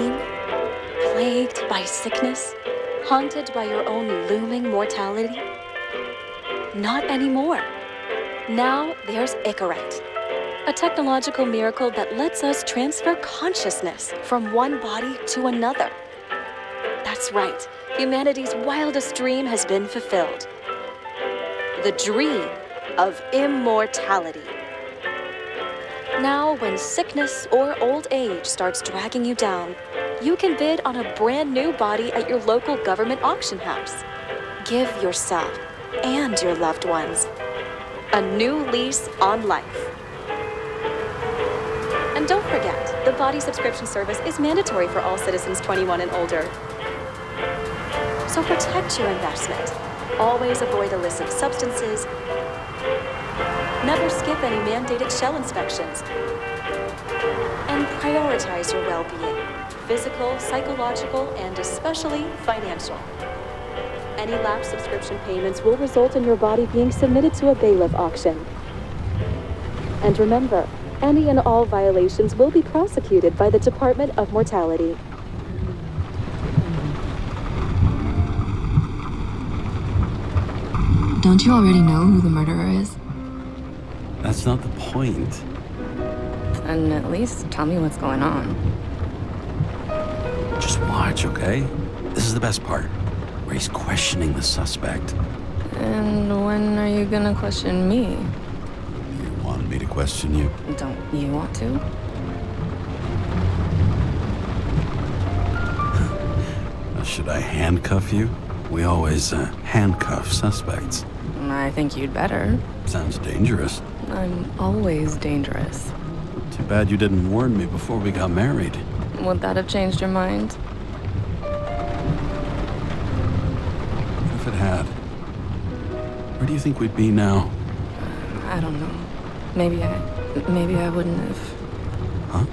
dream? Plagued by sickness? Haunted by your own looming mortality? Not anymore. Now there's Icaret, a technological miracle that lets us transfer consciousness from one body to another. That's right, humanity's wildest dream has been fulfilled. The dream of immortality. Now, when sickness or old age starts dragging you down, you can bid on a brand new body at your local government auction house. Give yourself and your loved ones a new lease on life. And don't forget, the body subscription service is mandatory for all citizens 21 and older. So protect your investment. Always avoid illicit substances. Never skip any mandated shell inspections. And prioritize your well-being, physical, psychological, and especially financial. Any lapsed subscription payments will result in your body being submitted to a bailiff auction. And remember, any and all violations will be prosecuted by the Department of Mortality. Don't you already know who the murderer is? That's not the point. And at least tell me what's going on. Just watch, okay? This is the best part, where he's questioning the suspect. And when are you gonna question me? You wanted me to question you? Don't you want to? Should I handcuff you? We always handcuff suspects. I think you'd better. Sounds dangerous. I'm always dangerous. Too bad you didn't warn me before we got married. Would that have changed your mind? What if it had? Where do you think we'd be now? I don't know. Maybe I wouldn't have. Huh?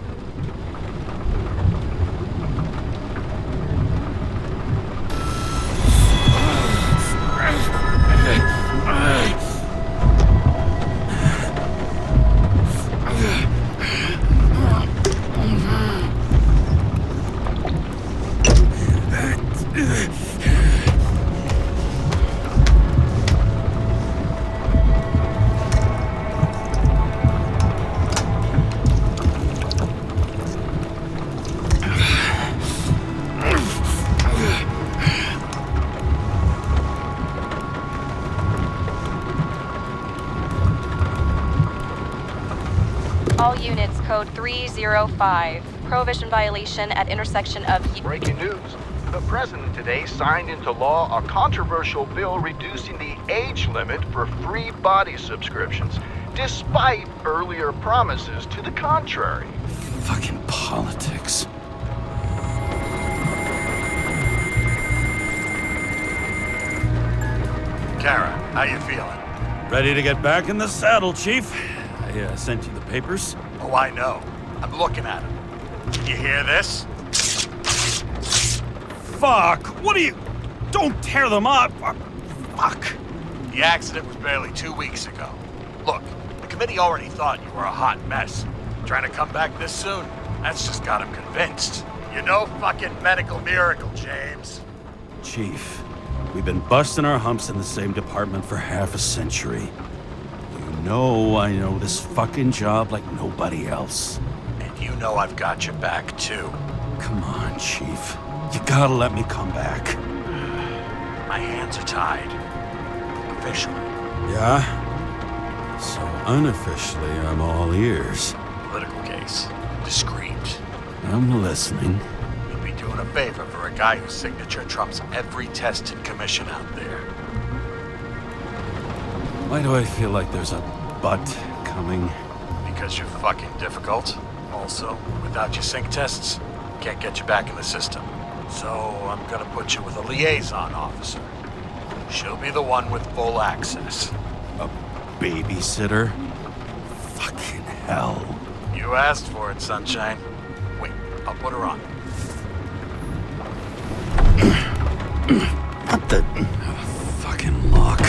All units, code 305. Prohibition violation at intersection of... Breaking news. The president today signed into law a controversial bill reducing the age limit for free body subscriptions, despite earlier promises to the contrary. Fucking politics. Karra, how you feeling? Ready to get back in the saddle, Chief. I sent you the papers. Oh, I know. I'm looking at them. You hear this? Fuck! What are you... Don't tear them up! Fuck! The accident was barely 2 weeks ago. Look, the committee already thought you were a hot mess. Trying to come back this soon? That's just got them convinced. You're no fucking medical miracle, James. Chief, we've been busting our humps in the same department for half a century. You know I know this fucking job like nobody else. And you know I've got your back, too. Come on, Chief. You gotta let me come back. My hands are tied. Officially. Yeah? So unofficially, I'm all ears. Political case. Discreet. I'm listening. You'd be doing a favor for a guy whose signature trumps every tested commission out there. Why do I feel like there's a but coming? Because you're fucking difficult. Also, without your sync tests, can't get you back in the system. So I'm gonna put you with a liaison officer. She'll be the one with full access. A babysitter? Fucking hell. You asked for it, Sunshine. Wait, I'll put her on. What the... fucking lock.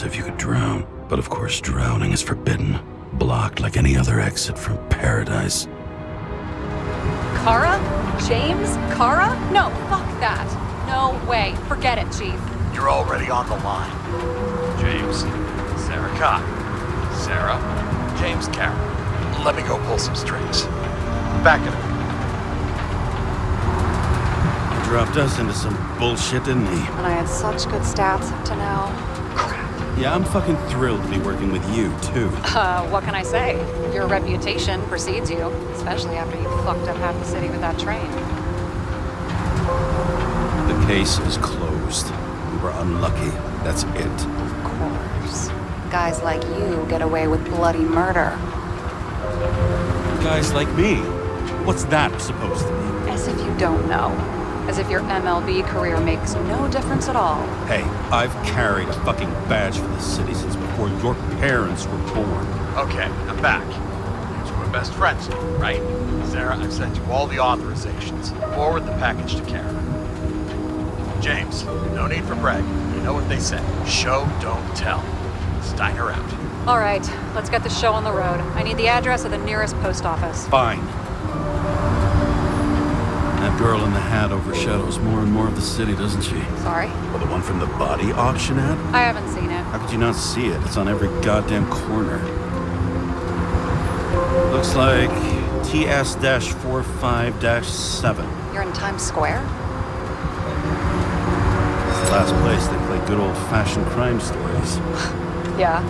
nice if you could drown. But of course, drowning is forbidden. Blocked like any other exit from paradise. Karra? James Karra? No, fuck that. No way. Forget it, Chief. You're already on the line. James, Sarah Cott. Sarah, James Karra. Let me go pull some strings. Back in a minute. He dropped us into some bullshit, didn't he? And I had such good stats up to now. Yeah, I'm fucking thrilled to be working with you, too. What can I say? Your reputation precedes you, especially after you fucked up half the city with that train. The case is closed. We were unlucky. That's it. Of course. Guys like you get away with bloody murder. Guys like me. What's that supposed to mean? As if you don't know. As if your MLB career makes no difference at all. Hey, I've carried a fucking badge for the city since before your parents were born. Okay, I'm back. Means we're best friends now, right? Sarah, I've sent you all the authorizations. Forward the package to Karen. James, no need for bragging. You know what they say. Show, don't tell. Steiner out. All right, let's get the show on the road. I need the address of the nearest post office. Fine. That girl in the hat overshadows more and more of the city, doesn't she? Sorry? Well, the one from the body auction ad? I haven't seen it. How could you not see it? It's on every goddamn corner. Looks like TS-45-7. You're in Times Square? It's the last place they play good old-fashioned crime stories. Yeah.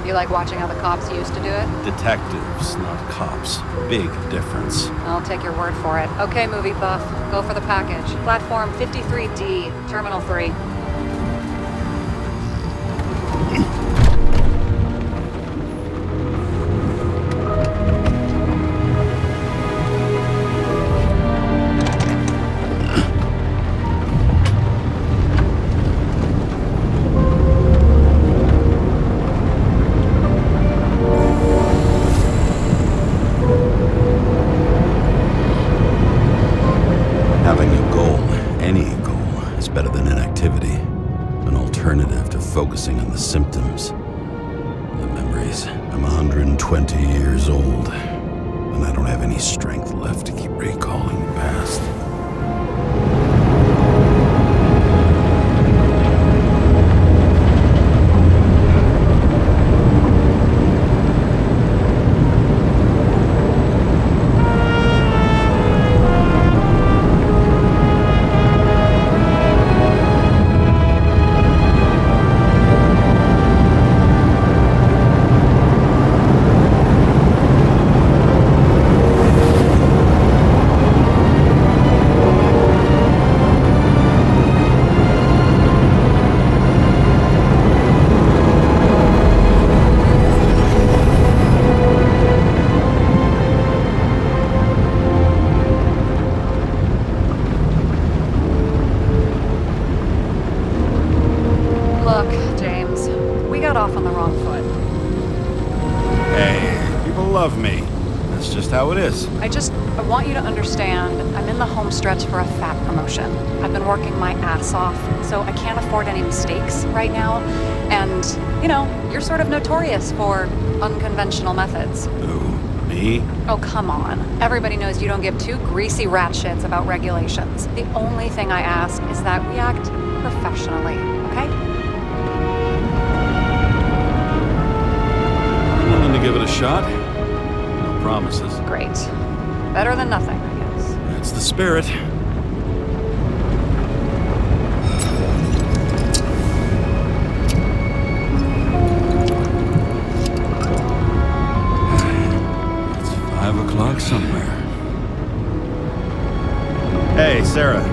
You like watching how the cops used to do it? Detectives, not cops. Big difference. I'll take your word for it. Okay, movie buff. Go for the package. Platform 53D, Terminal 3. Having a goal, any goal, is better than inactivity. An alternative to focusing on the symptoms. The memories. I'm 120 years old, and I don't have any strength left to keep recalling the past. Look, James, we got off on the wrong foot. Hey, people love me. That's just how it is. I want you to understand, I'm in the home stretch for a fat promotion. I've been working my ass off, so I can't afford any mistakes right now. And, you know, you're sort of notorious for unconventional methods. Who? Me? Oh, come on. Everybody knows you don't give two greasy rat shits about regulations. The only thing I ask is that we act professionally, okay? I'm willing to give it a shot. No promises. Great. Better than nothing, I guess. That's the spirit. It's 5 o'clock somewhere. Hey, Sarah.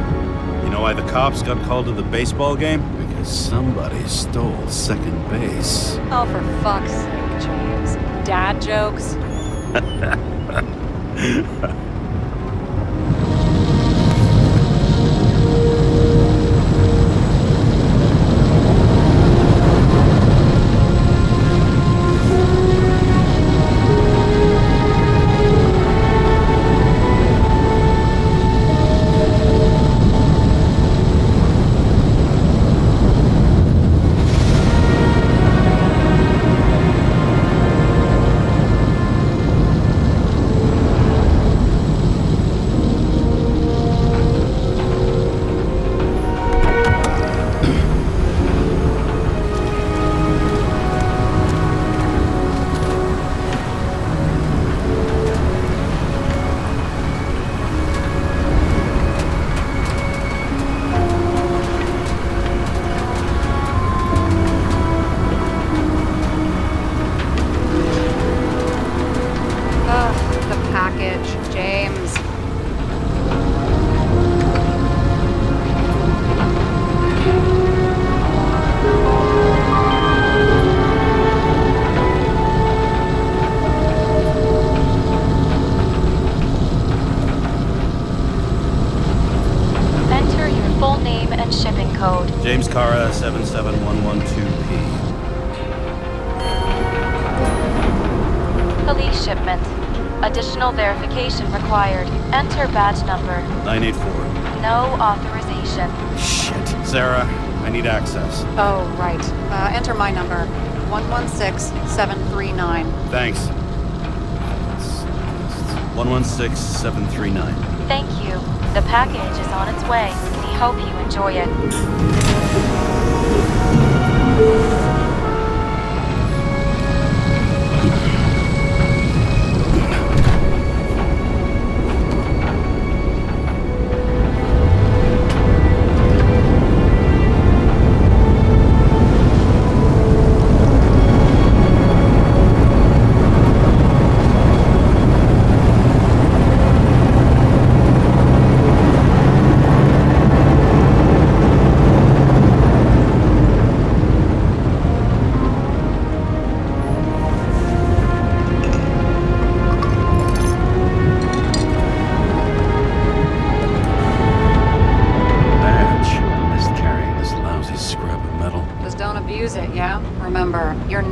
You know why the cops got called to the baseball game? Because somebody stole second base. Oh, for fuck's sake, James. Dad jokes? Karra 77112P. Police shipment. Additional verification required. Enter badge number. 984. No authorization. Shit. Sarah, I need access. Oh, right. Enter my number. 116739. Thanks. 116739. Thank you. The package is on its way. We hope you enjoy it.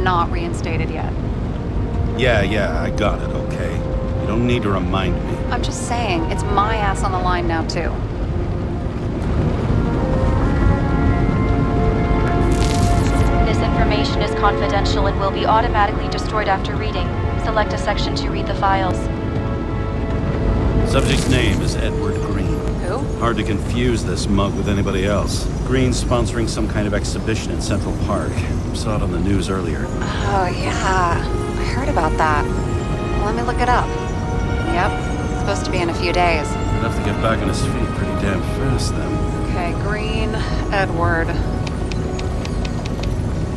Not reinstated yet. Yeah, I got it, okay? You don't need to remind me. I'm just saying, it's my ass on the line now, too. This information is confidential and will be automatically destroyed after reading. Select a section to read the files. Subject's name is Edward Green. Who? Hard to confuse this mug with anybody else. Green's sponsoring some kind of exhibition in Central Park. Saw it on the news earlier. Oh, yeah. I heard about that. Well, let me look it up. Yep. It's supposed to be in a few days. He'd have to get back on his feet pretty damn fast then. Okay, Green, Edward.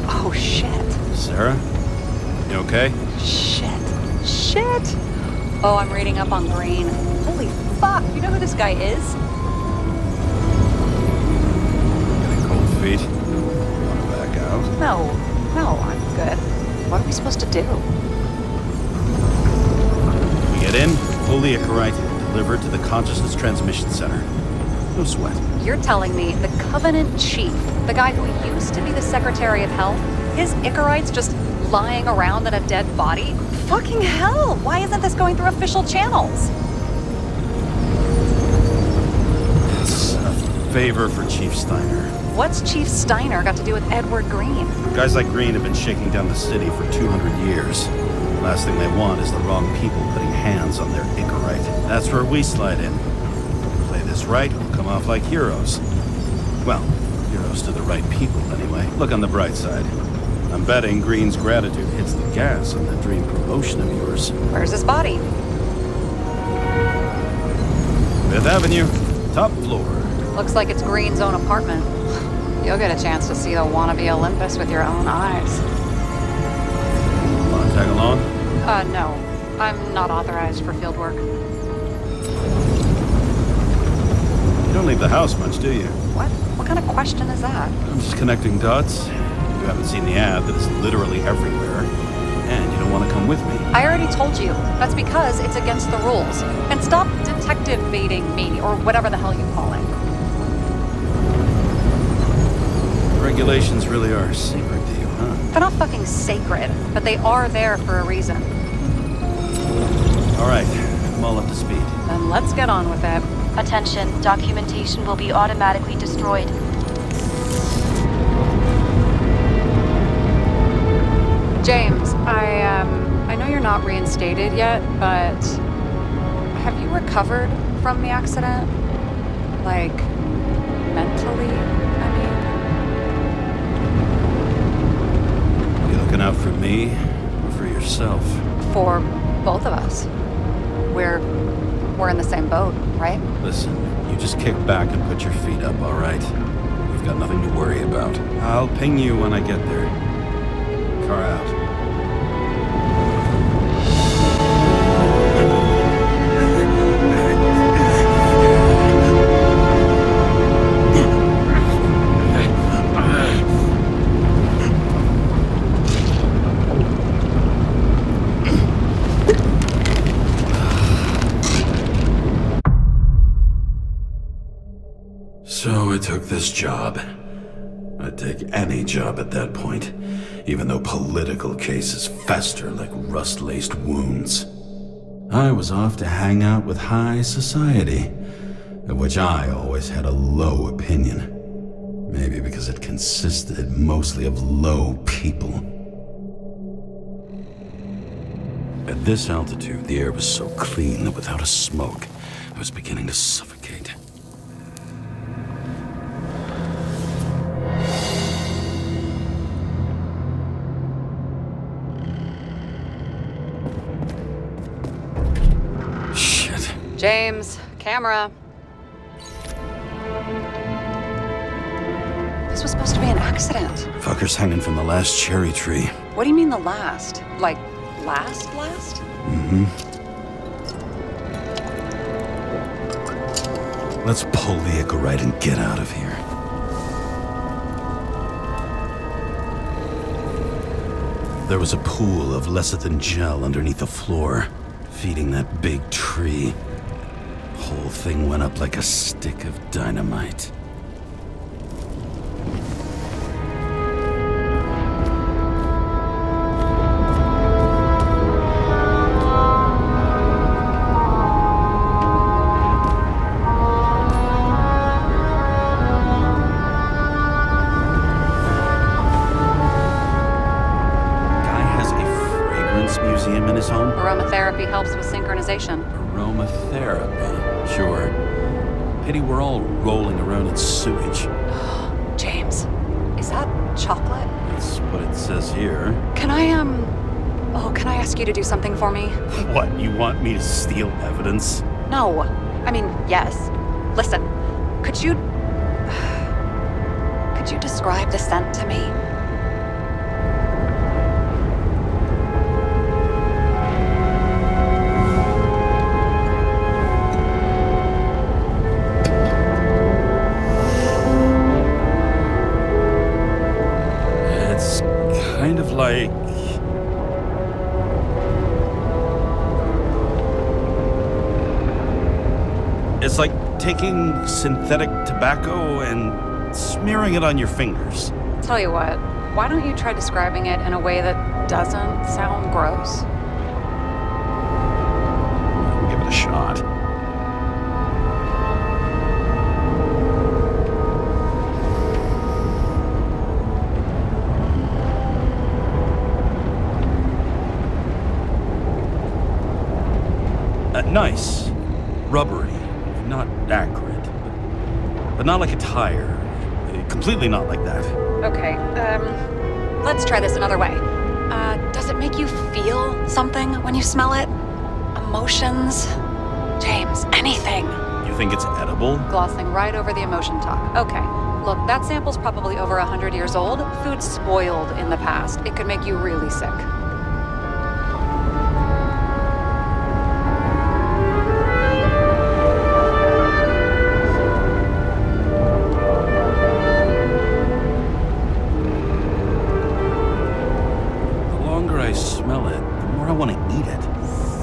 Oh, shit. Sarah? You okay? Shit. Oh, I'm reading up on Green. Holy fuck, you know who this guy is? Getting cold feet. Want to back out? No, I'm good. What are we supposed to do? We get in, fully Icarite, delivered to the Consciousness Transmission Center. No sweat. You're telling me the Covenant Chief, the guy who used to be the Secretary of Health, his Icarites just lying around in a dead body? Fucking hell! Why isn't this going through official channels? It's a favor for Chief Steiner. What's Chief Steiner got to do with Edward Green? Guys like Green have been shaking down the city for 200 years. The last thing they want is the wrong people putting hands on their Icarite. That's where we slide in. Play this right, we'll come off like heroes. Well, heroes to the right people, anyway. Look on the bright side. I'm betting Green's gratitude hits the gas on that dream promotion of yours. Where's his body? Fifth Avenue, top floor. Looks like it's Green's own apartment. You'll get a chance to see the wannabe Olympus with your own eyes. Want to tag along? No. I'm not authorized for field work. You don't leave the house much, do you? What? What kind of question is that? I'm just connecting dots. You haven't seen the ad that is literally everywhere. And you don't want to come with me. I already told you. That's because it's against the rules. And stop detective-baiting me, or whatever the hell you call it. Regulations really are sacred to you, huh? They're not fucking sacred, but they are there for a reason. All right, I'm all up to speed. Then let's get on with it. Attention, documentation will be automatically destroyed. James, I know you're not reinstated yet, but have you recovered from the accident? Like, mentally, I mean? You looking out for me or for yourself? For both of us. We're in the same boat, right? Listen, you just kick back and put your feet up, all right? We've got nothing to worry about. I'll ping you when I get there. Car out. So I took this job. A take any job at that point, even though political cases fester like rust-laced wounds. I was off to hang out with high society, of which I always had a low opinion. Maybe because it consisted mostly of low people. At this altitude, the air was so clean that without a smoke, I was beginning to suffocate. Shit. James, camera. This was supposed to be an accident. Fuckers hanging from the last cherry tree. What do you mean the last? Like, last? Mm-hmm. Let's pull the Ica right and get out of here. There was a pool of lecithin gel underneath the floor, feeding that big tree. The whole thing went up like a stick of dynamite. Museum in his home? Aromatherapy helps with synchronization. Aromatherapy, sure. Pity we're all rolling around in sewage. James, is that chocolate? That's what it says here. Can I ask you to do something for me? What, you want me to steal evidence? No. I mean, yes. Listen, could you describe the scent to me? Kind of like... It's like taking synthetic tobacco and smearing it on your fingers. Tell you what, why don't you try describing it in a way that doesn't sound gross? Give it a shot. Nice. Rubbery. Not acrid. But not like a tire. Completely not like that. Okay, let's try this another way. Does it make you feel something when you smell it? Emotions? James, anything. You think it's edible? Glossing right over the emotion talk. Okay, look, that sample's probably over 100 years old. Food spoiled in the past. It could make you really sick.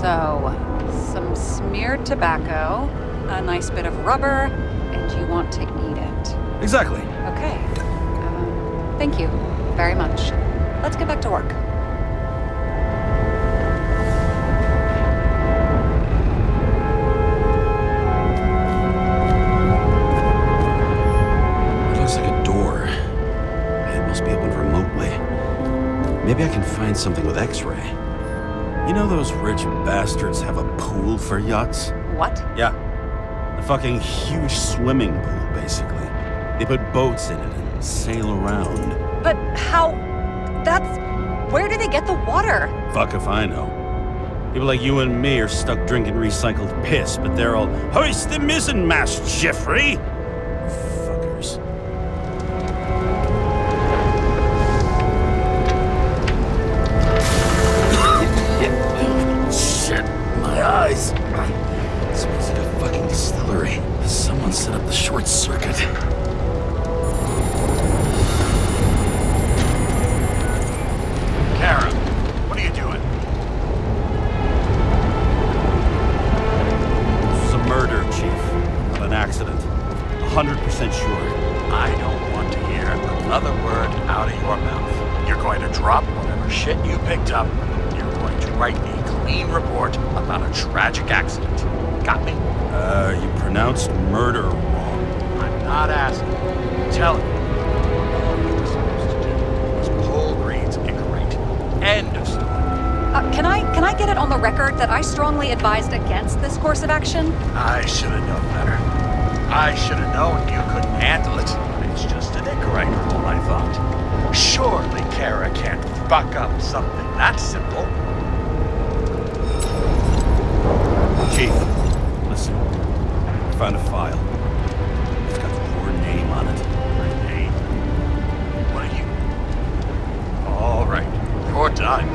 So, some smeared tobacco, a nice bit of rubber, and you want to eat it. Exactly. Okay. Thank you very much. Let's get back to work. It looks like a door. It must be opened remotely. Maybe I can find something with X-ray. You know those rich bastards have a pool for yachts? What? Yeah. A fucking huge swimming pool, basically. They put boats in it and sail around. But how... Where do they get the water? Fuck if I know. People like you and me are stuck drinking recycled piss, but they're all, hoist the mizzenmast, Jeffrey! Fuckers. Eyes. It smells like a fucking distillery. Someone set up the short circuit. Karra, what are you doing? This is a murder, Chief. Not an accident. out of your mouth. You're going to drop whatever shit you picked up. You're going to write a clean report about a tragic accident. Got me? You pronounced murder wrong. I'm not asking. I'm telling you. All you were supposed to do was pull Green's incorrect. End of story. Can I get it on the record that I strongly advised against this course of action? I should have known better. I should have known you couldn't handle it. It's just an incorrect rule, I thought. Surely Kara can't fuck up something that simple. Chief, listen. I found a file. It's got your name on it. My name? What are you? All right, you're done.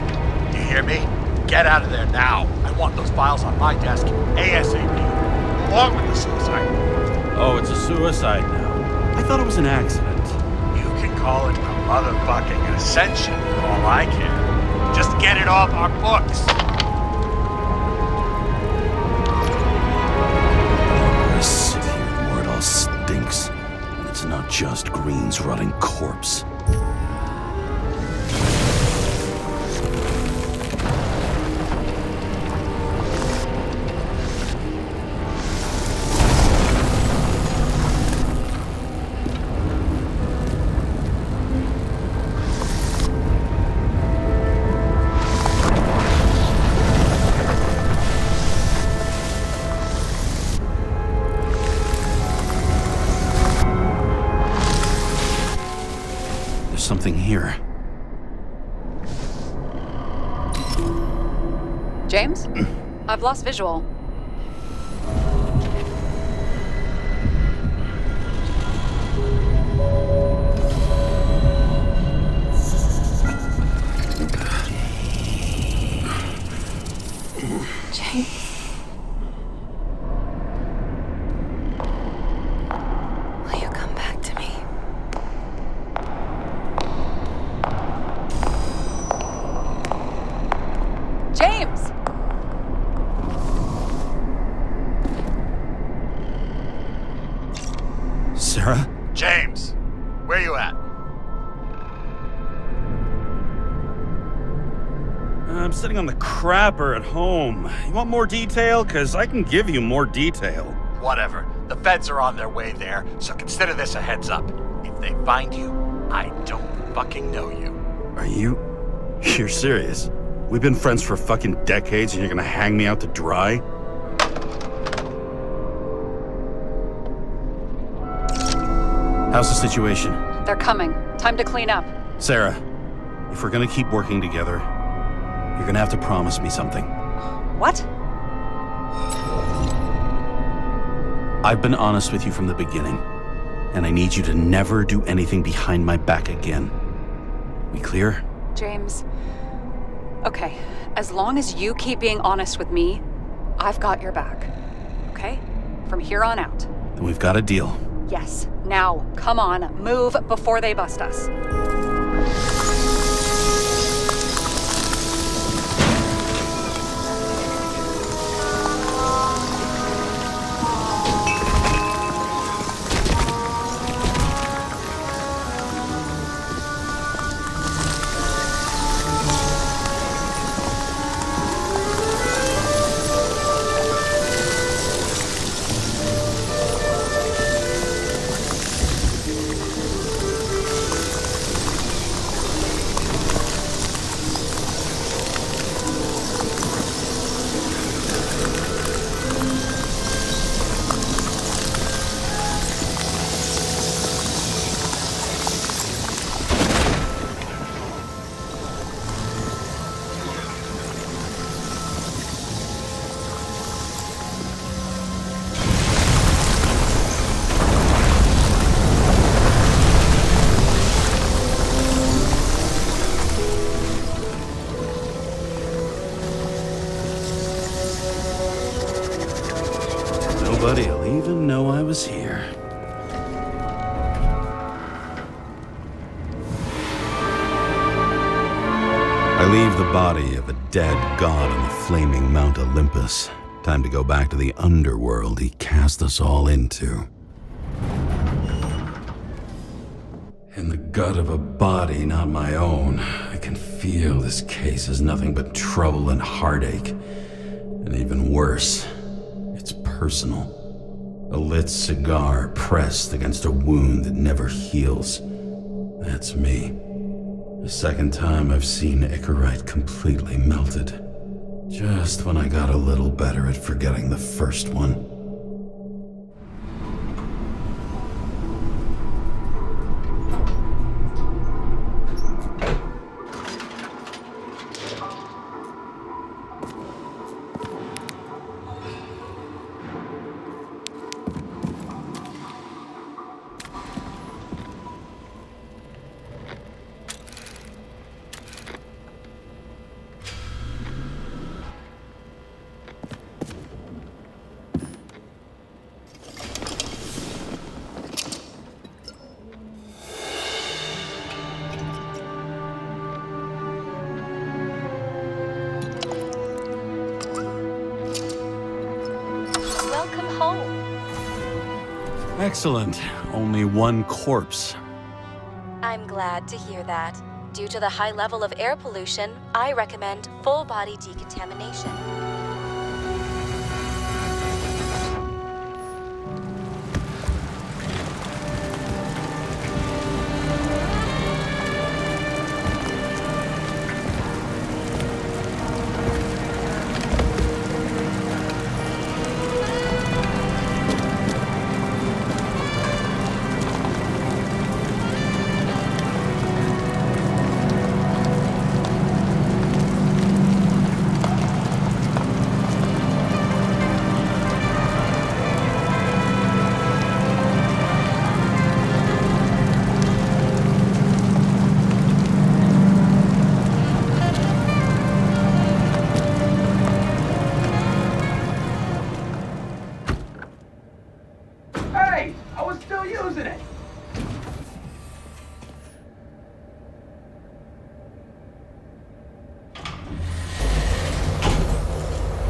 You hear me? Get out of there now. I want those files on my desk ASAP, along with the suicide. Oh, it's a suicide now. I thought it was an accident. You can call it a motherfucking ascension for all I care. Just get it off our books. I sit here where it all stinks, and it's not just Green's rotting corpse. Something here. James? I've lost visual. James. Will you come back to me? James! Sarah? James, where you at? I'm sitting on the crapper at home. You want more detail? Because I can give you more detail. Whatever. The feds are on their way there, so consider this a heads up. If they find you, I don't fucking know you. Are you? You're serious? We've been friends for fucking decades and you're gonna hang me out to dry? How's the situation? They're coming. Time to clean up. Sarah, if we're gonna keep working together, you're gonna have to promise me something. What? I've been honest with you from the beginning, and I need you to never do anything behind my back again. We clear? James. Okay, as long as you keep being honest with me, I've got your back. Okay? From here on out. Then we've got a deal. Yes. Now, come on, move before they bust us. Nobody'll even know I was here. I leave the body of a dead god on the flaming Mount Olympus. Time to go back to the underworld he cast us all into. in the gut of a body not my own. I can feel this case is nothing but trouble and heartache. And even worse, it's personal. A lit cigar pressed against a wound that never heals. That's me. The second time I've seen Icarite completely melted. Just when I got a little better at forgetting the first one. Welcome home. Excellent. Only one corpse. I'm glad to hear that. Due to the high level of air pollution, I recommend full body decontamination. Hey, I was still using it.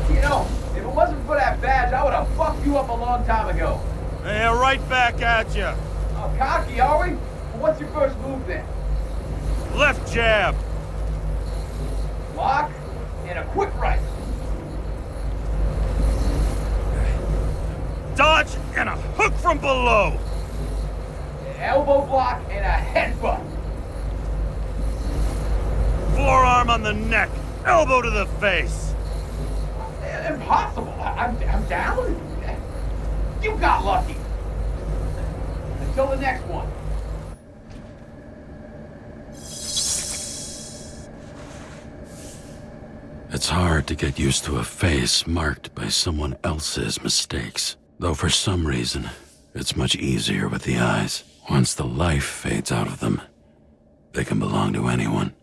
You know, if it wasn't for that badge, I would have fucked you up a long time ago. Yeah, right back at you. Oh, cocky, are we? Well, what's your first move then? Left jab. Block and a quick right. Dodge and a hook from below. Elbow block and a headbutt. Forearm on the neck. Elbow to the face. Impossible. I'm down. You got lucky. Until the next one. It's hard to get used to a face marked by someone else's mistakes. Though for some reason, it's much easier with the eyes. Once the life fades out of them, they can belong to anyone.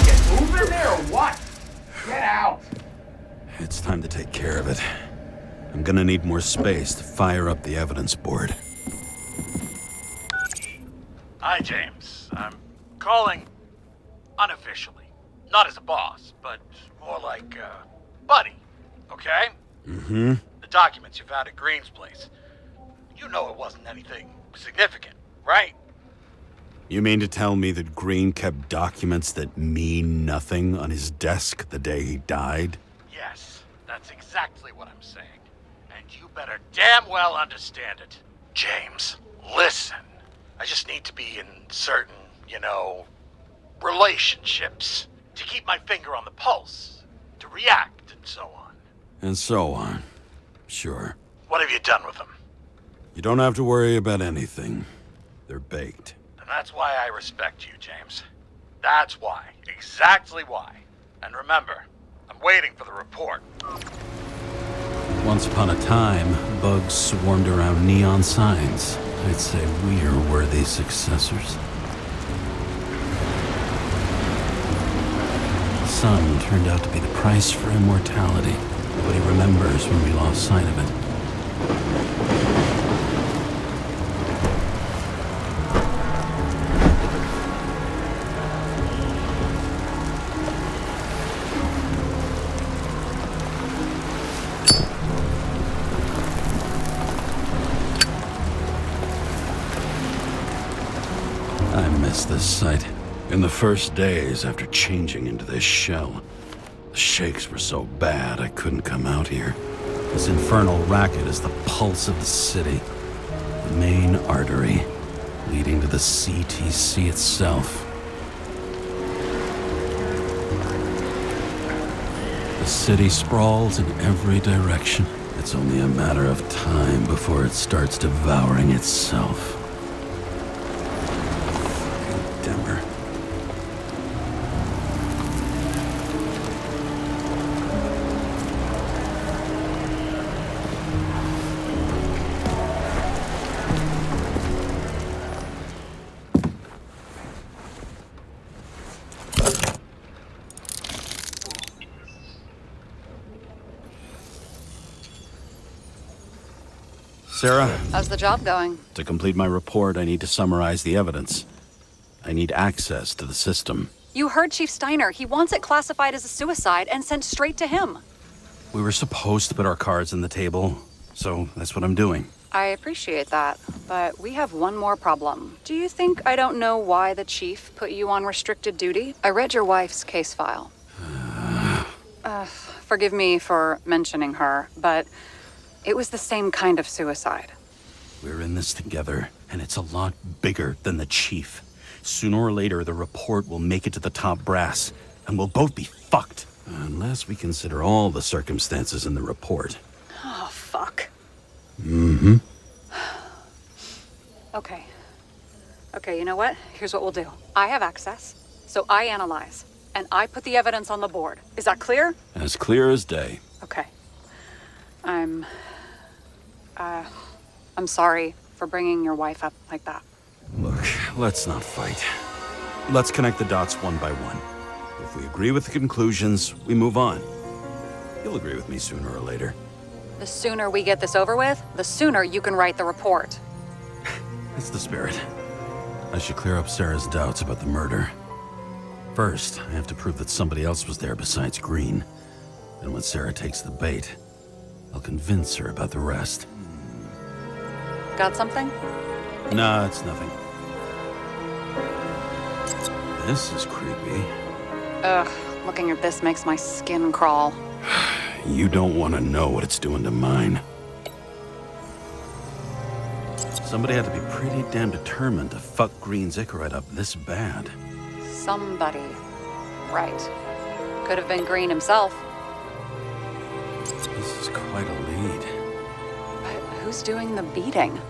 Get moving there or what? Get out. It's time to take care of it. I'm gonna need more space to fire up the evidence board. Hi, James. I'm calling unofficially. Not as a boss, but more like, buddy. Okay? Mm-hmm. The documents you found at Green's place. You know it wasn't anything significant, right? You mean to tell me that Green kept documents that mean nothing on his desk the day he died? Yes, that's exactly what I'm saying. And you better damn well understand it. James, listen. I just need to be in certain, relationships. To keep my finger on the pulse. To react, and so on. And so on. Sure. What have you done with them? You don't have to worry about anything. They're baked. And that's why I respect you, James. That's why. Exactly why. And remember, I'm waiting for the report. Once upon a time, bugs swarmed around neon signs. I'd say we are worthy successors. The sun turned out to be the price for immortality. Nobody remembers when we lost sight of it. I miss this site. In the first days after changing into this shell, the shakes were so bad I couldn't come out here. This infernal racket is the pulse of the city, the main artery leading to the CTC itself. The city sprawls in every direction. It's only a matter of time before it starts devouring itself. Fucking dimmer. Sarah? How's the job going? To complete my report, I need to summarize the evidence. I need access to the system. You heard Chief Steiner. He wants it classified as a suicide and sent straight to him. We were supposed to put our cards on the table, so that's what I'm doing. I appreciate that, but we have one more problem. Do you think I don't know why the chief put you on restricted duty? I read your wife's case file. Forgive me for mentioning her, but it was the same kind of suicide. We're in this together, and it's a lot bigger than the chief. Sooner or later, the report will make it to the top brass, and we'll both be fucked. Unless we consider all the circumstances in the report. Oh, fuck. Mm-hmm. Okay, you know what? Here's what we'll do. I have access, so I analyze, and I put the evidence on the board. Is that clear? As clear as day. Okay. I'm sorry for bringing your wife up like that. Look, let's not fight. Let's connect the dots one by one. If we agree with the conclusions, we move on. You'll agree with me sooner or later. The sooner we get this over with, the sooner you can write the report. That's the spirit. I should clear up Sarah's doubts about the murder. First, I have to prove that somebody else was there besides Green. And when Sarah takes the bait, I'll convince her about the rest. Got something? Nah, it's nothing. This is creepy. Ugh, looking at this makes my skin crawl. You don't want to know what it's doing to mine. Somebody had to be pretty damn determined to fuck Green's Icarite up this bad. Somebody. Right. Could have been Green himself. This is quite a lead. But who's doing the beating?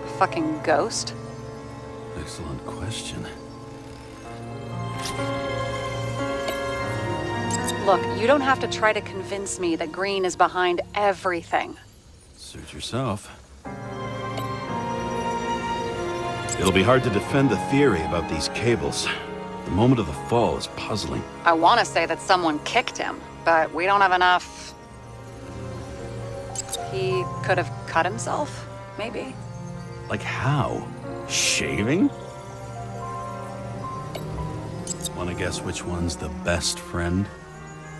A fucking ghost? Excellent question. Look, you don't have to try to convince me that Green is behind everything. Suit yourself. It'll be hard to defend the theory about these cables. The moment of the fall is puzzling. I want to say that someone kicked him, but we don't have enough. He could have cut himself, maybe. Like how? Shaving? Want to guess which one's the best friend?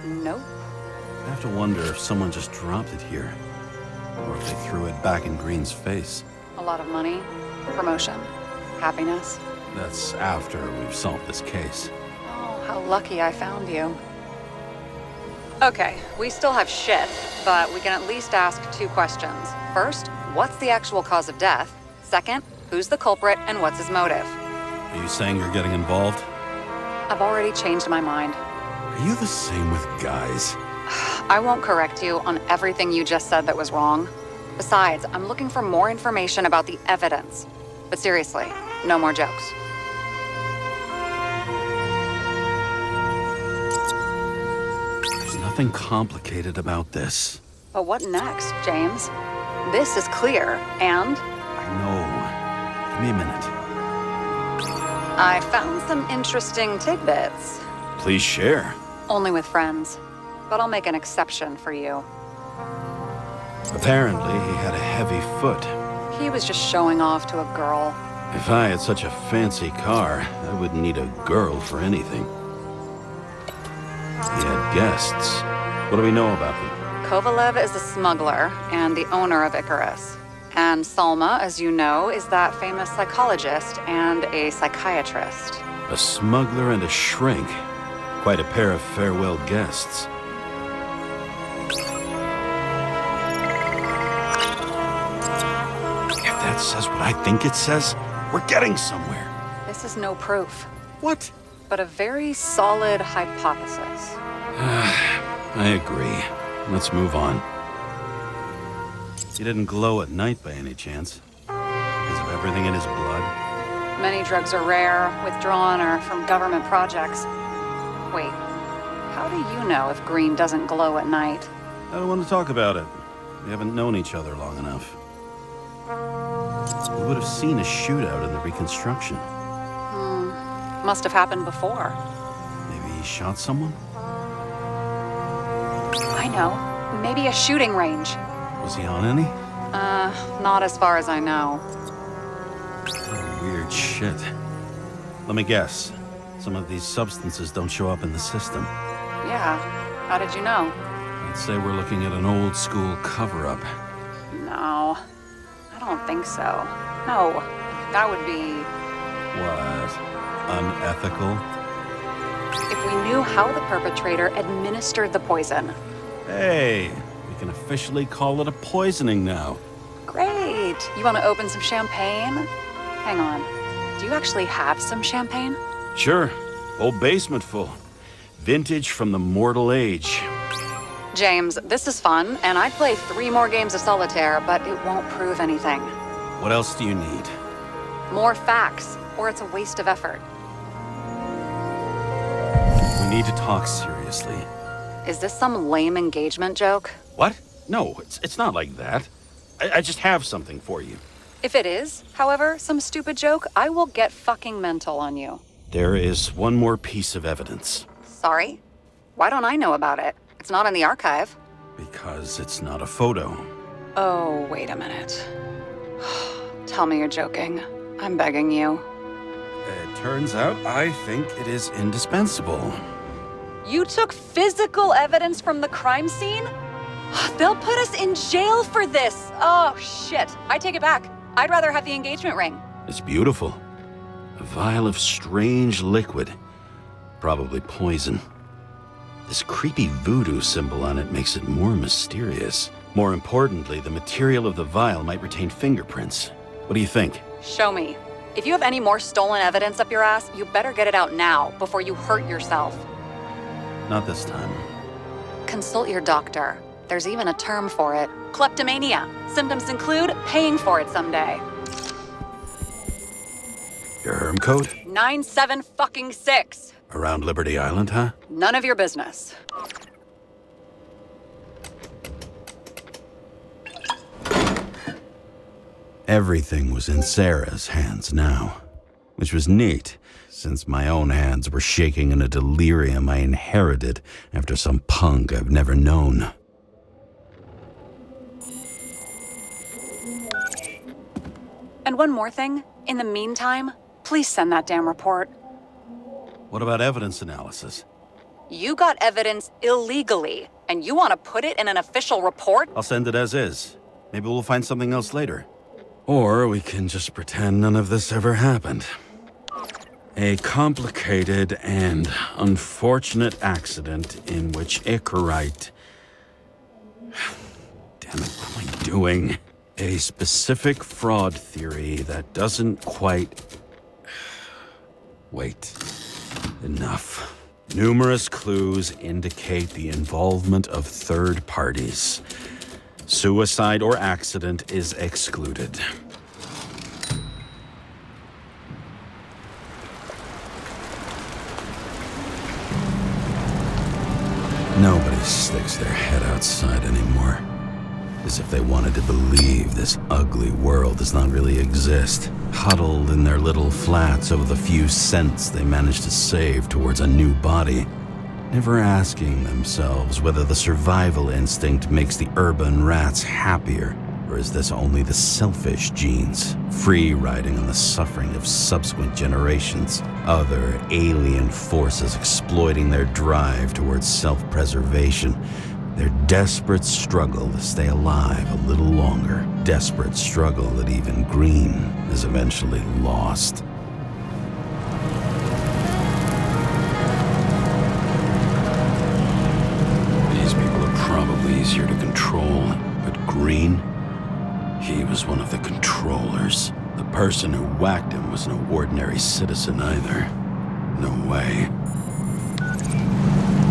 Nope. I have to wonder if someone just dropped it here. Or if they threw it back in Green's face. A lot of money, promotion, happiness. That's after we've solved this case. Oh, how lucky I found you. Okay, we still have shit, but we can at least ask 2 questions. First, what's the actual cause of death? Second, who's the culprit and what's his motive? Are you saying you're getting involved? I've already changed my mind. Are you the same with guys? I won't correct you on everything you just said that was wrong. Besides, I'm looking for more information about the evidence. But seriously, no more jokes. There's nothing complicated about this. But what next, James? This is clear, and I know. Give me a minute. I found some interesting tidbits. Please share. Only with friends. But I'll make an exception for you. Apparently, he had a heavy foot. He was just showing off to a girl. If I had such a fancy car, I wouldn't need a girl for anything. He had guests. What do we know about them? Kovalev is a smuggler and the owner of Icarus. And Salma, as you know, is that famous psychologist and a psychiatrist. A smuggler and a shrink. Quite a pair of farewell guests. If that says what I think it says, we're getting somewhere. This is no proof, What? but a very solid hypothesis. I agree. Let's move on. He didn't glow at night by any chance? Because of everything in his blood? Many drugs are rare, withdrawn, or from government projects. Wait, how do you know if green doesn't glow at night? I don't want to talk about it. We haven't known each other long enough. We would have seen a shootout in the reconstruction. Must have happened before. Maybe he shot someone? I know. Maybe a shooting range. Was he on any? Not as far as I know. Oh, weird shit. Let me guess. Some of these substances don't show up in the system. Yeah. How did you know? I'd say we're looking at an old school cover-up. No. I don't think so. No. That would be... What? Unethical? if we knew how the perpetrator administered the poison. Hey, we can officially call it a poisoning now. Great. You want to open some champagne? Hang on. Do you actually have some champagne? Sure. Whole basement full. Vintage from the mortal age. James, this is fun, and I'd play 3 more games of solitaire, but it won't prove anything. What else do you need? More facts, or it's a waste of effort. We need to talk seriously. Is this some lame engagement joke? What? No, it's not like that. I just have something for you. If it is, however, some stupid joke, I will get fucking mental on you. There is one more piece of evidence. Sorry? Why don't I know about it? It's not in the archive. Because it's not a photo. Oh, wait a minute. Tell me you're joking. I'm begging you. It turns out I think it is indispensable. You took physical evidence from the crime scene? They'll put us in jail for this. Oh, shit. I take it back. I'd rather have the engagement ring. It's beautiful. A vial of strange liquid. Probably poison. This creepy voodoo symbol on it makes it more mysterious. More importantly, the material of the vial might retain fingerprints. What do you think? Show me. If you have any more stolen evidence up your ass, you better get it out now before you hurt yourself. Not this time. Consult your doctor. There's even a term for it. Kleptomania. Symptoms include paying for it someday. Your herm code? 97-fucking-6. Around Liberty Island, huh? None of your business. Everything was in Sarah's hands now, which was neat, since my own hands were shaking in a delirium I inherited after some punk I've never known. And one more thing. In the meantime, please send that damn report. What about evidence analysis? You got evidence illegally, and you want to put it in an official report? I'll send it as is. Maybe we'll find something else later. Or we can just pretend none of this ever happened. A complicated and unfortunate accident in which Icarite... Damn it, what am I doing? A specific fraud theory that doesn't quite... Wait. Enough. Numerous clues indicate the involvement of third parties. Suicide or accident is excluded. Nobody sticks their head outside anymore. As if they wanted to believe this ugly world does not really exist, huddled in their little flats over the few cents they managed to save towards a new body, never asking themselves whether the survival instinct makes the urban rats happier, or is this only the selfish genes, free riding on the suffering of subsequent generations, other alien forces exploiting their drive towards self-preservation, Their desperate struggle to stay alive a little longer. Desperate struggle that even Green is eventually lost. These people are probably easier to control, but Green, he was one of the controllers. The person who whacked him was no ordinary citizen either. No way.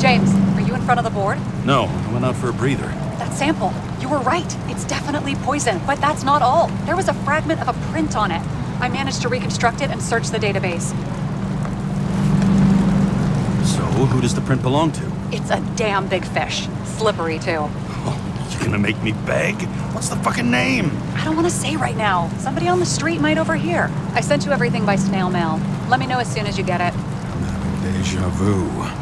James, are you in front of the board? No, I went out for a breather. That sample. You were right. It's definitely poison, but that's not all. There was a fragment of a print on it. I managed to reconstruct it and search the database. So, who does the print belong to? It's a damn big fish. Slippery, too. Oh, you gonna make me beg? What's the fucking name? I don't want to say right now. Somebody on the street might overhear. I sent you everything by snail mail. Let me know as soon as you get it. I'm having deja vu.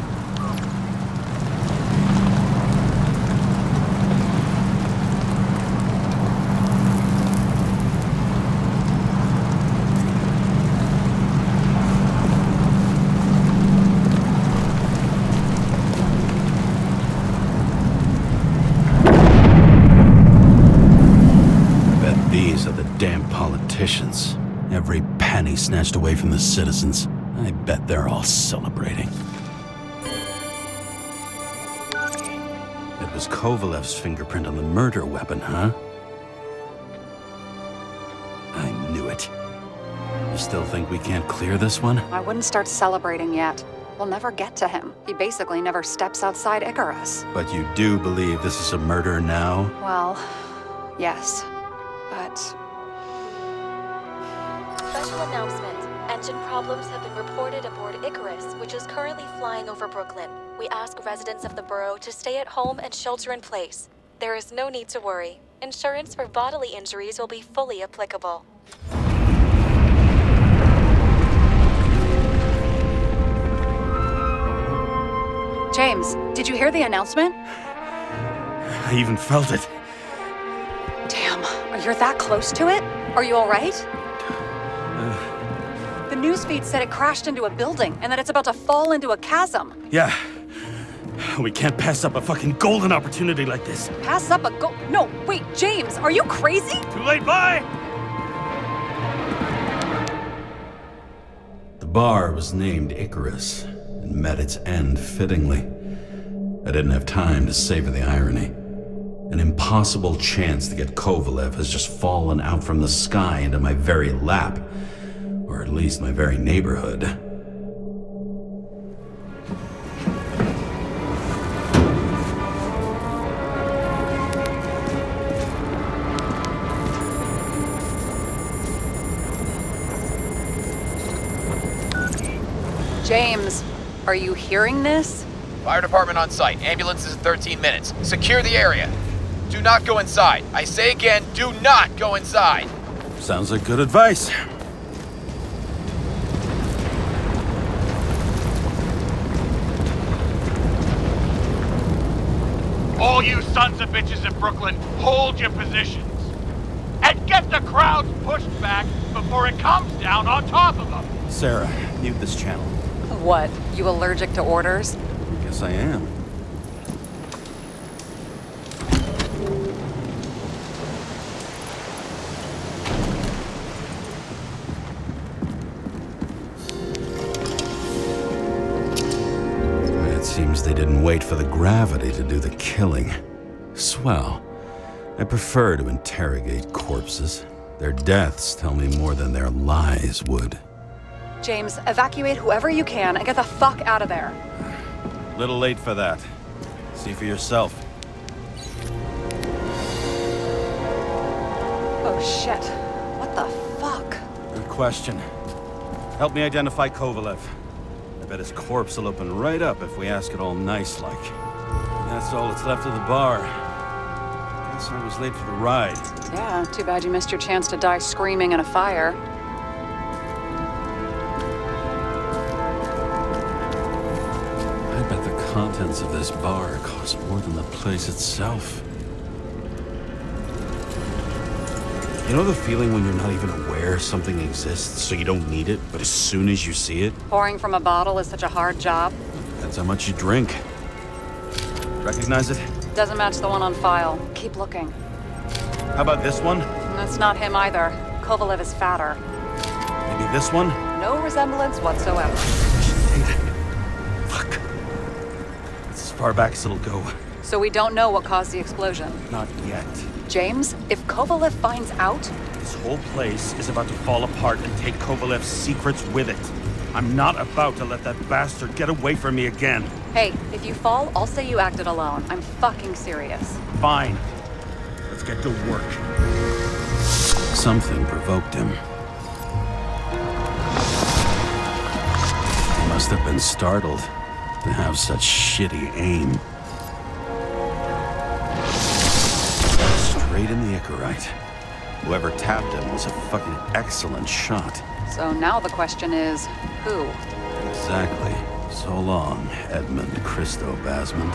Damn politicians. Every penny snatched away from the citizens. I bet they're all celebrating. It was Kovalev's fingerprint on the murder weapon, huh? I knew it. You still think we can't clear this one? I wouldn't start celebrating yet. We'll never get to him. He basically never steps outside Icarus. But you do believe this is a murder now? Well, yes. But... Special announcement. Engine problems have been reported aboard Icarus, which is currently flying over Brooklyn. We ask residents of the borough to stay at home and shelter in place. There is no need to worry. Insurance for bodily injuries will be fully applicable. James, did you hear the announcement? I even felt it. Damn, you're that close to it? Are you all right? The newsfeed said it crashed into a building and that it's about to fall into a chasm. Yeah. We can't pass up a fucking golden opportunity like this. Pass up a No, wait, James, are you crazy? Too late, bye! The bar was named Icarus and met its end fittingly. I didn't have time to savor the irony. An impossible chance to get Kovalev has just fallen out from the sky into my very lap. Or at least my very neighborhood. James, are you hearing this? Fire department on site. Ambulances in 13 minutes. Secure the area. Do not go inside. I say again, do not go inside. Sounds like good advice. All you sons of bitches in Brooklyn, hold your positions. And get the crowds pushed back before it comes down on top of them. Sarah, mute this channel. What, you allergic to orders? Guess I am. It seems they didn't wait for the gravity to do the killing. Swell. I prefer to interrogate corpses. Their deaths tell me more than their lies would. James, evacuate whoever you can and get the fuck out of there. Little late for that. See for yourself. Oh shit. What the fuck? Good question. Help me identify Kovalev. I bet his corpse will open right up if we ask it all nice-like. That's all that's left of the bar. Guess I was late for the ride. Yeah, too bad you missed your chance to die screaming in a fire. I bet the contents of this bar cost more than the place itself. You know the feeling when you're not even aware something exists, so you don't need it, but as soon as you see it? Pouring from a bottle is such a hard job. That's how much you drink. Recognize it? Doesn't match the one on file. Keep looking. How about this one? That's not him either. Kovalev is fatter. Maybe this one? No resemblance whatsoever. Fuck. It's as far back as it'll go. So we don't know what caused the explosion. Not yet. James, if Kovalev finds out... This whole place is about to fall apart and take Kovalev's secrets with it. I'm not about to let that bastard get away from me again. Hey, if you fall, I'll say you acted alone. I'm fucking serious. Fine. Let's get to work. Something provoked him. He must have been startled to have such shitty aim. Straight in the Icarite. Whoever tapped him was a fucking excellent shot. So now the question is, who? Exactly. So long, Edmund Christo Basman.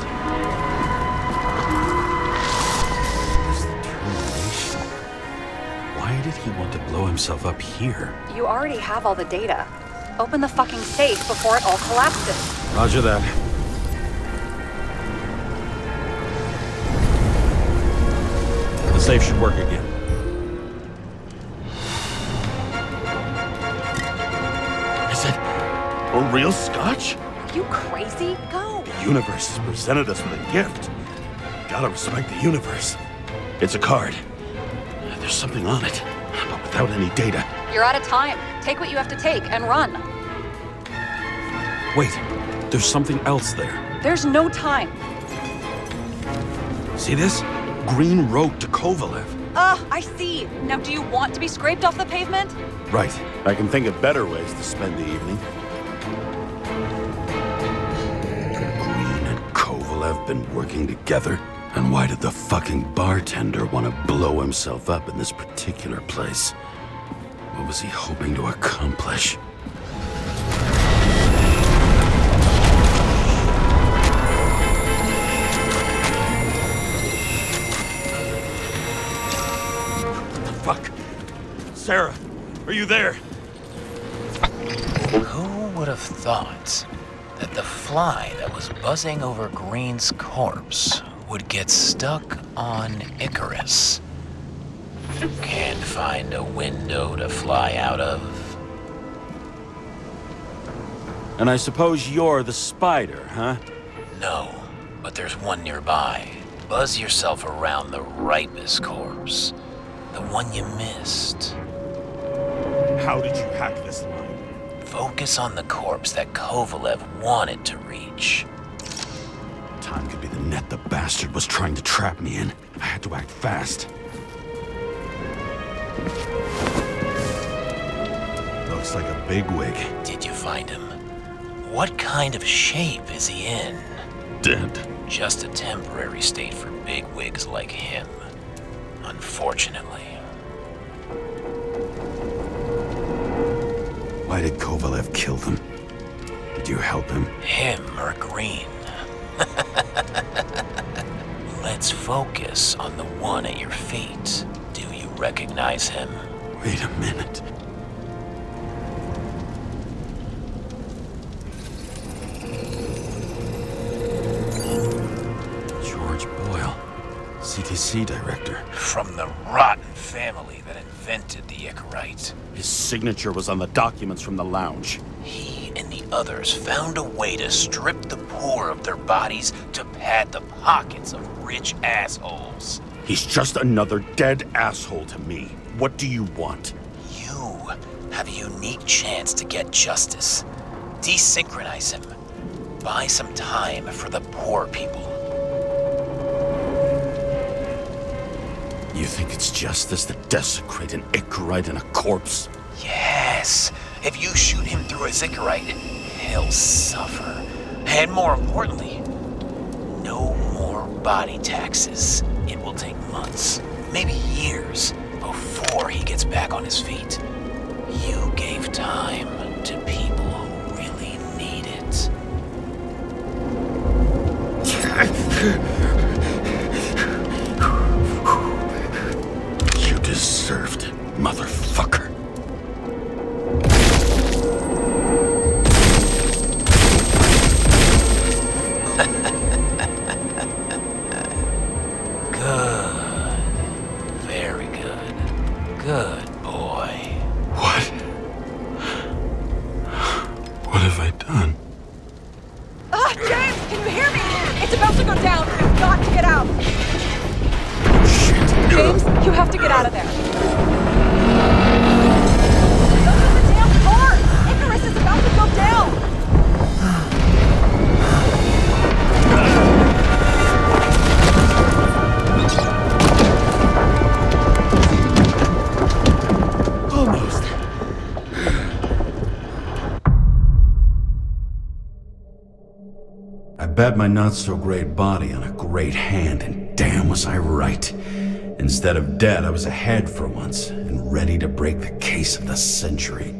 His determination. Why did he want to blow himself up here? You already have all the data. Open the fucking safe before it all collapses. Roger that. The safe should work again. Is it a real scotch? Are you crazy? Go! The universe has presented us with a gift. Gotta respect the universe. It's a card. There's something on it, but without any data. You're out of time. Take what you have to take and run. Wait, there's something else there. There's no time. See this? Green road to Kovalev. I see. Now do you want to be scraped off the pavement? Right. I can think of better ways to spend the evening. Green and Kovalev been working together. And why did the fucking bartender want to blow himself up in this particular place? What was he hoping to accomplish? Fuck. Sarah, are you there? Who would have thought that the fly that was buzzing over Green's corpse would get stuck on Icarus? Can't find a window to fly out of. And I suppose you're the spider, huh? No, but there's one nearby. Buzz yourself around the Ripus corpse. The one you missed. How did you hack this line? Focus on the corpse that Kovalev wanted to reach. Time could be the net the bastard was trying to trap me in. I had to act fast. Looks like a bigwig. Did you find him? What kind of shape is he in? Dead. Just a temporary state for bigwigs like him. Unfortunately. Why did Kovalev kill them? Did you help him? Him or Green? Let's focus on the one at your feet. Do you recognize him? Wait a minute. George Boyle, CTC director. From the rotten family that invented the Icarite. His signature was on the documents from the lounge. He and the others found a way to strip the poor of their bodies to pad the pockets of rich assholes. He's just another dead asshole to me. What do you want? You have a unique chance to get justice. Desynchronize him. Buy some time for the poor people. You think it's justice to desecrate an Icarite and a corpse? Yes. If you shoot him through a Icarite, he'll suffer. And more importantly, no more body taxes. It will take months, maybe years, before he gets back on his feet. You gave time to people who really need it. You deserved it, motherfucker. have I done? James, can you hear me? It's about to go down. You've got to get out. Shit. James, you have to get out of there. Open the damn door! Icarus is about to go down! Almost. I bet my not-so-great body on a great hand, and damn was I right. Instead of dead, I was ahead for once, and ready to break the case of the century.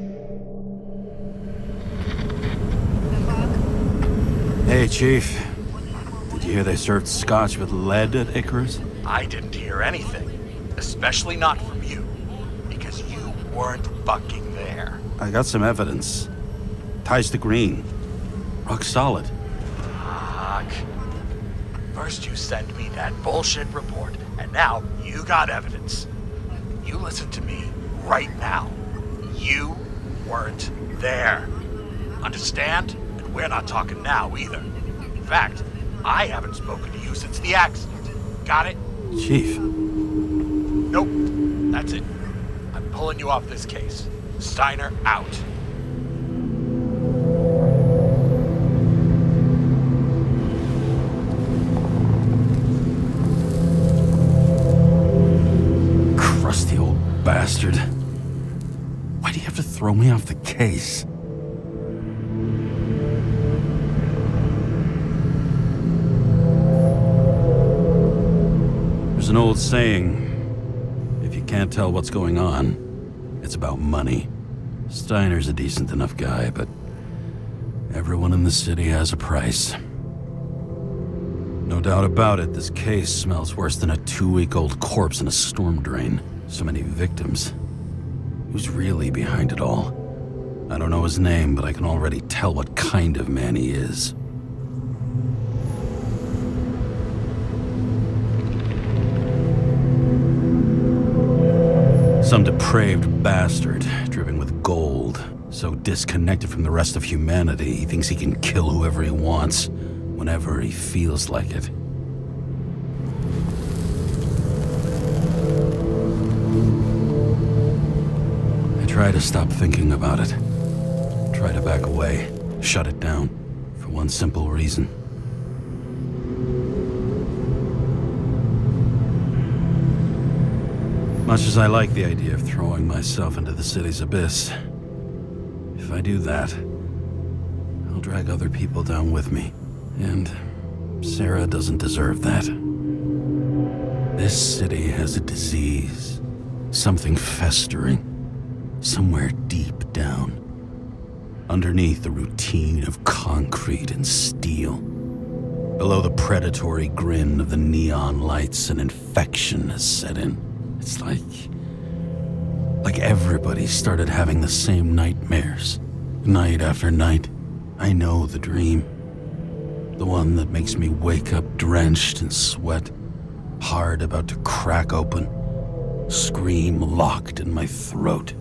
Hey, Chief. Did you hear they served scotch with lead at Icarus? I didn't hear anything. Especially not from you. Because you weren't fucking there. I got some evidence. Ties to Green. Rock solid. Fuck. First you send me that bullshit report, and now you got evidence. You listen to me right now. You weren't there. Understand? And we're not talking now either. In fact, I haven't spoken to you since the accident. Got it? Chief. Nope. That's it. I'm pulling you off this case. Steiner out. Crusty old bastard. Why do you have to throw me off the case? There's an old saying, if you can't tell what's going on, it's about money. Steiner's a decent enough guy, but everyone in the city has a price. No doubt about it, this case smells worse than a 2-week-old corpse in a storm drain. So many victims. Who's really behind it all? I don't know his name, but I can already tell what kind of man he is. Some depraved bastard, driven with gold, so disconnected from the rest of humanity, he thinks he can kill whoever he wants, whenever he feels like it. I try to stop thinking about it. Try to back away, shut it down, for one simple reason. Much as I like the idea of throwing myself into the city's abyss, if I do that, I'll drag other people down with me. And Sarah doesn't deserve that. This city has a disease, something festering, somewhere deep down, underneath the routine of concrete and steel. Below the predatory grin of the neon lights, an infection has set in. It's like everybody started having the same nightmares, night after night. I know the dream. The one that makes me wake up drenched in sweat, heart about to crack open, scream locked in my throat.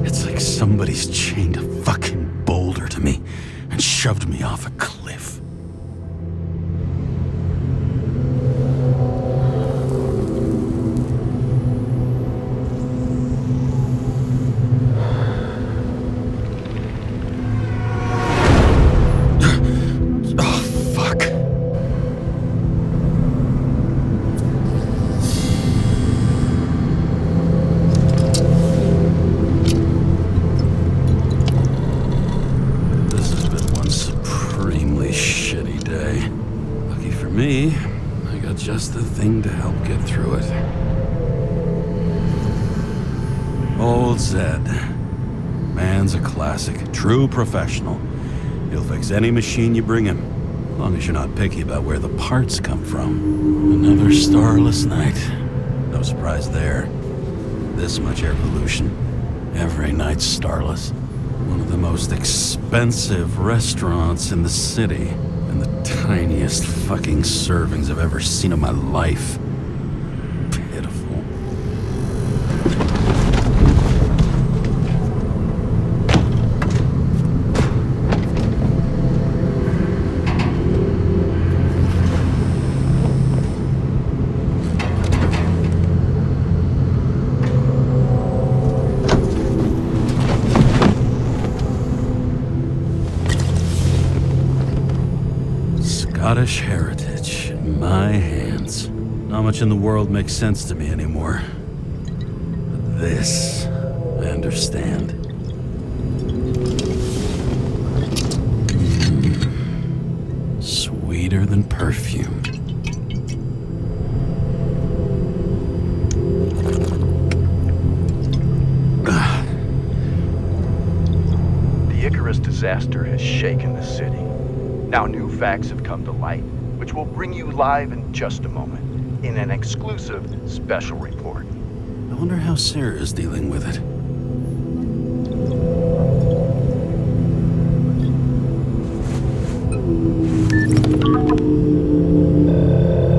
It's like somebody's chained a fucking boulder to me and shoved me off a cliff. Just the thing to help get through it. Old Zed. Man's a classic. True professional. He'll fix any machine you bring him, as long as you're not picky about where the parts come from. Another starless night. No surprise there. This much air pollution. Every night's starless. One of the most expensive restaurants in the city. And the tiniest fucking servings I've ever seen in my life. Pitiful. Scottish heritage in my hands. Not much in the world makes sense to me anymore. But this, I understand. Sweeter than perfume. The Icarus disaster has shaken the city. Now new facts have come to light, which we'll bring you live in just a moment, in an exclusive special report. I wonder how Sarah is dealing with it.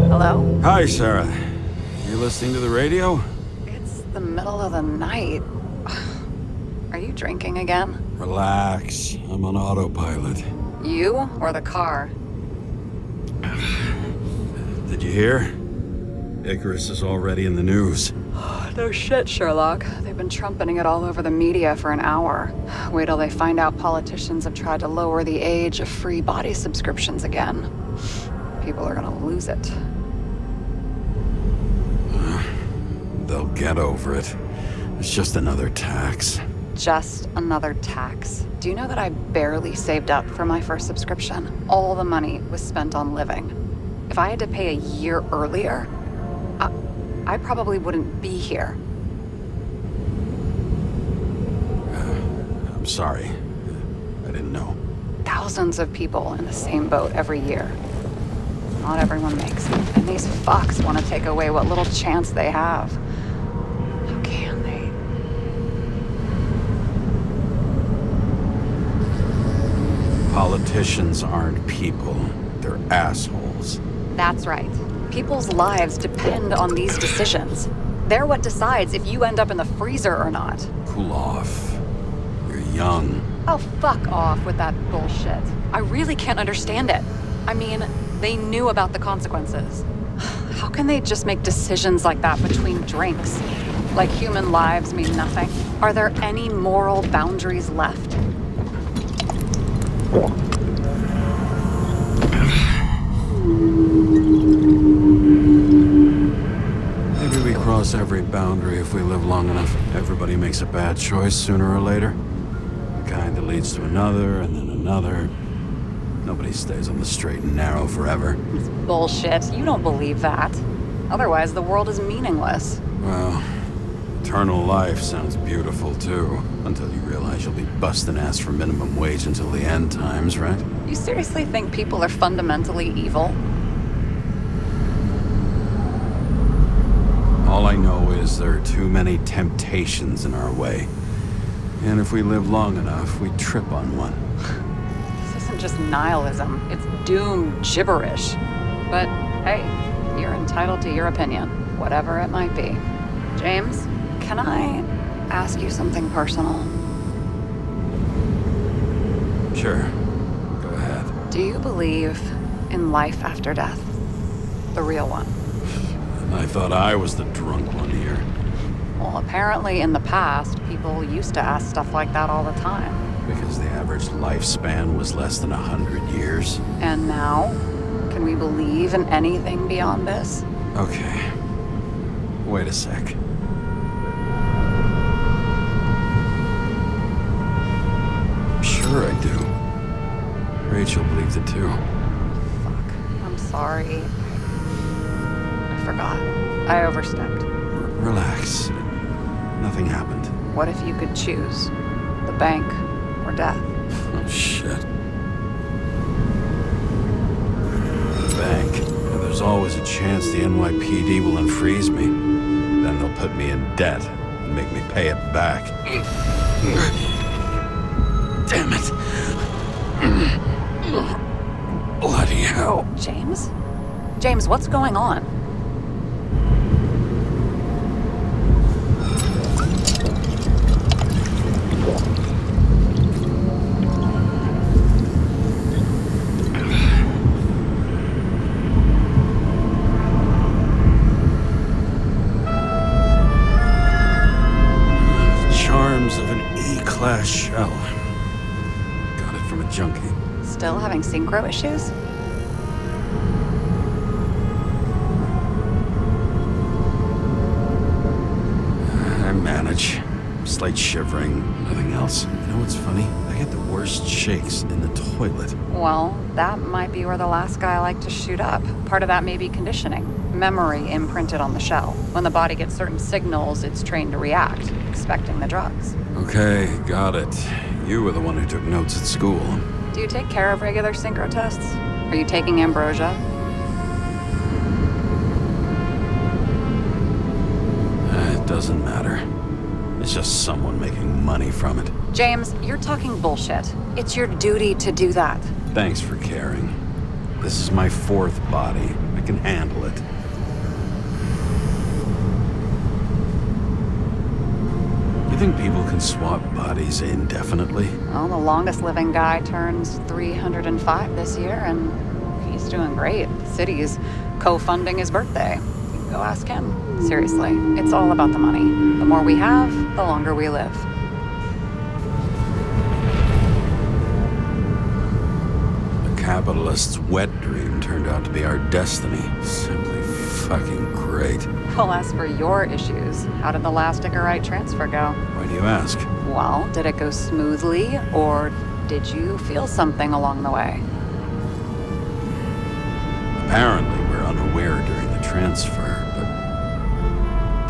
Hello? Hi, Sarah. You listening to the radio? It's the middle of the night. Are you drinking again? Relax. I'm on autopilot. You or the car? Did you hear? Icarus is already in the news. No shit, Sherlock. They've been trumpeting it all over the media for an hour. Wait till they find out politicians have tried to lower the age of free body subscriptions again. People are gonna lose it. They'll get over it. It's just another tax. Just another tax. Do you know that I barely saved up for my first subscription? All the money was spent on living. If I had to pay a year earlier, I probably wouldn't be here. I'm sorry. I didn't know. Thousands of people in the same boat every year. Not everyone makes it. And these fucks want to take away what little chance they have. How can they? Politicians aren't people. They're assholes. That's right. People's lives depend on these decisions. They're what decides if you end up in the freezer or not. Cool off. You're young. Oh, fuck off with that bullshit. I really can't understand it. I mean, they knew about the consequences. How can they just make decisions like that between drinks? Like human lives mean nothing? Are there any moral boundaries left? Maybe we cross every boundary if we live long enough. Everybody makes a bad choice sooner or later. The kind that leads to another, and then another. Nobody stays on the straight and narrow forever. It's bullshit. You don't believe that. Otherwise, the world is meaningless. Well, eternal life sounds beautiful too. Until you realize you'll be busting ass for minimum wage until the end times, right? You seriously think people are fundamentally evil? All I know is there are too many temptations in our way. And if we live long enough, we trip on one. This isn't just nihilism. It's doom gibberish. But hey, you're entitled to your opinion, whatever it might be. James, can I ask you something personal? Sure. Go ahead. Do you believe in life after death? The real one? I thought I was the drunk one here. Well, apparently in the past, people used to ask stuff like that all the time. Because the average lifespan was less than 100 years. And now? Can we believe in anything beyond this? Okay. Wait a sec. Sure I do. Rachel believes it too. Fuck. I'm sorry. I forgot. I overstepped. Relax. Nothing happened. What if you could choose? The bank or death? Oh, shit. The bank. There's always a chance the NYPD will unfreeze me. Then they'll put me in debt and make me pay it back. Damn it. Bloody hell. James? James, what's going on? Charms of an E-class shell. Got it from a junkie. Still having synchro issues? I manage. Slight shivering, nothing else. You know what's funny? I get the worst shakes in the toilet. Well, that might be where the last guy liked to shoot up. Part of that may be conditioning. Memory imprinted on the shell. When the body gets certain signals, it's trained to react, expecting the drugs. Okay, got it. You were the one who took notes at school. Do you take care of regular synchro tests? Are you taking ambrosia? It doesn't matter. It's just someone making money from it. James, you're talking bullshit. It's your duty to do that. Thanks for caring. This is my fourth body. I can handle it. You think people can swap bodies indefinitely? Well, the longest living guy turns 305 this year, and he's doing great. The city's co-funding his birthday. You can go ask him. Seriously, it's all about the money. The more we have, the longer we live. The capitalist's wet dream turned out to be our destiny. Simply fucking great. Well, as for your issues, how did the last Icarite transfer go? Why do you ask? Well, did it go smoothly, or did you feel something along the way? Apparently, we're unaware during the transfer, but...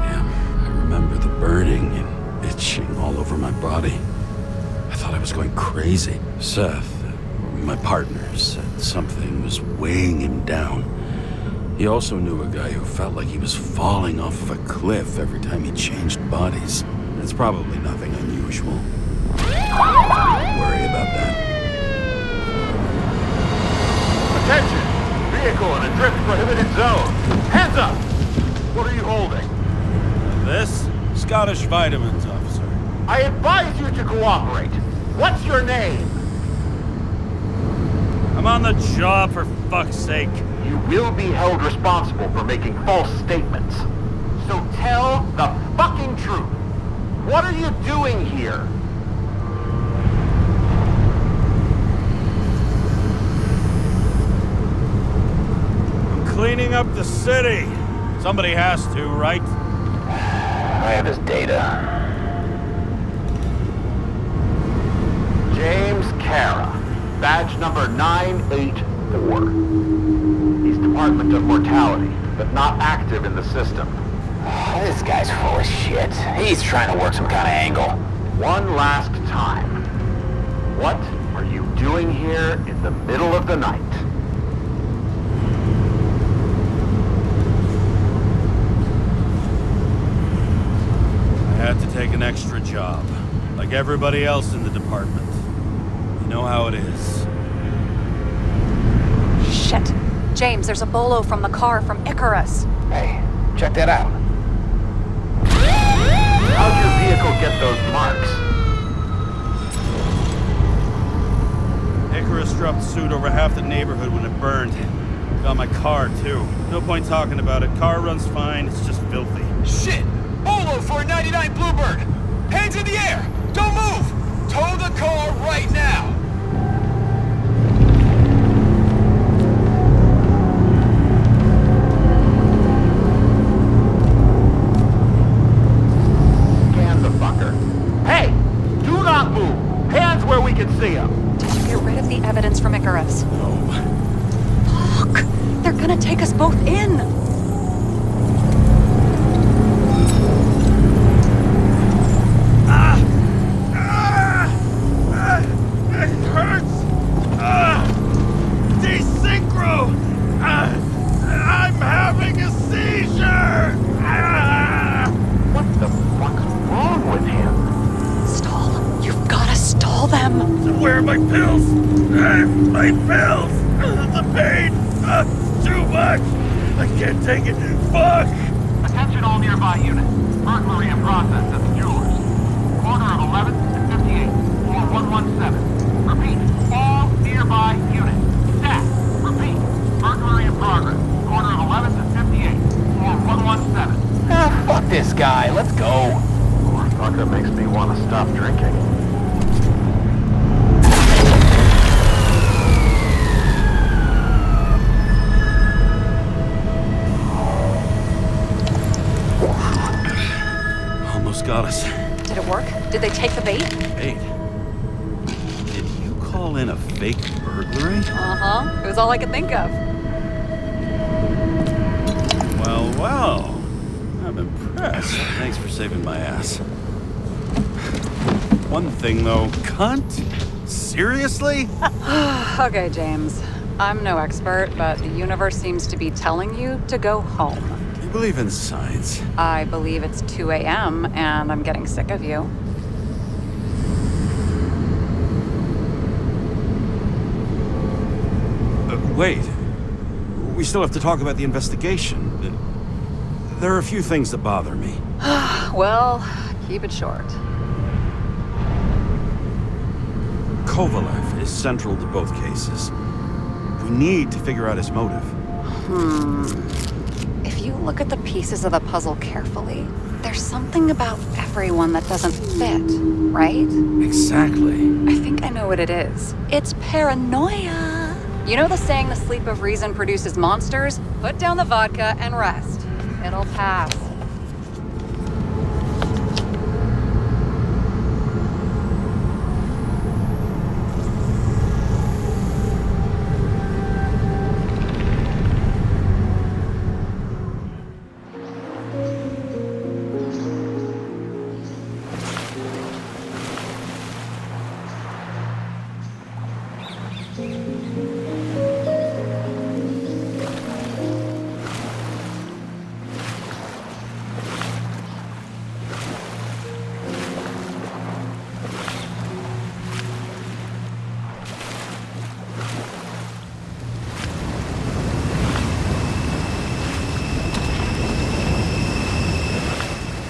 Damn, I remember the burning and itching all over my body. I thought I was going crazy. Seth, my partner, said something was weighing him down. He also knew a guy who felt like he was falling off of a cliff every time he changed bodies. It's probably nothing unusual. Don't worry about that. Attention! Vehicle in a drift prohibited zone. Hands up! What are you holding? This? Scottish vitamins, officer. I advise you to cooperate. What's your name? I'm on the job, for fuck's sake. You will be held responsible for making false statements. So tell the fucking truth. What are you doing here? I'm cleaning up the city. Somebody has to, right? I have his data. James Karra, badge number 984. He's Department of Mortality, but not active in the system. This guy's full of shit. He's trying to work some kind of angle. One last time. What are you doing here in the middle of the night? I had to take an extra job, like everybody else in the department. You know how it is. Shit. James, there's a bolo from the car from Icarus. Hey, check that out. How'd your vehicle get those marks? Icarus dropped suit over half the neighborhood when it burned. Got my car, too. No point talking about it. Car runs fine, it's just filthy. Shit! Bolo for a 99 Bluebird! Hands in the air! Don't move! Tow the car right now! Scan the fucker. Hey! Do not move! Hands where we can see them! Did you get rid of the evidence from Icarus? No. Fuck! They're gonna take us both in! It hurts! Desynchro! I'm having a seizure! What the fuck's wrong with him? Stall. You've gotta stall them. Where are my pills? My pills! The pain! Too much! I can't take it! Fuck! Attention all nearby units. Burglary in process at the jewelers. Corner of 11th and 58, floor 117. Repeat, all nearby units. Staff, repeat, burglary in progress. Corner of 11th and 58, floor 117. Ah, fuck this guy. Let's go. Vodka makes me want to stop drinking. Almost got us. Did it work? Did they take the bait? Wait. Did you call in a fake burglary? Uh-huh. It was all I could think of. Well, well. I'm impressed. Thanks for saving my ass. One thing, though. Cunt? Seriously? Okay, James. I'm no expert, but the universe seems to be telling you to go home. You believe in science? I believe it's 2 a.m. and I'm getting sick of you. Wait. We still have to talk about the investigation. There are a few things that bother me. Well, keep it short. Kovalev is central to both cases. We need to figure out his motive. If you look at the pieces of the puzzle carefully, there's something about everyone that doesn't fit, right? Exactly. I think I know what it is. It's paranoia. You know the saying, the sleep of reason produces monsters? Put down the vodka and rest. It'll pass.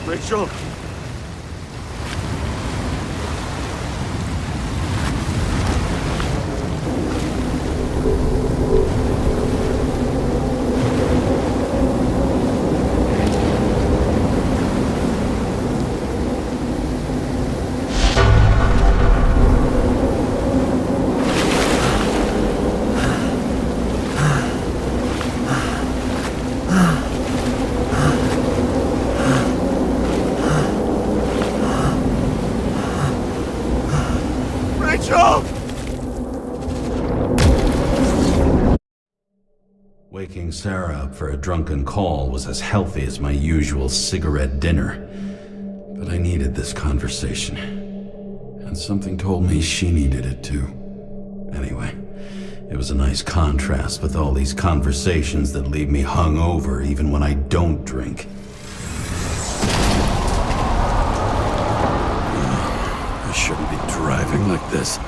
Rachel! Waking Sarah up for a drunken call was as healthy as my usual cigarette dinner. But I needed this conversation. And something told me she needed it too. Anyway, it was a nice contrast with all these conversations that leave me hungover even when I don't drink. I shouldn't be driving like this.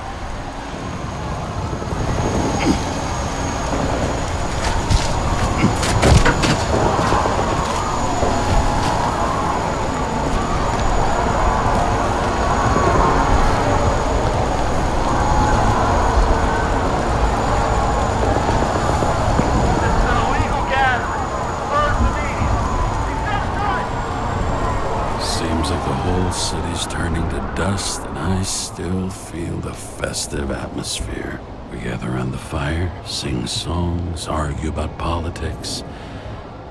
City's turning to dust, and I still feel the festive atmosphere. We gather around the fire, sing songs, argue about politics.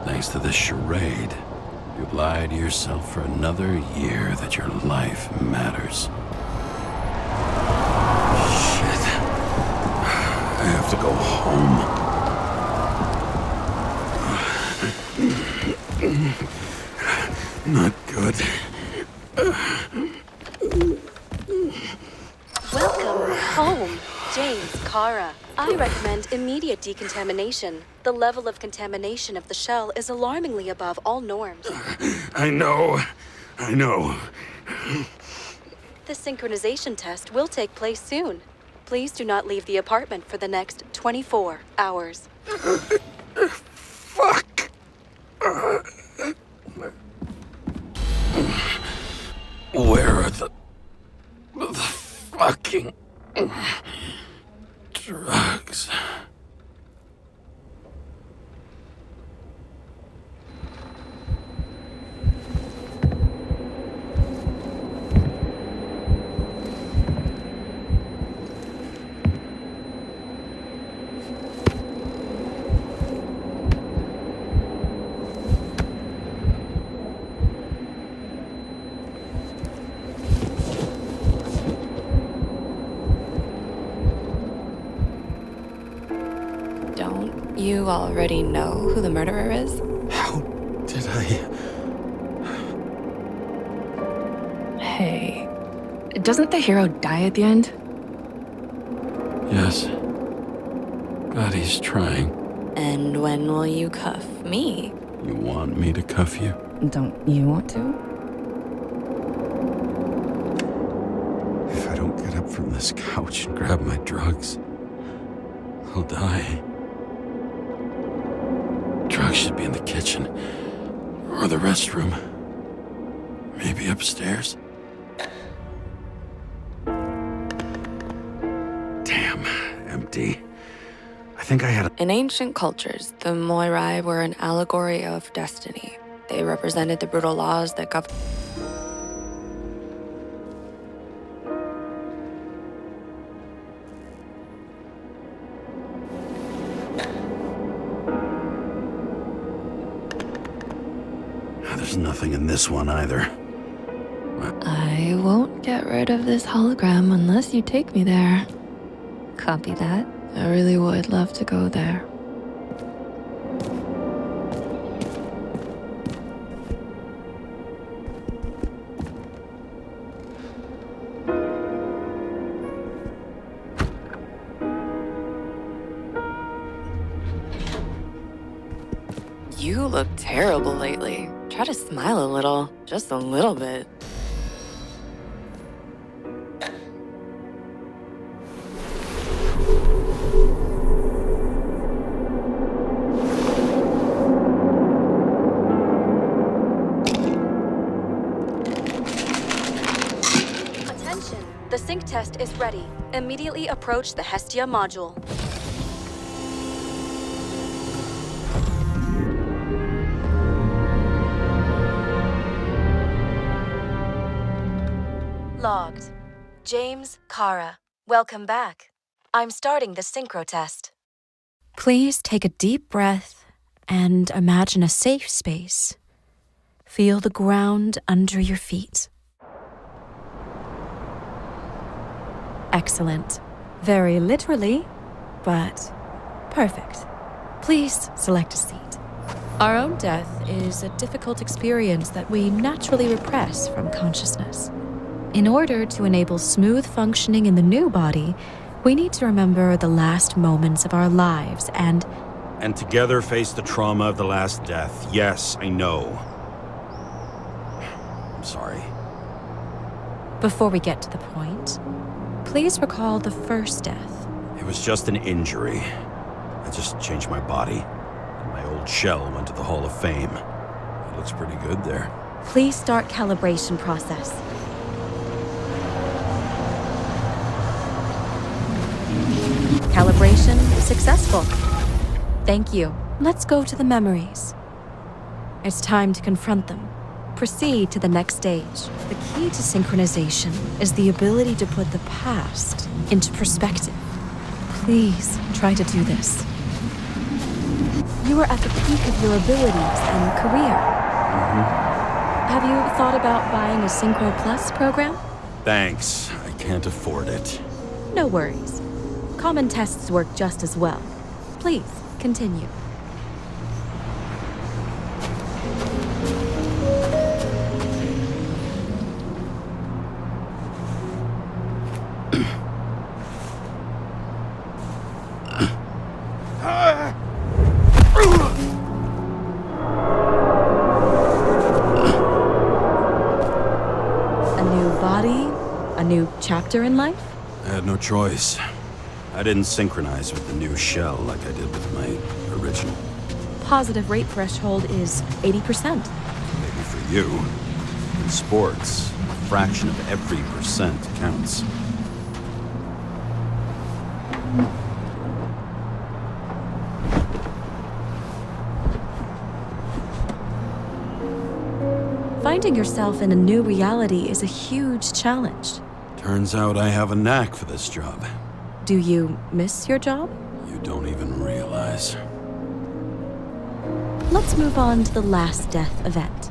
Thanks to this charade, you've lied to yourself for another year that your life matters. Shit. I have to go home. Not good. Welcome home, James Karra. I recommend immediate decontamination. The level of contamination of the shell is alarmingly above all norms. I know. The synchronization test will take place soon. Please do not leave the apartment for the next 24 hours. Fuck! Where are the fucking drugs? Don't you already know who the murderer is? How did I... Hey, doesn't the hero die at the end? Yes. God, he's trying. And when will you cuff me? You want me to cuff you? Don't you want to? If I don't get up from this couch and grab my drugs, I'll die. Drugs should be in the kitchen. Or the restroom. Maybe upstairs. Damn, empty. I think I had a... In ancient cultures, the Moirai were an allegory of destiny. They represented the brutal laws that govern. There's nothing in this one either. I won't get rid of this hologram unless you take me there. Copy that. I really would love to go there. You look terrible lately. Try to smile a little, just a little bit. Attention! The sync test is ready. Immediately approach the Hestia module. Logged. James Karra. Welcome back. I'm starting the synchro test. Please take a deep breath and imagine a safe space. Feel the ground under your feet. Excellent. Very literally, but perfect. Please select a seat. Our own death is a difficult experience that we naturally repress from consciousness. In order to enable smooth functioning in the new body, we need to remember the last moments of our lives and together face the trauma of the last death. Yes, I know. I'm sorry. before we get to the point, please recall the first death. It was just an injury. I just changed my body, and my old shell went to the Hall of Fame. It looks pretty good there. Please start calibration process. Calibration successful. Thank you. Let's go to the memories. It's time to confront them. Proceed to the next stage. The key to synchronization is the ability to put the past into perspective. Please try to do this. You are at the peak of your abilities and career. Have you thought about buying a Synchro Plus program? Thanks. I can't afford it. No worries. Common tests work just as well. Please, continue. A new body, a new chapter in life? I had no choice. I didn't synchronize with the new shell like I did with my original. Positive rate threshold is 80%. Maybe for you. In sports, a fraction of every percent counts. Finding yourself in a new reality is a huge challenge. Turns out I have a knack for this job. Do you miss your job? You don't even realize. Let's move on to the last death event.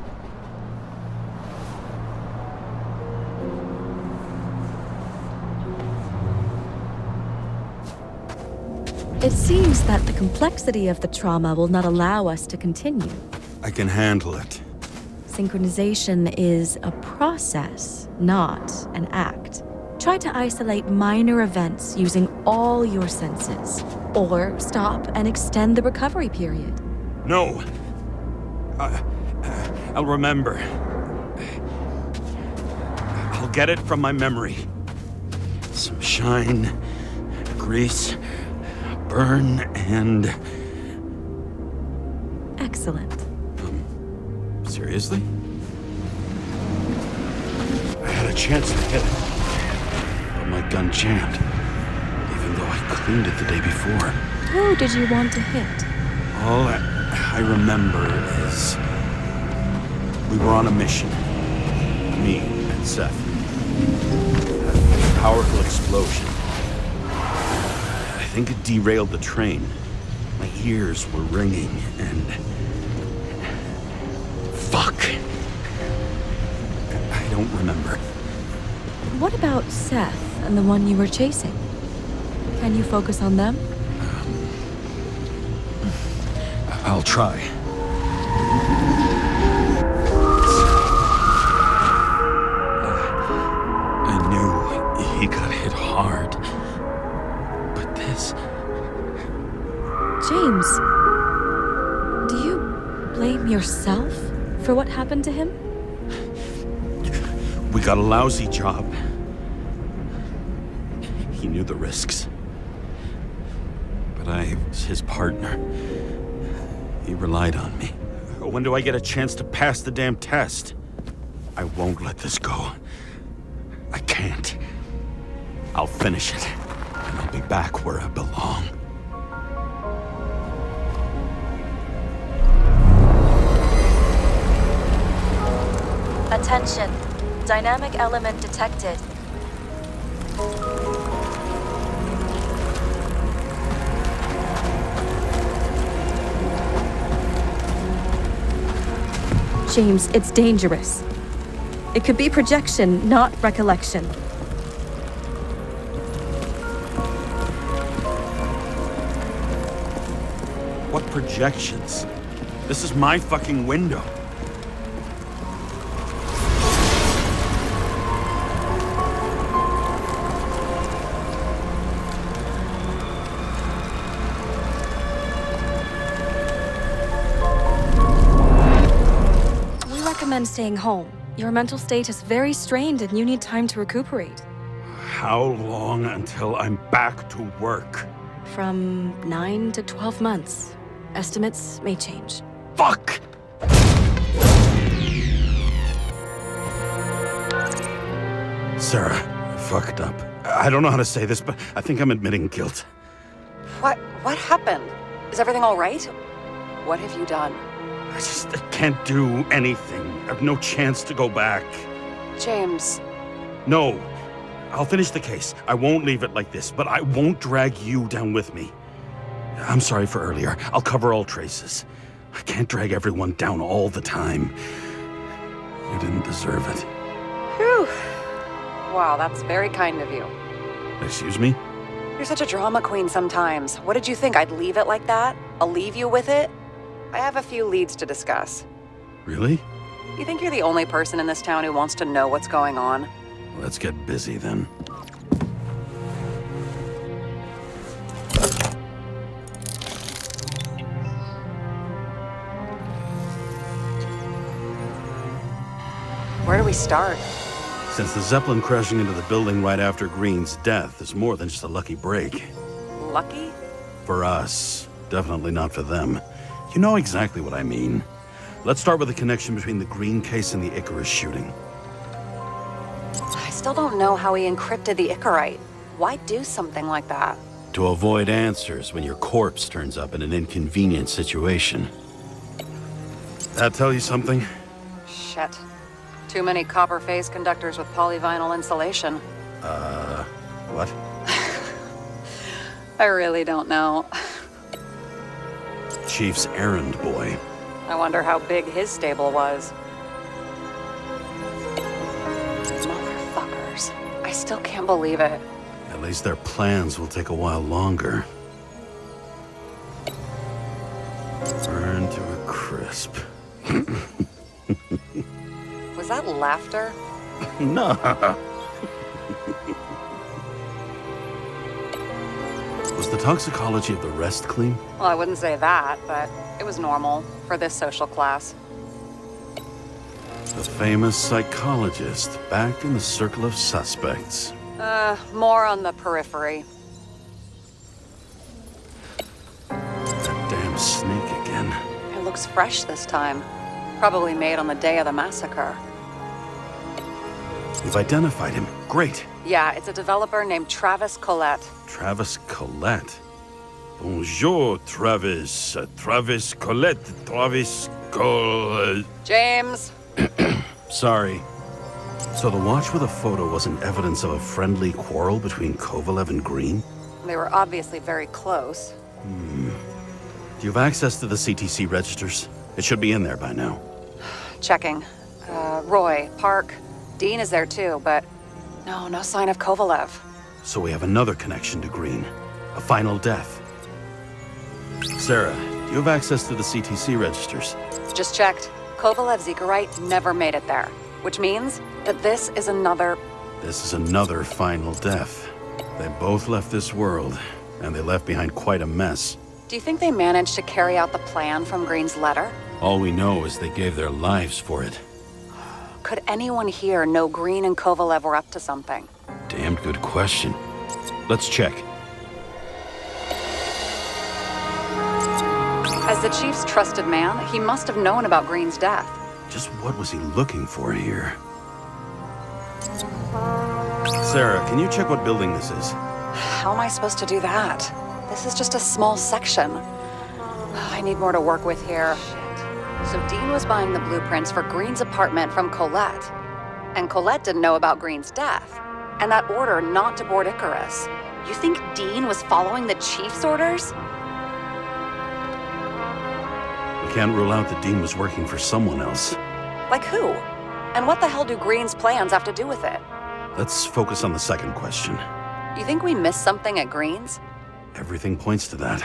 It seems that the complexity of the trauma will not allow us to continue. I can handle it. Synchronization is a process, not an act. Try to isolate minor events using all your senses, or stop and extend the recovery period. No! I'll remember. I'll get it from my memory. Some shine, grease, burn, and... Excellent. Seriously? I had a chance to hit it, but my gun jammed, even though I cleaned it the day before. Who did you want to hit? All I remember is we were on a mission, me and Seth. A powerful explosion. I think it derailed the train. My ears were ringing and... Fuck! I don't remember. What about Seth and the one you were chasing? Can you focus on them? I'll try. I knew he got hit hard. But this... James, do you blame yourself for what happened to him? We got a lousy job. He knew the risks. But I was his partner. He relied on me. When do I get a chance to pass the damn test? I won't let this go. I can't. I'll finish it, and I'll be back where I belong. Attention. Dynamic element detected. James, it's dangerous. It could be projection, not recollection. What projections? This is my fucking window. We recommend staying home. Your mental state is very strained and you need time to recuperate. How long until I'm back to work? From 9 to 12 months. Estimates may change. Fuck! Sarah, I fucked up. I don't know how to say this, but I think I'm admitting guilt. What happened? Is everything all right? What have you done? I can't do anything. I have no chance to go back. James. No. I'll finish the case. I won't leave it like this, but I won't drag you down with me. I'm sorry for earlier. I'll cover all traces. I can't drag everyone down all the time. You didn't deserve it. Whew. Wow, that's very kind of you. Excuse me? You're such a drama queen sometimes. What did you think, I'd leave it like that? I'll leave you with it? I have a few leads to discuss. Really? You think you're the only person in this town who wants to know what's going on? Let's get busy then. Where do we start? Since the Zeppelin crashing into the building right after Green's death is more than just a lucky break. lucky? For us. Definitely not for them. You know exactly what I mean. Let's start with the connection between the Green case and the Icarus shooting. I still don't know how he encrypted the Icarite. Why do something like that? To avoid answers when your corpse turns up in an inconvenient situation. That tell you something? Shit. Too many copper phase conductors with polyvinyl insulation. What? I really don't know. Chief's errand boy. I wonder how big his stable was. Motherfuckers. I still can't believe it. At least their plans will take a while longer. Burn to a crisp. Was that laughter? No. Was the toxicology of the rest clean? Well, I wouldn't say that, but it was normal for this social class. The famous psychologist, back in the circle of suspects. More on the periphery. That damn snake again. It looks fresh this time. Probably made on the day of the massacre. We've identified him. Great. Yeah, it's a developer named Travis Collette. Travis Collette. Bonjour, Travis. Travis Collette. Travis Collette. James! Sorry. So the watch with a photo wasn't evidence of a friendly quarrel between Kovalev and Green? They were obviously very close. Do you have access to the CTC registers? It should be in there by now. Checking. Roy, Park, Dean is there too, but no sign of Kovalev. So we have another connection to Green. A final death. Sarah, do you have access to the CTC registers? Just checked. Kovalev's Icarite never made it there, which means that this is another... This is another final death. They both left this world, and they left behind quite a mess. Do you think they managed to carry out the plan from Green's letter? All we know is they gave their lives for it. Could anyone here know Green and Kovalev were up to something? Damned good question. Let's check. As the chief's trusted man, he must have known about Green's death. Just what was he looking for here? Sarah, can you check what building this is? How am I supposed to do that? This is just a small section. I need more to work with here. So Dean was buying the blueprints for Green's apartment from Colette. And Colette didn't know about Green's death. And that order not to board Icarus. You think Dean was following the chief's orders? We can't rule out that Dean was working for someone else. Like who? And what the hell do Green's plans have to do with it? Let's focus on the second question. You think we missed something at Green's? Everything points to that.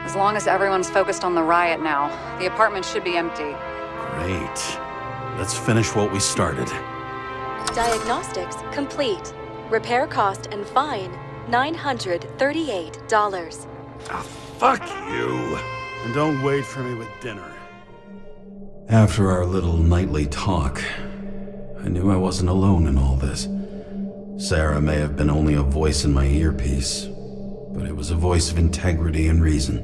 As long as everyone's focused on the riot now, the apartment should be empty. Great. Let's finish what we started. Diagnostics complete. Repair cost and fine, $938. Ah, fuck you! And don't wait for me with dinner. After our little nightly talk, I knew I wasn't alone in all this. Sarah may have been only a voice in my earpiece, but it was a voice of integrity and reason,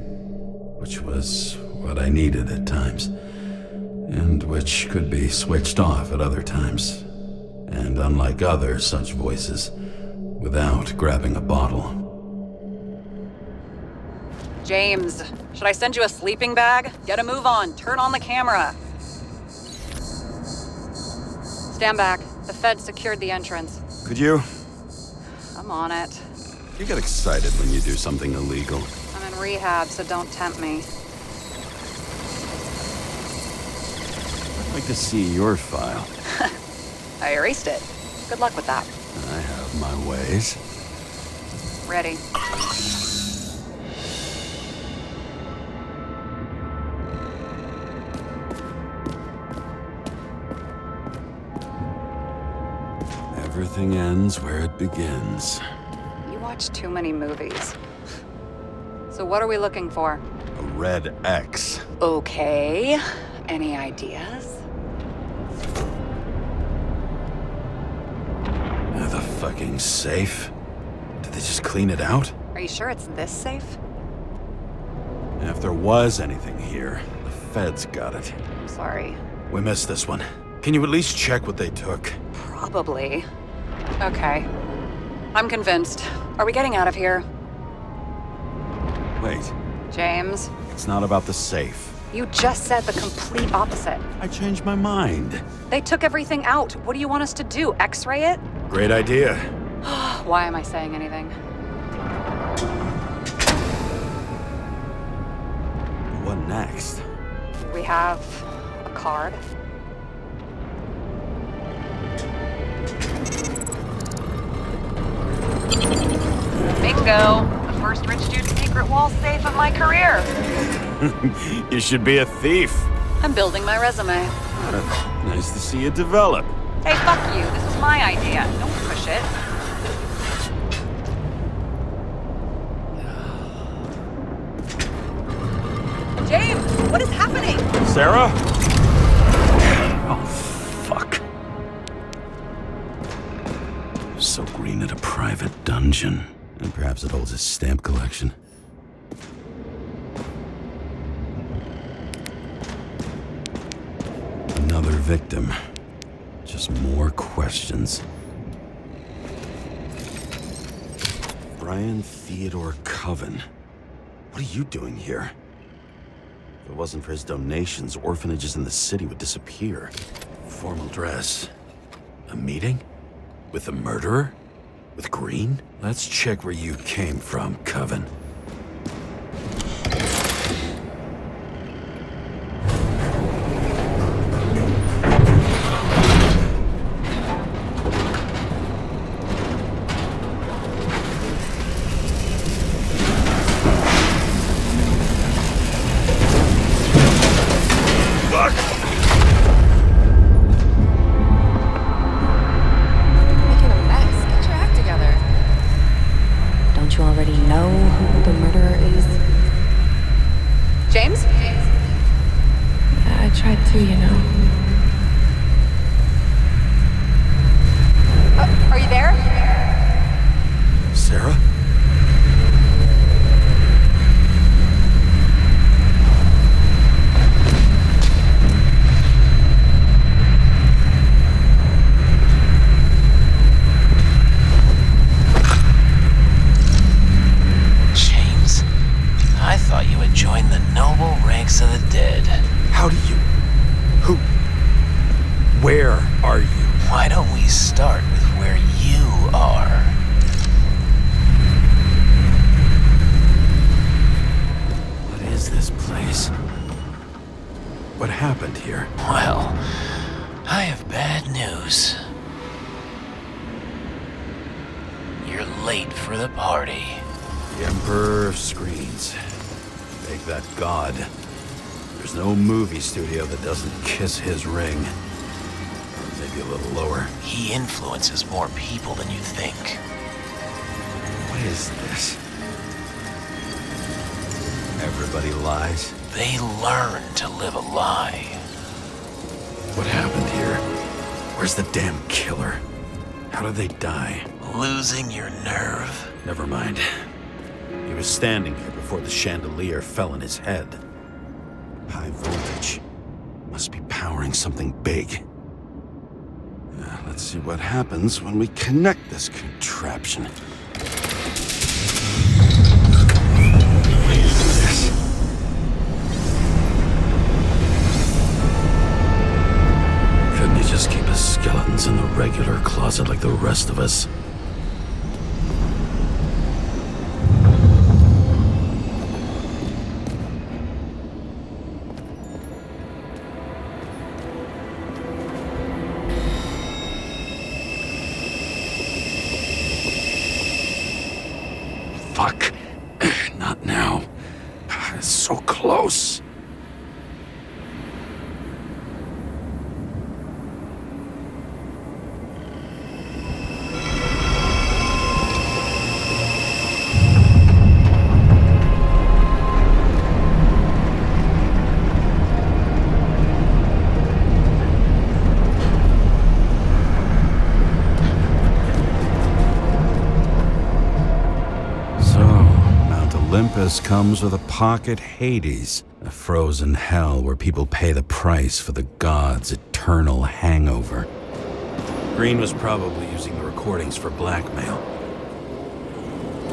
which was what I needed at times, and which could be switched off at other times, and unlike other such voices, without grabbing a bottle. James, should I send you a sleeping bag? Get a move on. Turn on the camera. Stand back. The Fed secured the entrance. Could you? I'm on it. You get excited when you do something illegal. I'm in rehab, so don't tempt me. I'd like to see your file. I erased it. Good luck with that. I have my ways. Ready. Everything ends where it begins. You watch too many movies. So what are we looking for? A red X. Okay. Any ideas? The fucking safe? Did they just clean it out? Are you sure it's this safe? And if there was anything here, the feds got it. I'm sorry. We missed this one. Can you at least check what they took? Probably. Okay. I'm convinced. Are we getting out of here? Wait, James, it's not about the safe. you just said the complete opposite. I changed my mind. They took everything out. What do you want us to do? X-ray it? Great idea. Why am I saying anything? What next? We have a card. Bingo! The first rich dude's secret wall safe of my career. You should be a thief. I'm building my resume. Nice to see you develop. Hey, fuck you. This was my idea. Don't push it. James, what is happening? Sarah? Oh, fuck. So Green at a private dungeon. And perhaps it holds his stamp collection. Another victim. Just more questions. Brian Theodore Coven. What are you doing here? If it wasn't for his donations, orphanages in the city would disappear. Formal dress. A meeting? With the murderer? With Green? Let's check where you came from, Coven. Making a mess. Get your act together. Don't you already know who the murderer is? James? I tried to, you know. Are you there? Sarah? James, I thought you had joined the noble ranks of the dead. How do you... Who... Where are you? Why don't we start with where you are? What is this place? What happened here? Well, I have bad news. You're late for the party. The Emperor of Screens. Make that god. There's no movie studio that doesn't kiss his ring. Or maybe a little lower. He influences more people than you think. What is this? Everybody lies. They learn to live a lie. What happened here? Where's the damn killer? How did they die? Losing your nerve? Never mind. He was standing here before the chandelier fell on his head. High voltage. Must be powering something big. Let's see what happens when we connect this contraption. What is this? Couldn't he just keep his skeletons in the regular closet like the rest of us? Fuck. Not now. It's so close. So, Office comes with a pocket Hades, a frozen hell where people pay the price for the gods' eternal hangover. Green was probably using the recordings for blackmail.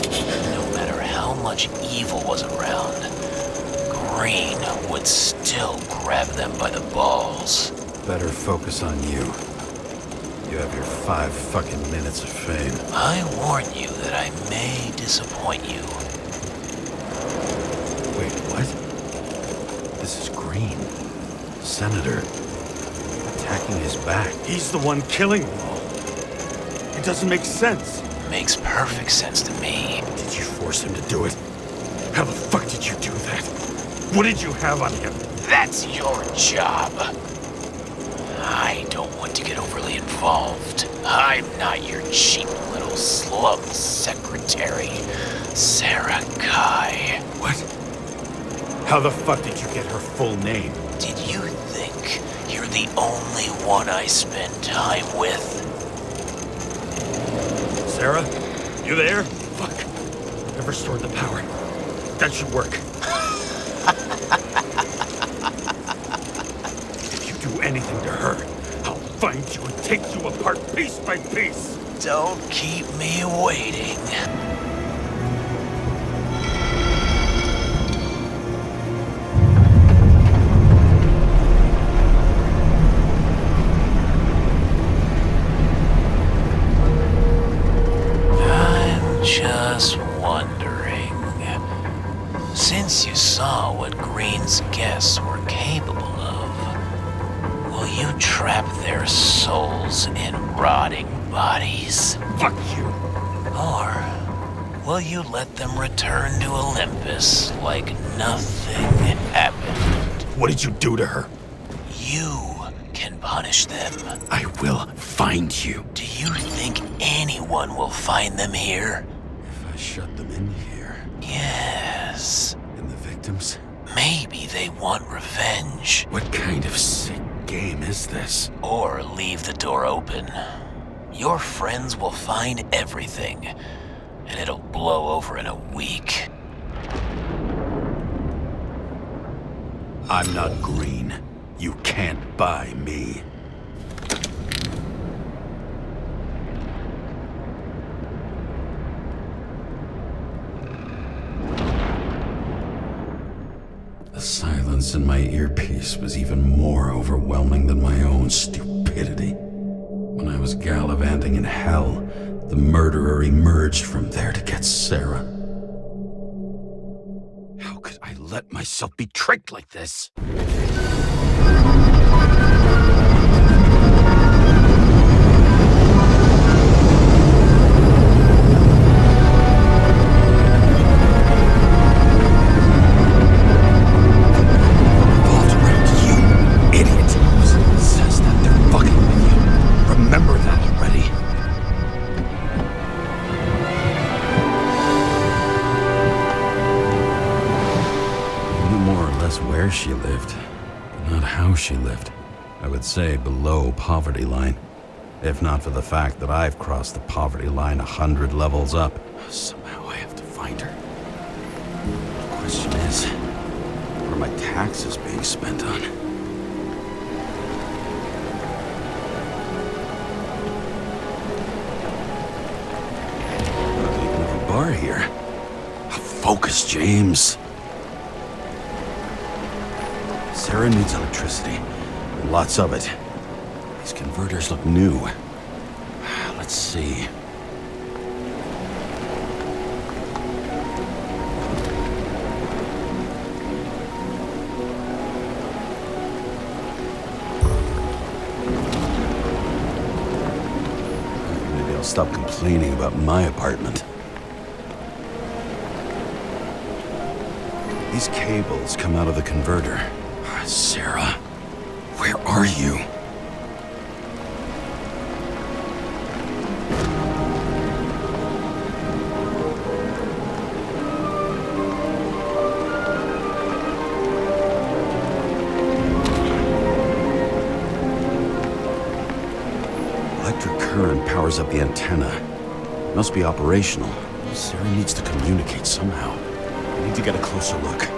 No matter how much evil was around, Green would still grab them by the balls. Better focus on you. You have your 5 fucking minutes of fame. I warn you that I may disappoint you. Wait, what? This is Green. Senator. Attacking his back. He's the one killing them all. It doesn't make sense. Makes perfect sense to me. Did you force him to do it? How the fuck did you do that? What did you have on him? That's your job. I don't want to get overly involved. I'm not your cheap little slum secretary, Sarah Kai. What? How the fuck did you get her full name? Did you think you're the only one I spend time with? Sarah? You there? Fuck. I've restored the power. That should work. If you do anything to her, I'll find you and take you apart piece by piece. Don't keep me waiting. I'm just wondering, since you saw what Green's guests were capable of, will you trap their souls in rotting bodies? Fuck you. Or will you let them return to Olympus like nothing happened? What did you do to her? You can punish them. I will find you. Do you think anyone will find them here? If I shut them in here, Yes. and the victims? Maybe they want revenge. What kind of sick game is this? Or leave the door open. Your friends will find everything, and it'll blow over in a week. I'm not Green. You can't buy me. The silence in my earpiece was even more overwhelming than my own stupidity. When I was gallivanting in hell, the murderer emerged from there to get Sarah. How could I let myself be tricked like this? Revolved around you, idiot. It says that they're fucking with you. Remember that already. I knew more or less where she lived, but not how she lived. I would say below poverty line. If not for the fact that I've crossed the poverty line 100 levels up. Somehow I have to find her. The question is, what are my taxes being spent on? Not even have a bar here. Focus, James. Sarah needs electricity, and lots of it. These converters look new. Let's see. Maybe I'll stop complaining about my apartment. These cables come out of the converter. Sarah, where are you? Electric current powers up the antenna. Must be operational. Sarah needs to communicate somehow. I need to get a closer look.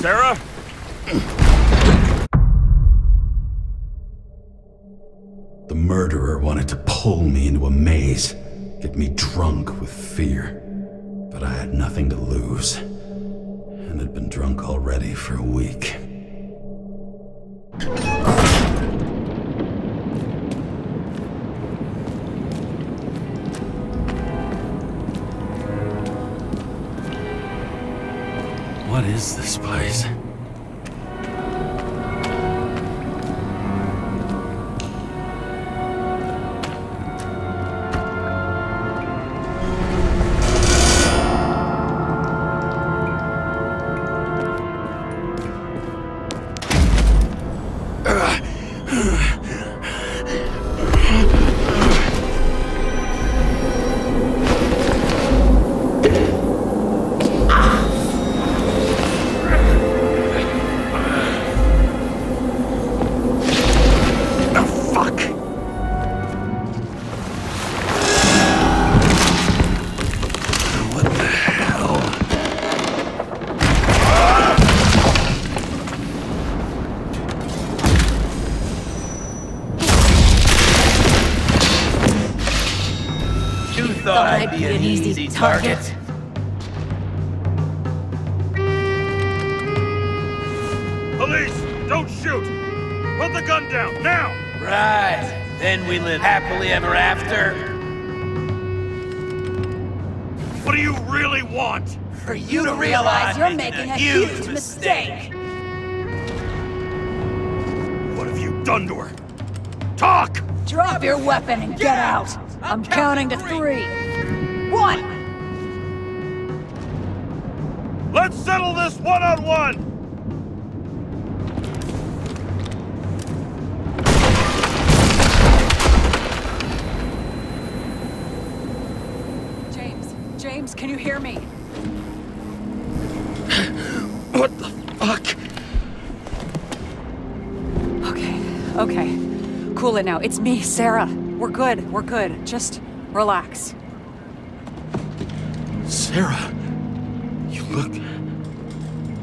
Sarah? The murderer wanted to pull me into a maze, get me drunk with fear. But I had nothing to lose, and had been drunk already for a week. What is this place? Thought I'd be an easy target. Police, don't shoot! Put the gun down, now! Right. Then we live happily ever after. What do you really want? For you to realize you're making a huge mistake. What have you done to her? Talk! Drop your weapon and get out. I'm counting to 3. 1. Let's settle this one-on-one! James, can you hear me? What the fuck? Okay. Cool it now. It's me, Sarah. We're good. Just relax. Sarah, you look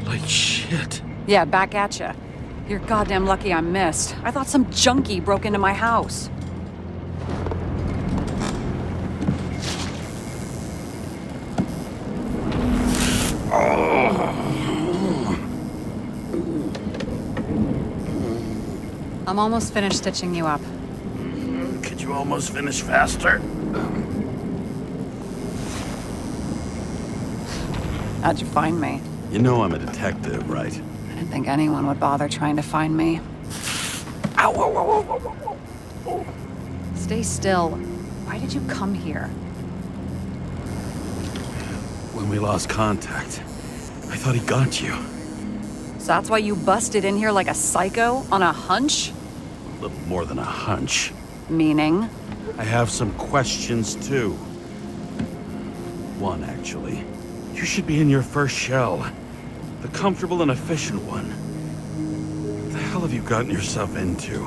like shit. Yeah, back at ya. You're goddamn lucky I'm missed. I thought some junkie broke into my house. I'm almost finished stitching you up. Could you almost finish faster? How'd you find me? You know I'm a detective, right? I didn't think anyone would bother trying to find me. Ow, whoa, whoa, whoa, whoa, whoa. Stay still. Why did you come here? When we lost contact, I thought he got you. So that's why you busted in here like a psycho on a hunch? A little more than a hunch. Meaning? I have some questions, too. One, actually. You should be in your first shell. The comfortable and efficient one. What the hell have you gotten yourself into?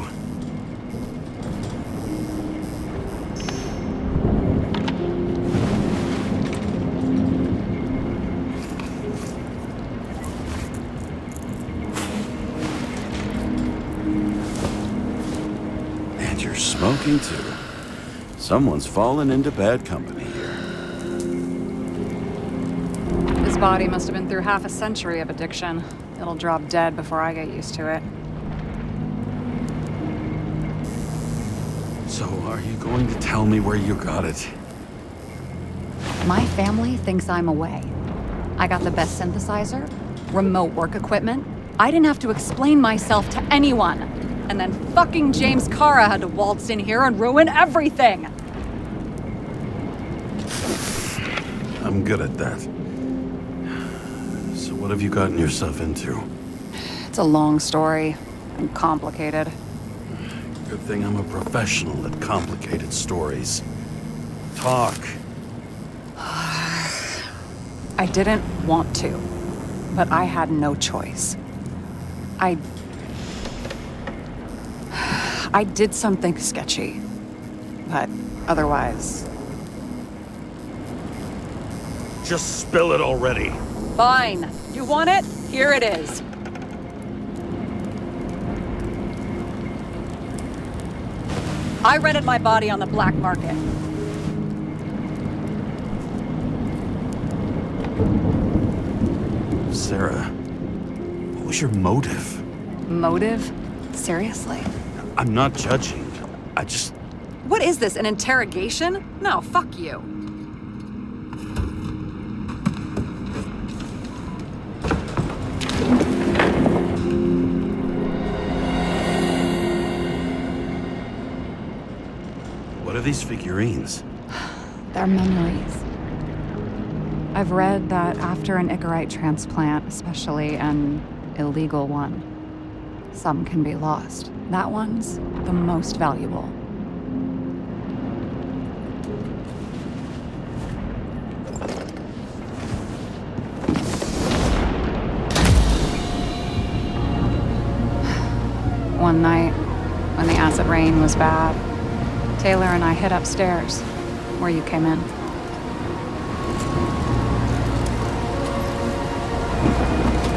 And you're smoking, too. Someone's fallen into bad company here. His body must have been through half a century of addiction. It'll drop dead before I get used to it. So, are you going to tell me where you got it? My family thinks I'm away. I got the best synthesizer, remote work equipment. I didn't have to explain myself to anyone. And then fucking James Karra had to waltz in here and ruin everything. I'm good at that. So what have you gotten yourself into? It's a long story and complicated. Good thing I'm a professional at complicated stories. Talk. I didn't want to, but I had no choice. I did something sketchy, but otherwise... Just spill it already. Fine. You want it? Here it is. I rented my body on the black market. Sarah, what was your motive? Motive? Seriously? I'm not judging. I just... What is this, an interrogation? No, fuck you. What are these figurines? They're memories. I've read that after an Icarite transplant, especially an illegal one, some can be lost. That one's the most valuable. One night, when the acid rain was bad, Taylor and I hid upstairs, where you came in.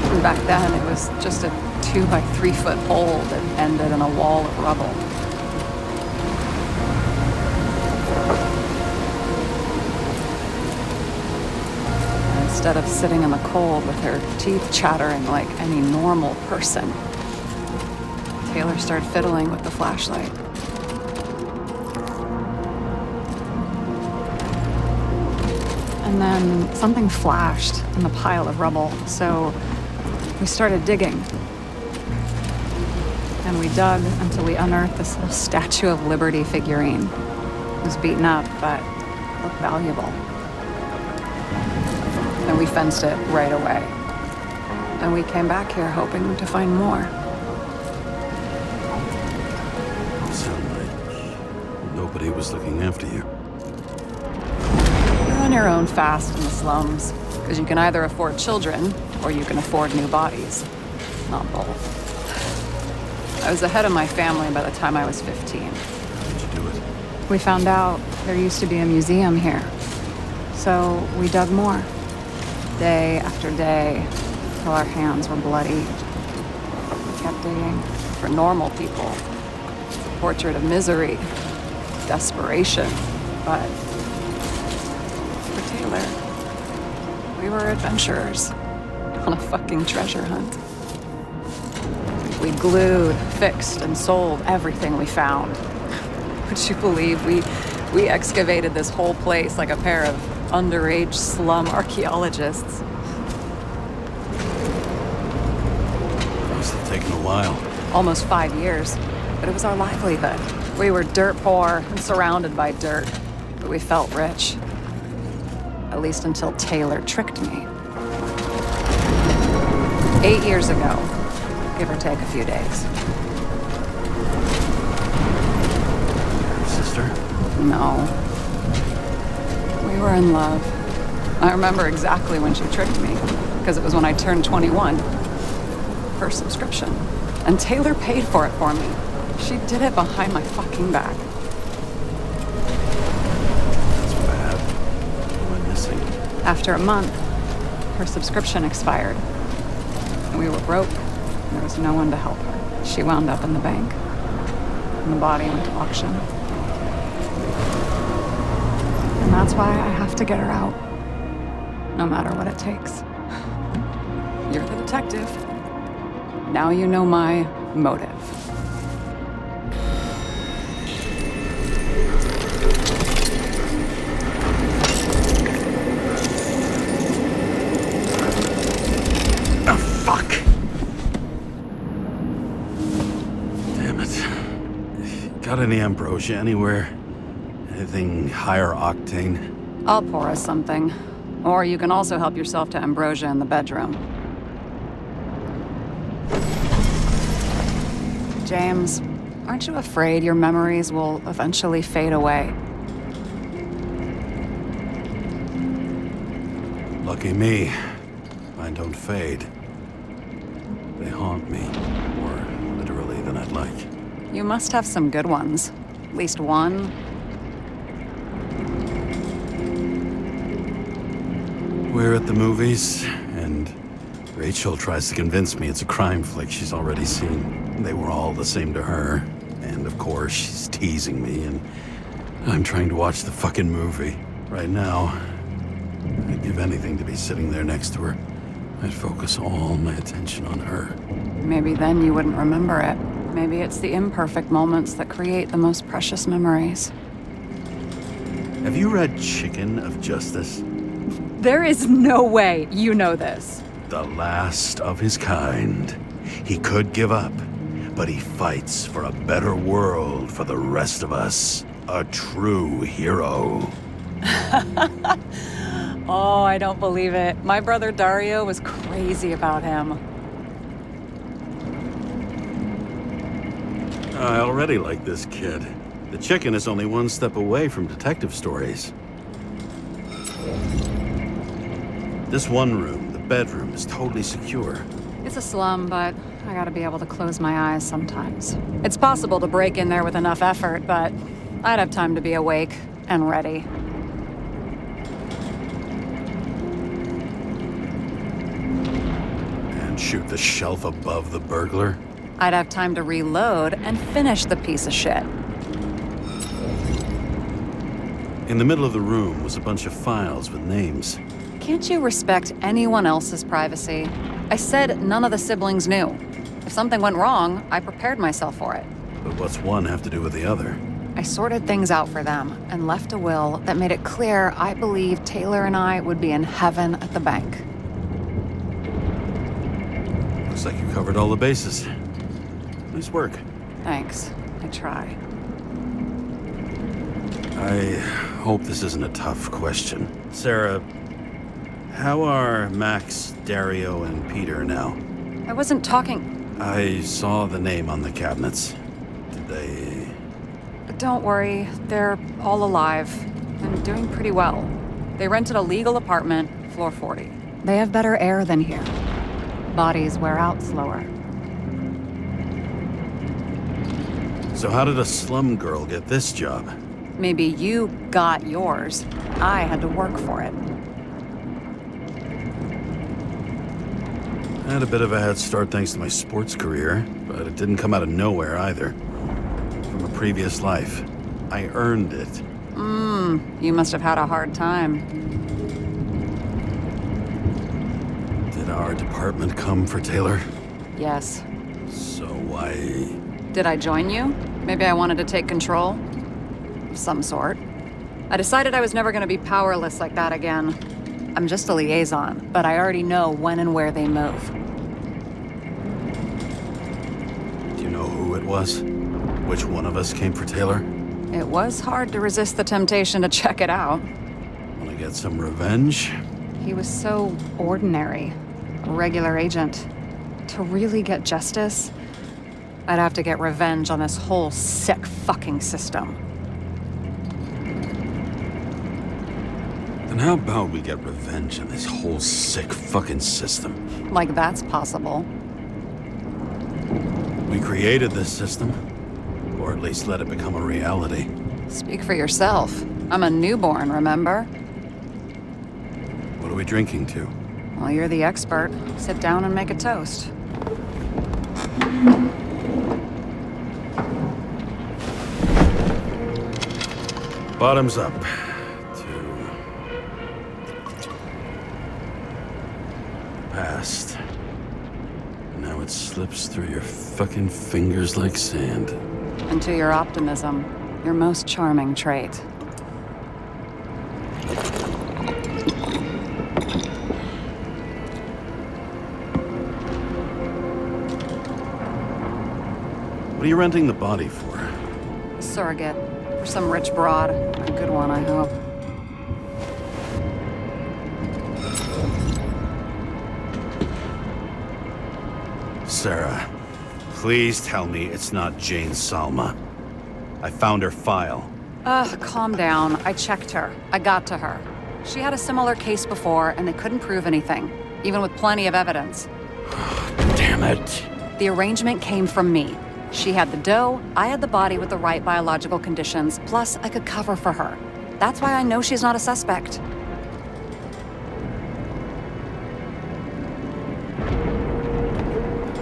And back then, it was just a 2 by 3 foot hole that ended in a wall of rubble. And instead of sitting in the cold with her teeth chattering like any normal person, Taylor started fiddling with the flashlight. And then something flashed in the pile of rubble, so we started digging. And we dug until we unearthed this little Statue of Liberty figurine. It was beaten up, but looked valuable. And we fenced it right away. And we came back here hoping to find more. Sound like nobody was looking after you. You're on your own fast in the slums, because you can either afford children, or you can afford new bodies. Not both. I was ahead of my family by the time I was 15. How did you do it? We found out there used to be a museum here. So we dug more. Day after day, till our hands were bloody. We kept digging for normal people. It's a portrait of misery, desperation, but for Taylor, we were adventurers on a fucking treasure hunt. We glued, fixed, and sold everything we found. Would you believe we excavated this whole place like a pair of underage slum archaeologists? Must have taken a while. Almost 5 years, but it was our livelihood. We were dirt poor and surrounded by dirt, but we felt rich. At least until Taylor tricked me. 8 years ago, give or take a few days. Sister? No. We were in love. I remember exactly when she tricked me, because it was when I turned 21. First subscription. And Taylor paid for it for me. She did it behind my fucking back. That's bad. What am I missing? After a month, her subscription expired. And we were broke. There was no one to help her. She wound up in the bank. And the body went to auction. And that's why I have to get her out. No matter what it takes. You're the detective. Now you know my motive. Fuck! Damn it. Got any ambrosia anywhere? Anything higher octane? I'll pour us something. Or you can also help yourself to ambrosia in the bedroom. James, aren't you afraid your memories will eventually fade away? Lucky me. Mine don't fade. They haunt me, more literally than I'd like. You must have some good ones. At least one. We're at the movies, and Rachel tries to convince me it's a crime flick she's already seen. They were all the same to her. And of course, she's teasing me, and I'm trying to watch the fucking movie. Right now, I'd give anything to be sitting there next to her. I'd focus all my attention on her. Maybe then you wouldn't remember it. Maybe it's the imperfect moments that create the most precious memories. Have you read Chicken of Justice? There is no way you know this. The last of his kind. He could give up, but he fights for a better world for the rest of us. A true hero. Oh, I don't believe it. My brother Dario was crazy about him. I already like this kid. The chicken is only one step away from detective stories. This one room, the bedroom, is totally secure. It's a slum, but I gotta be able to close my eyes sometimes. It's possible to break in there with enough effort, but I'd have time to be awake and ready. And shoot the shelf above the burglar? I'd have time to reload and finish the piece of shit. In the middle of the room was a bunch of files with names. Can't you respect anyone else's privacy? I said none of the siblings knew. If something went wrong, I prepared myself for it. But what's one have to do with the other? I sorted things out for them and left a will that made it clear I believed Taylor and I would be in heaven at the bank. Looks like you covered all the bases. Nice work. Thanks. I try. I hope this isn't a tough question. Sarah, how are Max, Dario, and Peter now? I wasn't talking... I saw the name on the cabinets. Did they... Don't worry, they're all alive and doing pretty well. They rented a legal apartment, floor 40. They have better air than here. Bodies wear out slower. So how did a slum girl get this job? Maybe you got yours. I had to work for it. I had a bit of a head start thanks to my sports career, but it didn't come out of nowhere either. From a previous life. I earned it. You must have had a hard time. Did our department come for Taylor? Yes. So why... Did I join you? Maybe I wanted to take control? Of some sort. I decided I was never going to be powerless like that again. I'm just a liaison, but I already know when and where they move. Do you know who it was? Which one of us came for Taylor? It was hard to resist the temptation to check it out. Want to get some revenge? He was so ordinary. A regular agent. To really get justice, I'd have to get revenge on this whole sick fucking system. Then how about we get revenge on this whole sick fucking system? Like that's possible. We created this system. Or at least let it become a reality. Speak for yourself. I'm a newborn, remember? What are we drinking to? Well, you're the expert. Sit down and make a toast. Bottoms up. To... past. Now it slips through your fucking fingers like sand. And to your optimism, your most charming trait. What are you renting the body for? Surrogate. For some rich broad. A good one, I hope. Sarah, please tell me it's not Jane Salma. I found her file. Calm down. I checked her. I got to her. She had a similar case before, and they couldn't prove anything, even with plenty of evidence. Damn it. The arrangement came from me. She had the dough, I had the body with the right biological conditions, plus I could cover for her. That's why I know she's not a suspect.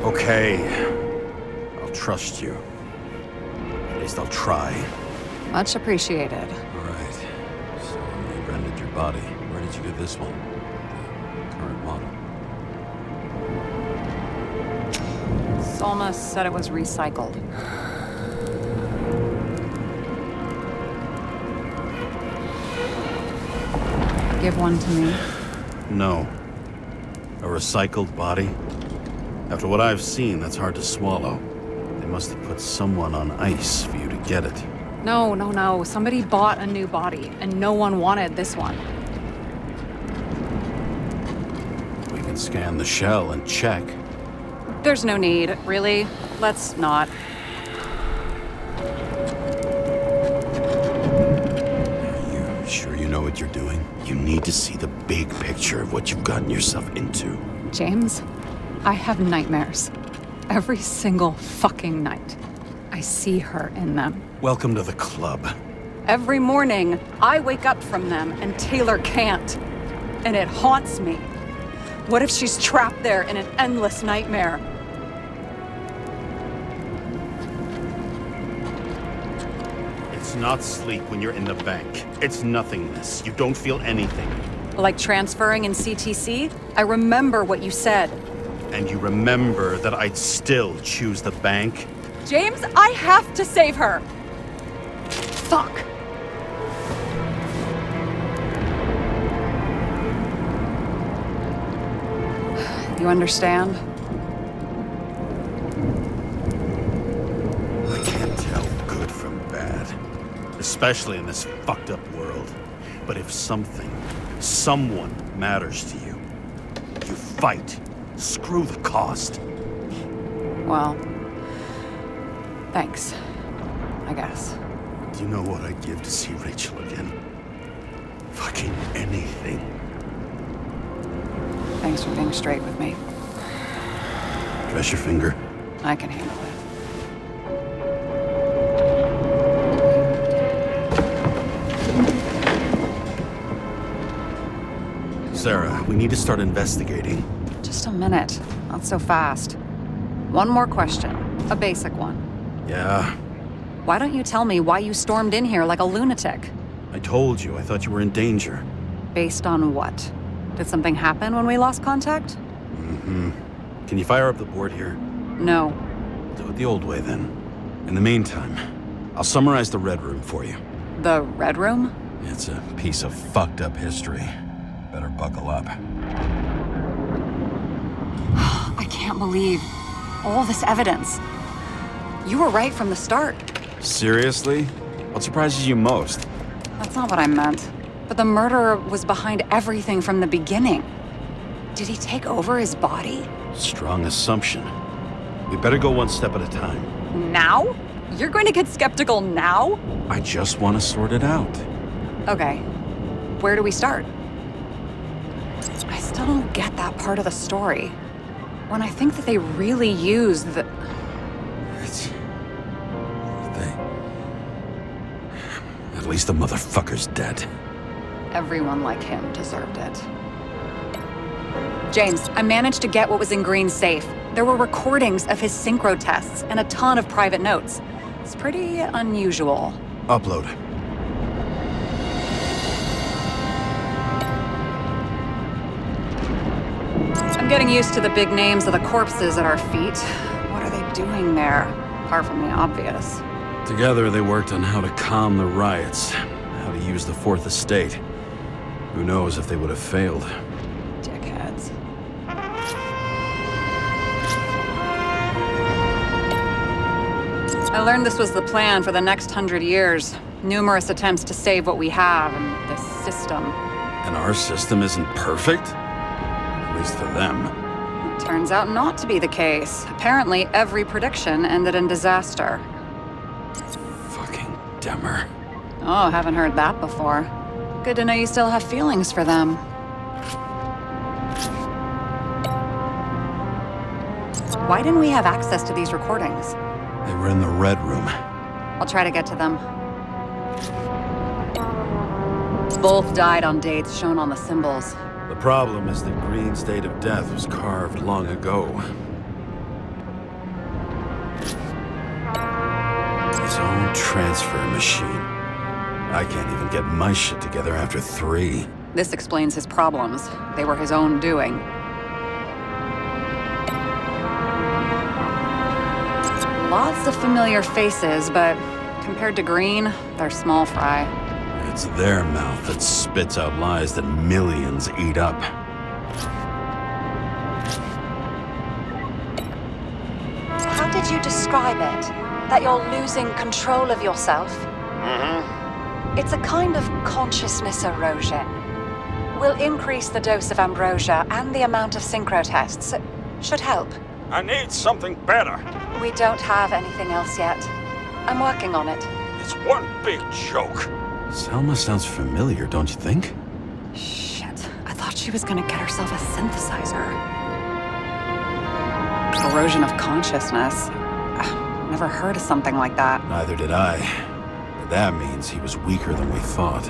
Okay. I'll trust you. At least I'll try. Much appreciated. All right. So you rented your body. Where did you get this one? The current model. Salma said it was recycled. Give one to me. No. A recycled body? After what I've seen, that's hard to swallow. They must have put someone on ice for you to get it. No. Somebody bought a new body, and no one wanted this one. We can scan the shell and check. There's no need, really. Let's not. You sure you know what you're doing? You need to see the big picture of what you've gotten yourself into. James, I have nightmares. Every single fucking night. I see her in them. Welcome to the club. Every morning, I wake up from them and Taylor can't. And it haunts me. What if she's trapped there in an endless nightmare? It's not sleep when you're in the bank. It's nothingness. You don't feel anything. Like transferring in CTC? I remember what you said. And you remember that I'd still choose the bank? James, I have to save her! Fuck! You understand? I can't tell good from bad. Especially in this fucked up world. But if someone matters to you, you fight. Screw the cost. Well, thanks, I guess. Do you know what I'd give to see Rachel again? Fucking anything. Thanks for being straight with me. Dress your finger. I can handle it. Sarah, we need to start investigating. Just a minute. Not so fast. One more question. A basic one. Yeah, Why don't you tell me why you stormed in here like a lunatic? I told you. I thought you were in danger. Based on what? Did something happen when we lost contact? Mm-hmm. Can you fire up the board here? No. Do it the old way, then. In the meantime, I'll summarize the Red Room for you. The Red Room? It's a piece of fucked up history. Better buckle up. I can't believe all this evidence. You were right from the start. Seriously? What surprises you most? That's not what I meant. But the murderer was behind everything from the beginning. Did he take over his body? Strong assumption. We better go one step at a time. Now? You're going to get skeptical now? I just want to sort it out. Okay. Where do we start? I still don't get that part of the story. When I think that they really used the... At least the motherfucker's dead. Everyone like him deserved it. James, I managed to get what was in Green's safe. There were recordings of his synchro tests and a ton of private notes. It's pretty unusual. Upload. I'm getting used to the big names of the corpses at our feet. What are they doing there? Apart from the obvious. Together, they worked on how to calm the riots, how to use the Fourth Estate. Who knows if they would have failed. Dickheads. I learned this was the plan for the next 100 years. Numerous attempts to save what we have in this system. And our system isn't perfect? At least for them. It Turns out not to be the case. Apparently, every prediction ended in disaster. Fucking Demmer. Oh, haven't heard that before. Good to know you still have feelings for them. Why didn't we have access to these recordings? They were in the Red Room. I'll try to get to them. Both died on dates shown on the symbols. The problem is that Green's date of death was carved long ago. His own transfer machine. I can't even get my shit together after 3. This explains his problems. They were his own doing. Lots of familiar faces, but compared to Green, they're small fry. It's their mouth that spits out lies that millions eat up. How did you describe it? That you're losing control of yourself? Mm-hmm. It's a kind of consciousness erosion. We'll increase the dose of ambrosia and the amount of synchro tests. Should help. I need something better. We don't have anything else yet. I'm working on it. It's one big joke. Selma sounds familiar, don't you think? Shit. I thought she was gonna get herself a synthesizer. Erosion of consciousness. Never heard of something like that. Neither did I. But that means he was weaker than we thought.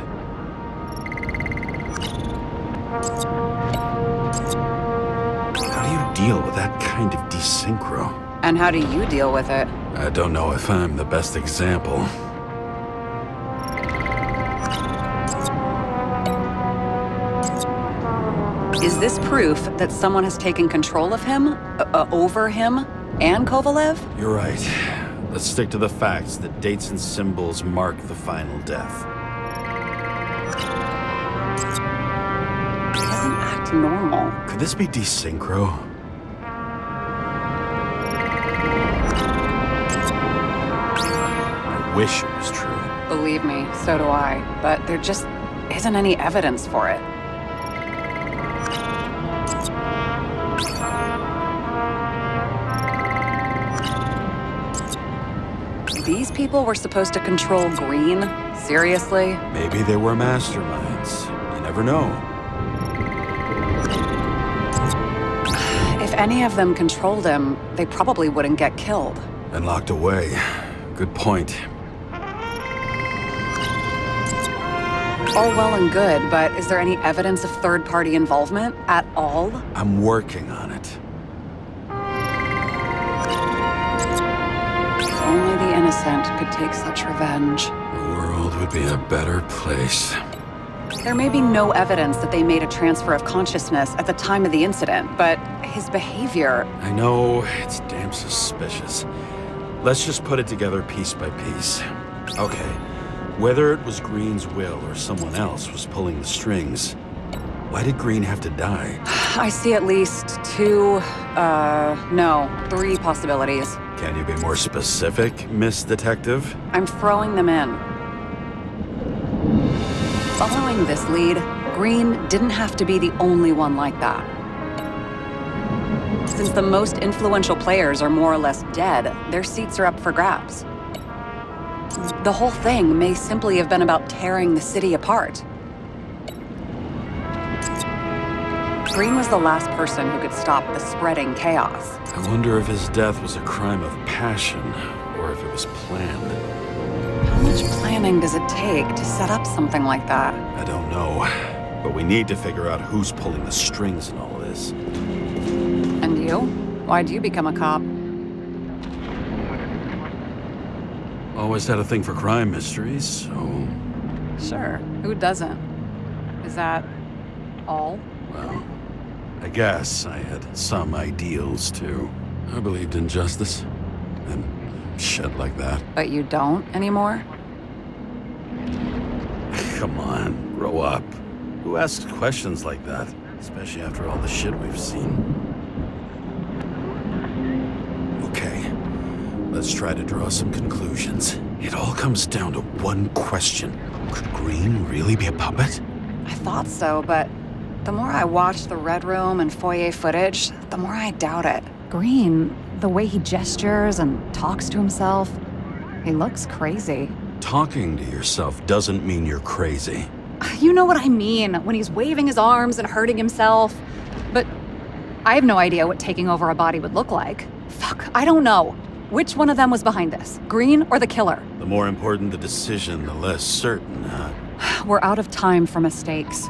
How do you deal with that kind of desynchro? And how do you deal with it? I don't know if I'm the best example. Is this proof that someone has taken control of him? Over him? And Kovalev? You're right. Let's stick to the facts. The dates and symbols mark the final death. He doesn't act normal. Could this be desynchro? I wish it was true. Believe me, so do I. But there just isn't any evidence for it. These people were supposed to control Green? Seriously? Maybe they were masterminds. You never know. If any of them controlled him, they probably wouldn't get killed. And locked away. Good point. All well and good, but is there any evidence of third-party involvement at all? I'm working on it. If only the innocent could take such revenge. The world would be a better place. There may be no evidence that they made a transfer of consciousness at the time of the incident, but his behavior... I know, it's damn suspicious. Let's just put it together piece by piece. Okay, whether it was Green's will or someone else was pulling the strings, why did Green have to die? I see at least 3 possibilities. Can you be more specific, Miss Detective? I'm throwing them in. Following this lead, Green didn't have to be the only one like that. Since the most influential players are more or less dead, their seats are up for grabs. The whole thing may simply have been about tearing the city apart. Green was the last person who could stop the spreading chaos. I wonder if his death was a crime of passion, or if it was planned. How much planning does it take to set up something like that? I don't know, but we need to figure out who's pulling the strings in all of this. And you? Why'd you become a cop? Always had a thing for crime mysteries, so... Sure, who doesn't? Is that all? Well, I guess I had some ideals, too. I believed in justice, and shit like that. But you don't anymore? Come on, grow up. Who asks questions like that? Especially after all the shit we've seen. Okay, let's try to draw some conclusions. It all comes down to one question. Could Green really be a puppet? I thought so, but The more I watch the Red Room and foyer footage, the more I doubt it. Green, the way he gestures and talks to himself, he looks crazy. Talking to yourself doesn't mean you're crazy. You know what I mean, when he's waving his arms and hurting himself. But I have no idea what taking over a body would look like. Fuck, I don't know. Which one of them was behind this? Green or the killer? The more important the decision, the less certain, huh? We're out of time for mistakes.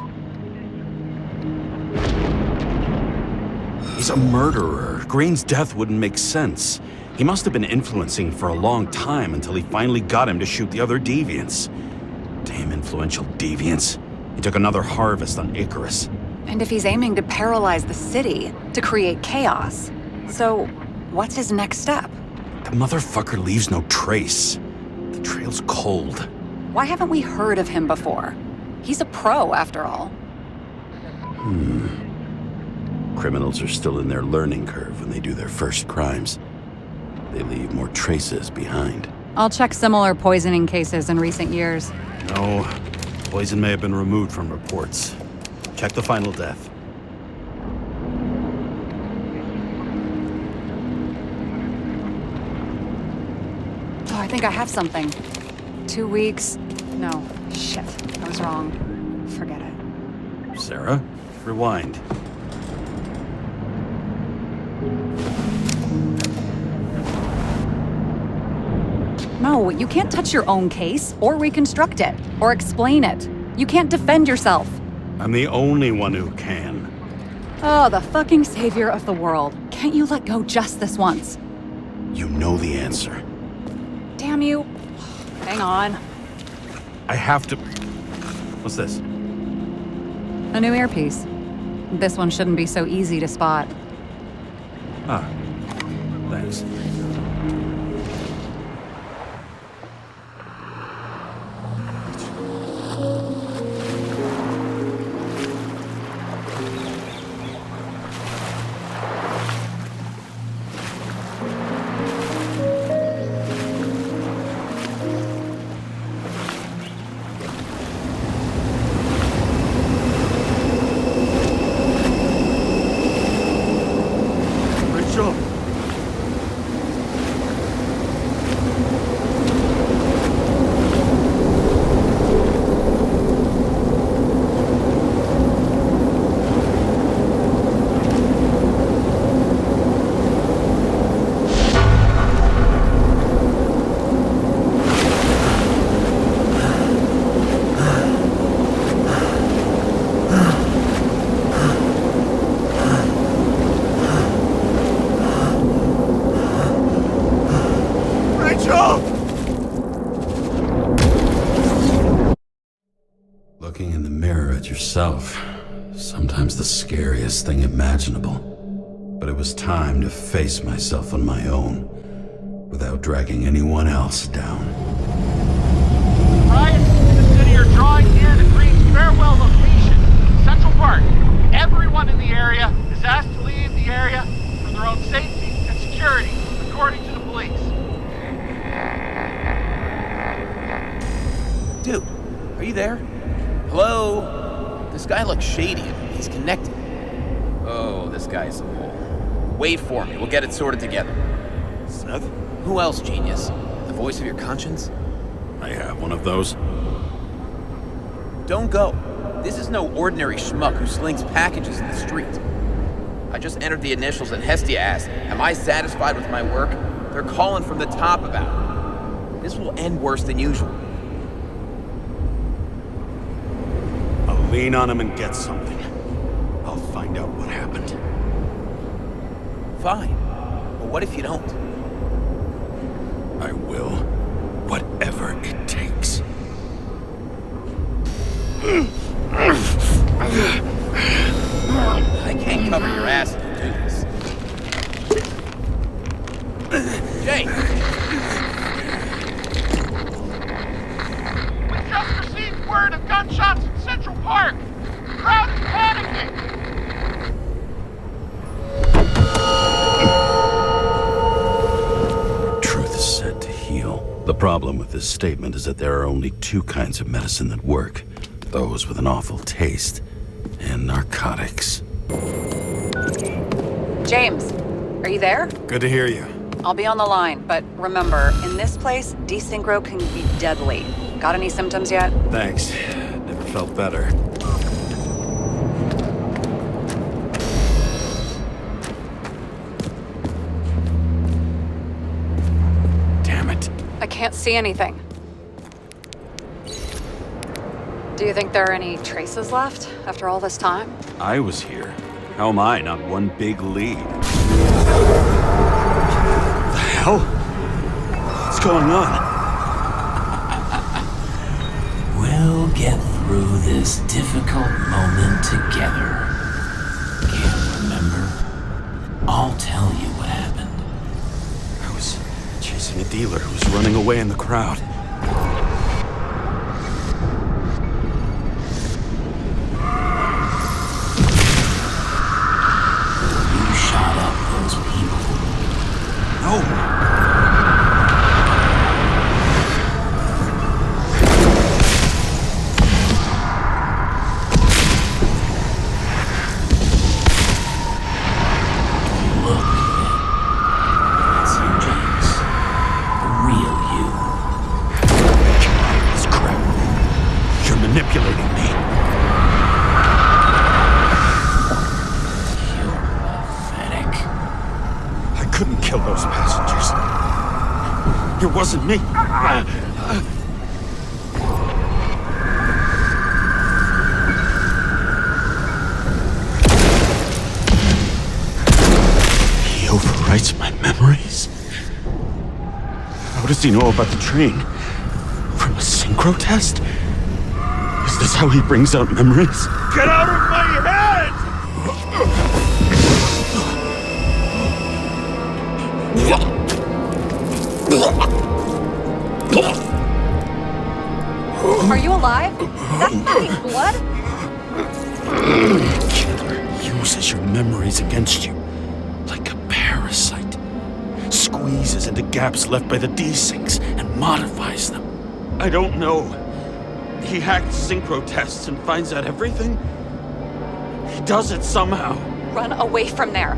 He's a murderer. Green's death wouldn't make sense. He must have been influencing for a long time until he finally got him to shoot the other deviants. Damn influential deviants. He took another harvest on Icarus. And if he's aiming to paralyze the city, to create chaos, so what's his next step? The motherfucker leaves no trace. The trail's cold. Why haven't we heard of him before? He's a pro, after all. Criminals are still in their learning curve when they do their first crimes. They leave more traces behind. I'll check similar poisoning cases in recent years. No, poison may have been removed from reports. Check the final death. Oh, I think I have something. 2 weeks. No, shit. I was wrong. Forget it. Sarah, rewind. No, you can't touch your own case, or reconstruct it, or explain it. You can't defend yourself. I'm the only one who can. Oh, the fucking savior of the world. Can't you let go just this once? You know the answer. Damn you. Hang on. I have to... What's this? A new earpiece. This one shouldn't be so easy to spot. Ah, thanks. Looking in the mirror at yourself, sometimes the scariest thing imaginable. But it was time to face myself on my own, without dragging anyone else down. Ryan, the city are drawing near the Green's farewell location, Central Park. Everyone in the area is asked to leave the area for their own safety and security, according to the police. Dude, are you there? Hello? This guy looks shady. He's connected. Oh, this guy's a bull. Wait for me. We'll get it sorted together. Seth? Who else, genius? The voice of your conscience? I have one of those. Don't go. This is no ordinary schmuck who slings packages in the street. I just entered the initials and Hestia asked, am I satisfied with my work? They're calling from the top about it. This will end worse than usual. I'll lean on him and get something. I'll find out what happened. Fine. But what if you don't? I will. Whatever it takes. I can't cover your ass if you do this. Jay! We just received word of gunshots in Central Park. The crowd is panicking. Truth is said to heal. The problem with this statement is that there are only two kinds of medicine that work. Those with an awful taste, and narcotics. James, are you there? Good to hear you. I'll be on the line, but remember, in this place, desynchro can be deadly. Got any symptoms yet? Thanks. Never felt better. Damn it. I can't see anything. Do you think there are any traces left after all this time? I was here. How am I not one big lead? The hell? What's going on? We'll get through this difficult moment together. Can't remember? I'll tell you what happened. I was chasing a dealer who was running away in the crowd. You shot up those people. No! Look, it's you, James. The real you. This crap. You're manipulating me. You're pathetic. I couldn't kill those passengers. It wasn't me. He overwrites my memories? How does he know about the train? From a synchro test? Is this how he brings out memories? Get out of my head! Are you alive? Is that fucking blood? Killer uses your memories against you. Like a parasite. Squeezes into gaps left by the desyncs and modifies them. I don't know. He hacked synchro tests and finds out everything? He does it somehow. Run away from there.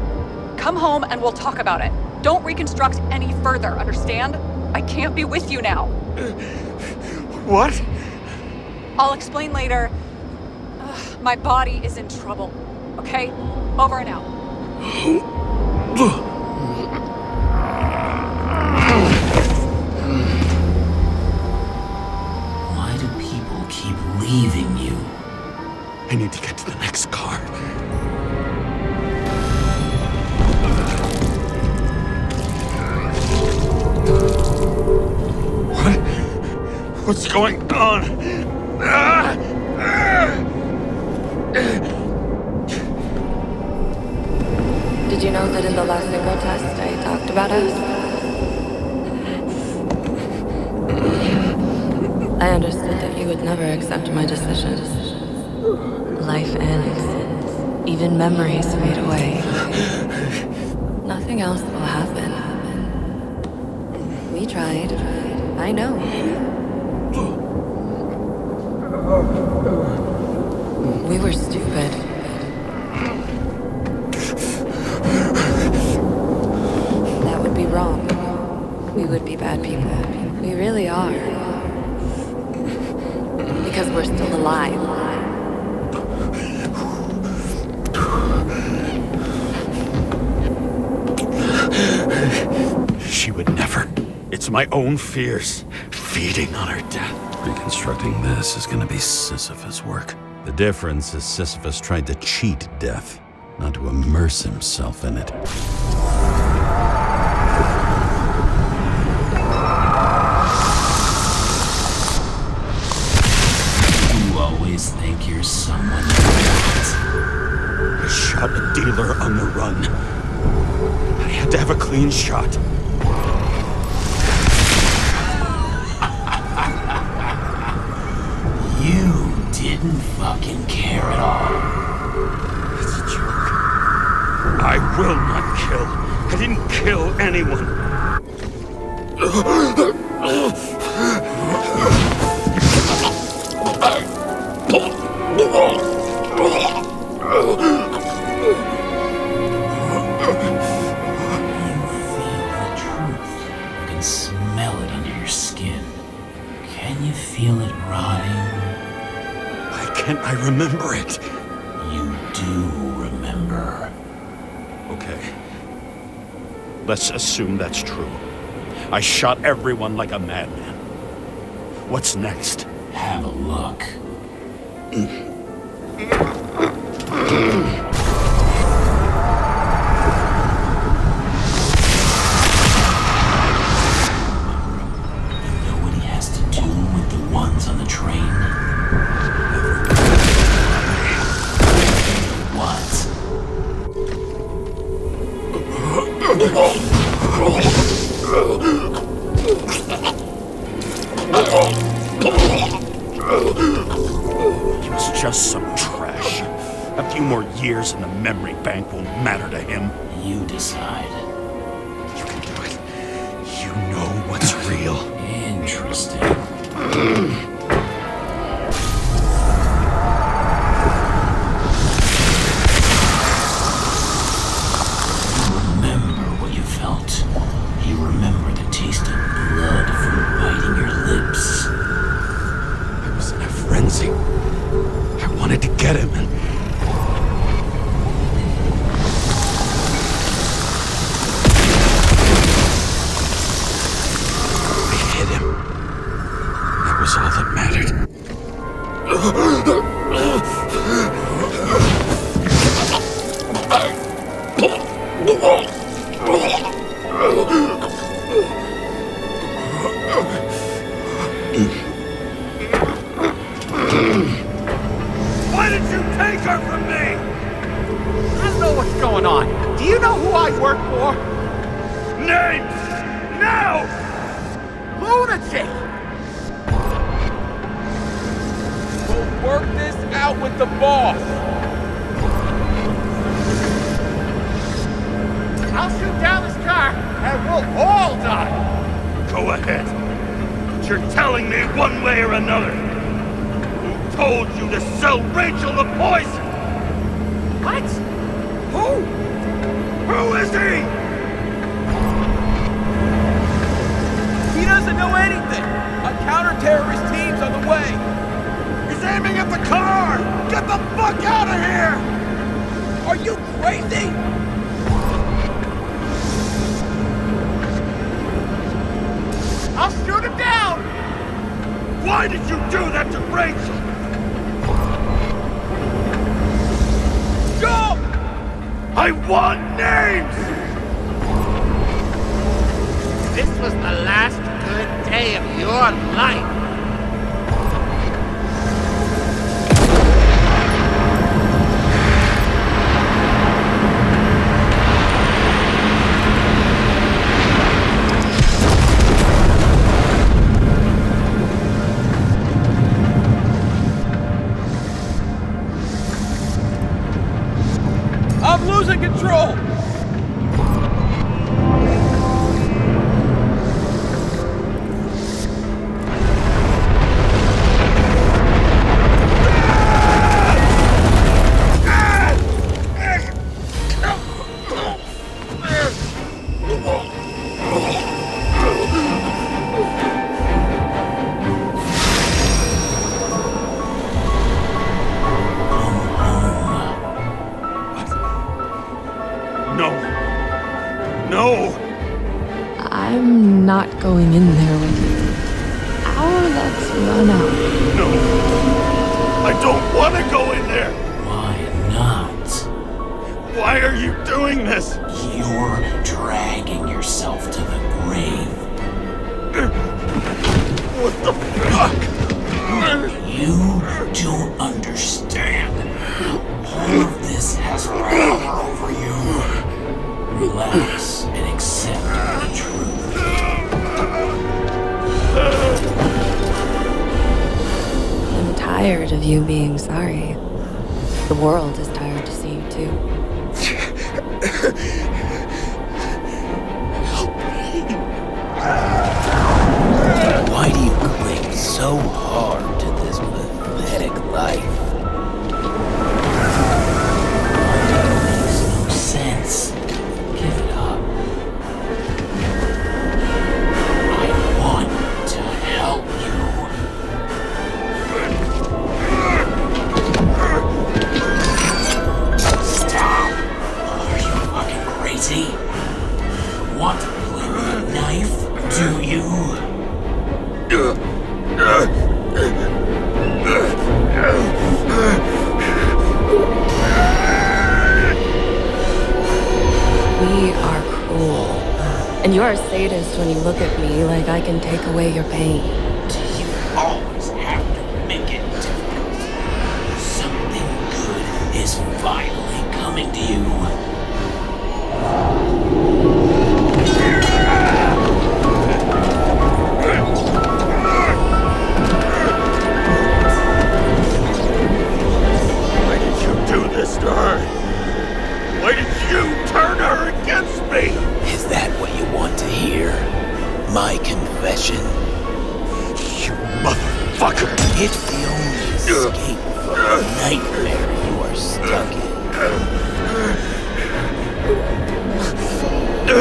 Come home and we'll talk about it. Don't reconstruct any further, understand? I can't be with you now. What? I'll explain later. Ugh, my body is in trouble. Okay? Over and out. Why do people keep leaving you? I need to get to the next car. What? What's going on? Did you know that in the last synchro test I talked about us? I understood that you would never accept my decisions. Life ends. Even memories fade away. Nothing else will happen. We tried. I know. We were stupid. That would be wrong. We would be bad people. We really are. Because we're still alive. She would never. It's my own fears, feeding on her death. Reconstructing this is gonna be Sisyphus' work. The difference is Sisyphus tried to cheat death, not to immerse himself in it. You always think you're someone you're not. I shot a dealer on the run. I had to have a clean shot. You didn't fucking care at all. It's a joke. I will not kill. I didn't kill anyone. the truth. You can smell it under your skin. Can you feel it rotting? Why can't I remember it? You do remember. Okay. Let's assume that's true. I shot everyone like a madman. What's next? Have a look. On the train. What? He was just some trash. A few more years in the memory bank won't matter to him. You decide. You can do it. You know what's real. Interesting. You remember the taste of blood from biting your lips. I was in a frenzy. I wanted to get him and... I hit him. That was all that mattered. Why did you take her from me? I don't know what's going on. Do you know who I work for? Names! Now! Lunatic! We'll work this out with the boss. I'll shoot down this car and we'll all die. Go ahead. But you're telling me one way or another. Who told you to sell Rachel the poison? What? Who? Who is he? He doesn't know anything. A counter-terrorist team's on the way. He's aiming at the car! Get the fuck out of here! Are you crazy? I'll shoot him down! Why did you do that to Rachel? Go! I want names! This was the last good day of your life. I'm losing control! No! I'm not going in there with you. Our luck's run out. No! I don't want to go in there! Why not? Why are you doing this? You're dragging yourself to the grave. What the fuck? You don't understand. All of this has power over you. Relax and accept the truth. I'm tired of you being sorry. The world is tired to see you too. Why do you cling so hard to this pathetic life? Want to play with a knife, do you? We are cruel. And you're a sadist when you look at me like I can take away your pain. Do you always have to make it difficult? Something good is finally coming to you. Why did you do this to her? Why did you turn her against me? Is that what you want to hear? My confession? You motherfucker! It's the only escape from the nightmare you are stuck I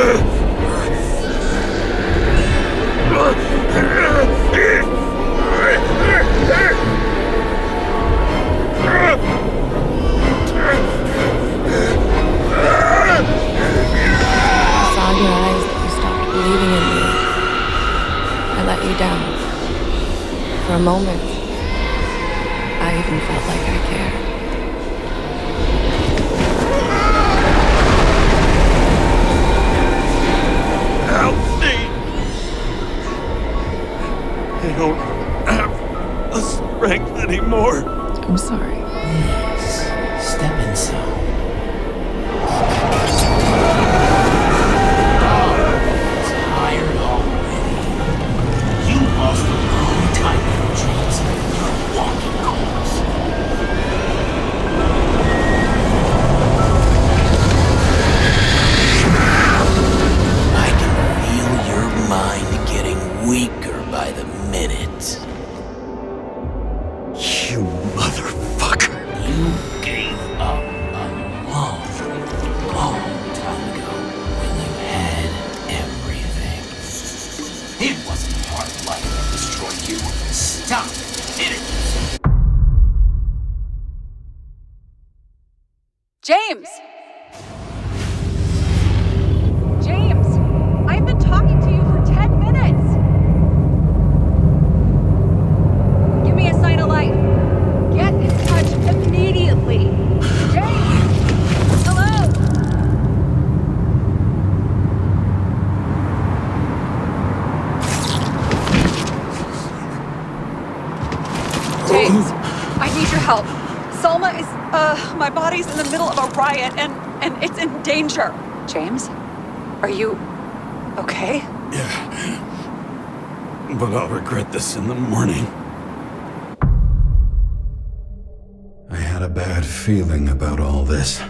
saw in your eyes that you stopped believing in me. I let you down. For a moment, I even felt like I cared. Help me! I don't have the strength anymore. I'm sorry. Please, step inside. Tired already. You lost a long time ago, James. You're a walking corpse. I can feel your mind getting weaker by the minute. You motherfucker! You gave up a long, long time ago when you had everything. It wasn't part of life that destroyed you. Stop it! James! James! I've been talking to you for 10 minutes! Give me a sign of life. Get in touch immediately. James! Hello? James, I need your help. Salma is, my body's in the middle of a riot and it's in danger. James? Are you okay? Yeah. But I'll regret this in the morning. I had a bad feeling about all this.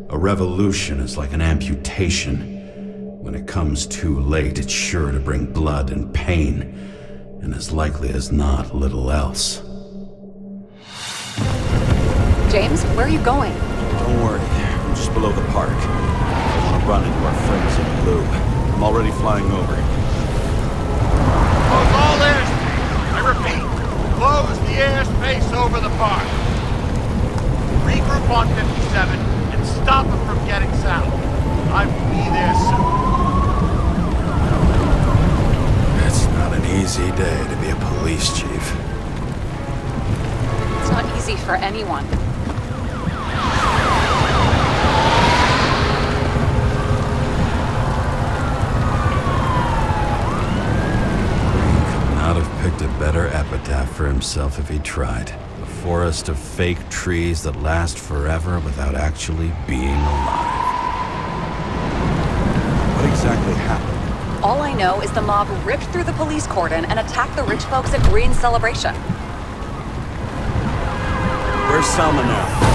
A revolution is like an amputation. When it comes too late, it's sure to bring blood and pain, and as likely as not, little else. James, where are you going? Don't worry, I'm just below the park. I want to run into our friends in blue. I'm already flying over. Close all airspace. I repeat, close the airspace over the park. Regroup on 57 and stop them from getting south. I will be there soon. It's not an easy day to be a police chief. It's not easy for anyone. Not have picked a better epitaph for himself if he tried. A forest of fake trees that last forever without actually being alive. What exactly happened? All I know is the mob ripped through the police cordon and attacked the rich folks at Green's celebration. Where's Selma now?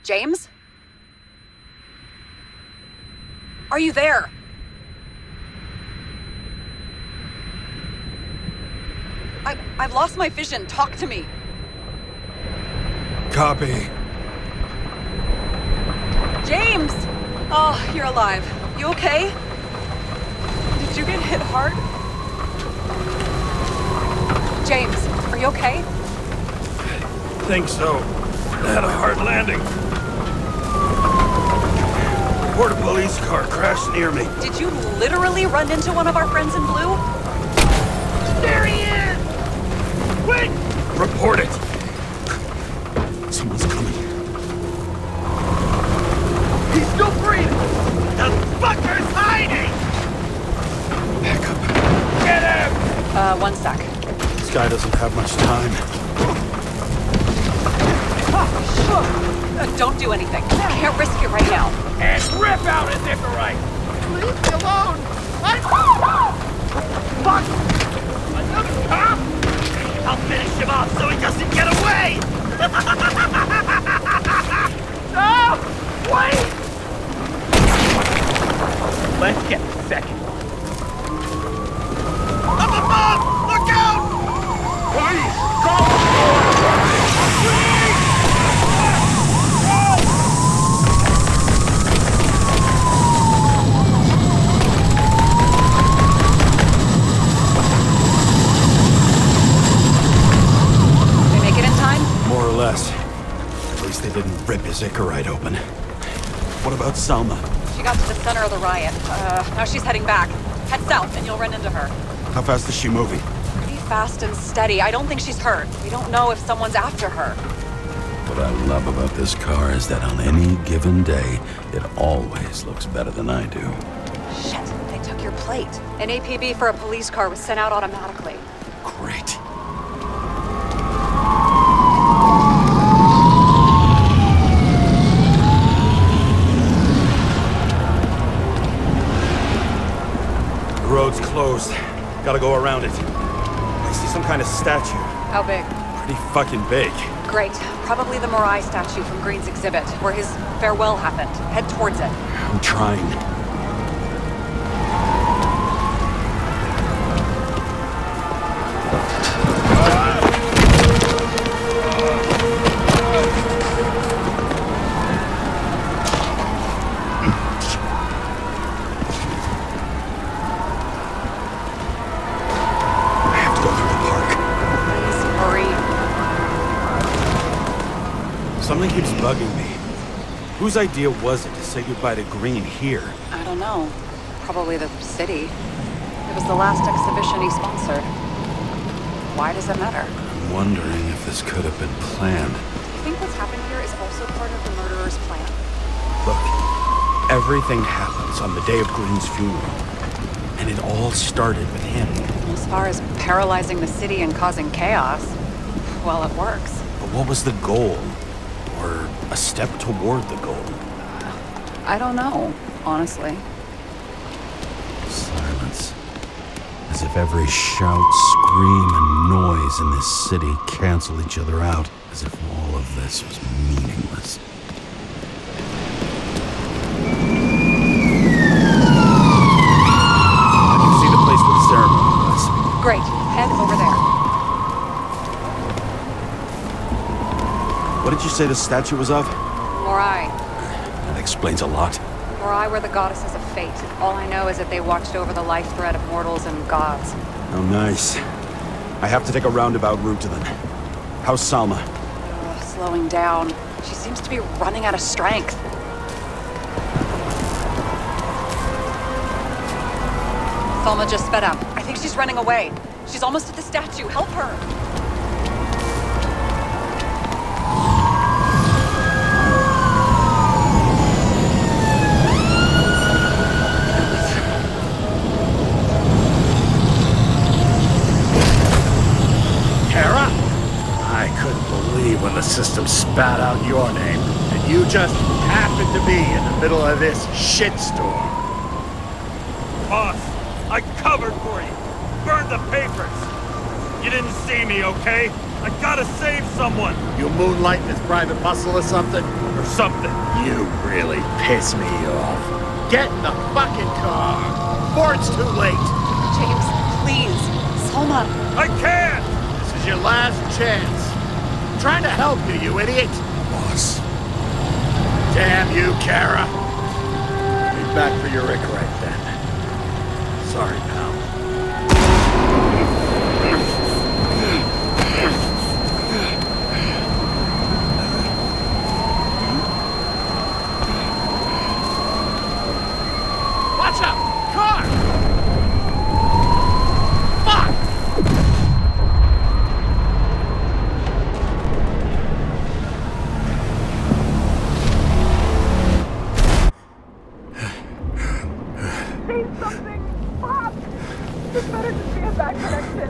James? Are you there? I've lost my vision. Talk to me. Copy. James! Oh, you're alive. You okay? you get hit hard? James, are you okay? Think so. I had a hard landing. Border police car crashed near me. Did you literally run into one of our friends in blue? There he is! Wait! Report it. Someone's coming. He's still breathing! The fucker's hiding! Back up. Get him! 1 sec. This guy doesn't have much time. Don't do anything. Can't risk it right now. And rip out his Icarite! Leave me alone! Fuck! Another cop? I'll finish him off so he doesn't get away! No! Wait! Let's get the second one. Up above! Look out! Please! Call the More or less. At least they didn't rip his Icarite open. What about Salma? She got to the center of the riot. Now she's heading back. Head south and you'll run into her. How fast is she moving? Pretty fast and steady. I don't think she's hurt. We don't know if someone's after her. What I love about this car is that on any given day, it always looks better than I do. Shit, they took your plate. An APB for a police car was sent out automatically. Great. The road's closed. Gotta go around it. I see some kind of statue. How big? Pretty fucking big. Great. Probably the Morai statue from Green's exhibit, where his farewell happened. Head towards it. I'm trying. Something keeps bugging me. Whose idea was it to say goodbye to Green here? I don't know. Probably the city. It was the last exhibition he sponsored. Why does it matter? I'm wondering if this could have been planned. Do you think what's happened here is also part of the murderer's plan? Look, everything happens on the day of Green's funeral. And it all started with him. As far as paralyzing the city and causing chaos, well, it works. But what was the goal? Or a step toward the goal? I don't know, honestly. Silence. As if every shout, scream, and noise in this city cancel each other out. As if all of this was meaningless. I can see the place where the ceremony was. Great. Head over there. What did you say the statue was of? Morai. That explains a lot. Morai were the goddesses of fate. All I know is that they watched over the life thread of mortals and gods. Oh, nice. I have to take a roundabout route to them. How's Salma? Slowing down. She seems to be running out of strength. Salma just sped up. I think she's running away. She's almost at the statue. Help her! Karra? I couldn't believe when the system spat out your name, and you just happened to be in the middle of this shitstorm. Boss, I covered for you. Burned the papers. You didn't see me, okay? I gotta save someone. You moonlight in this private muscle or something? Or something. You really piss me off. Get in the fucking car, before it's too late. James, please. Salma. I can't! This is your last chance. I'm trying to help you, you idiot. Boss. Damn you, Karra. Be back for your Icarite then. Sorry, pal. We have bad connection.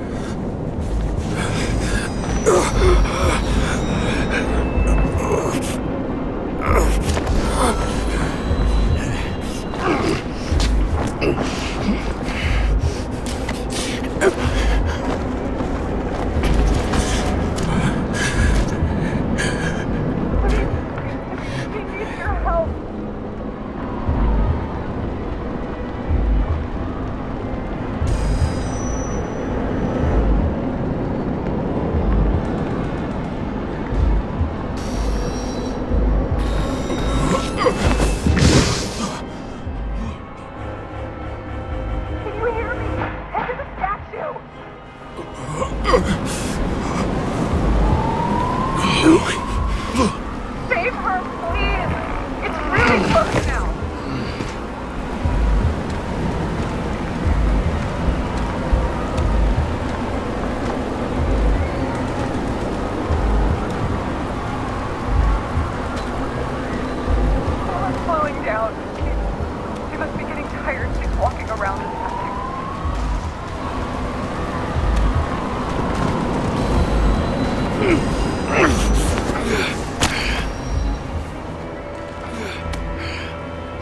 Save her, please! It's really close now! She's slowing down. She must be getting tired. She's walking around and nothing.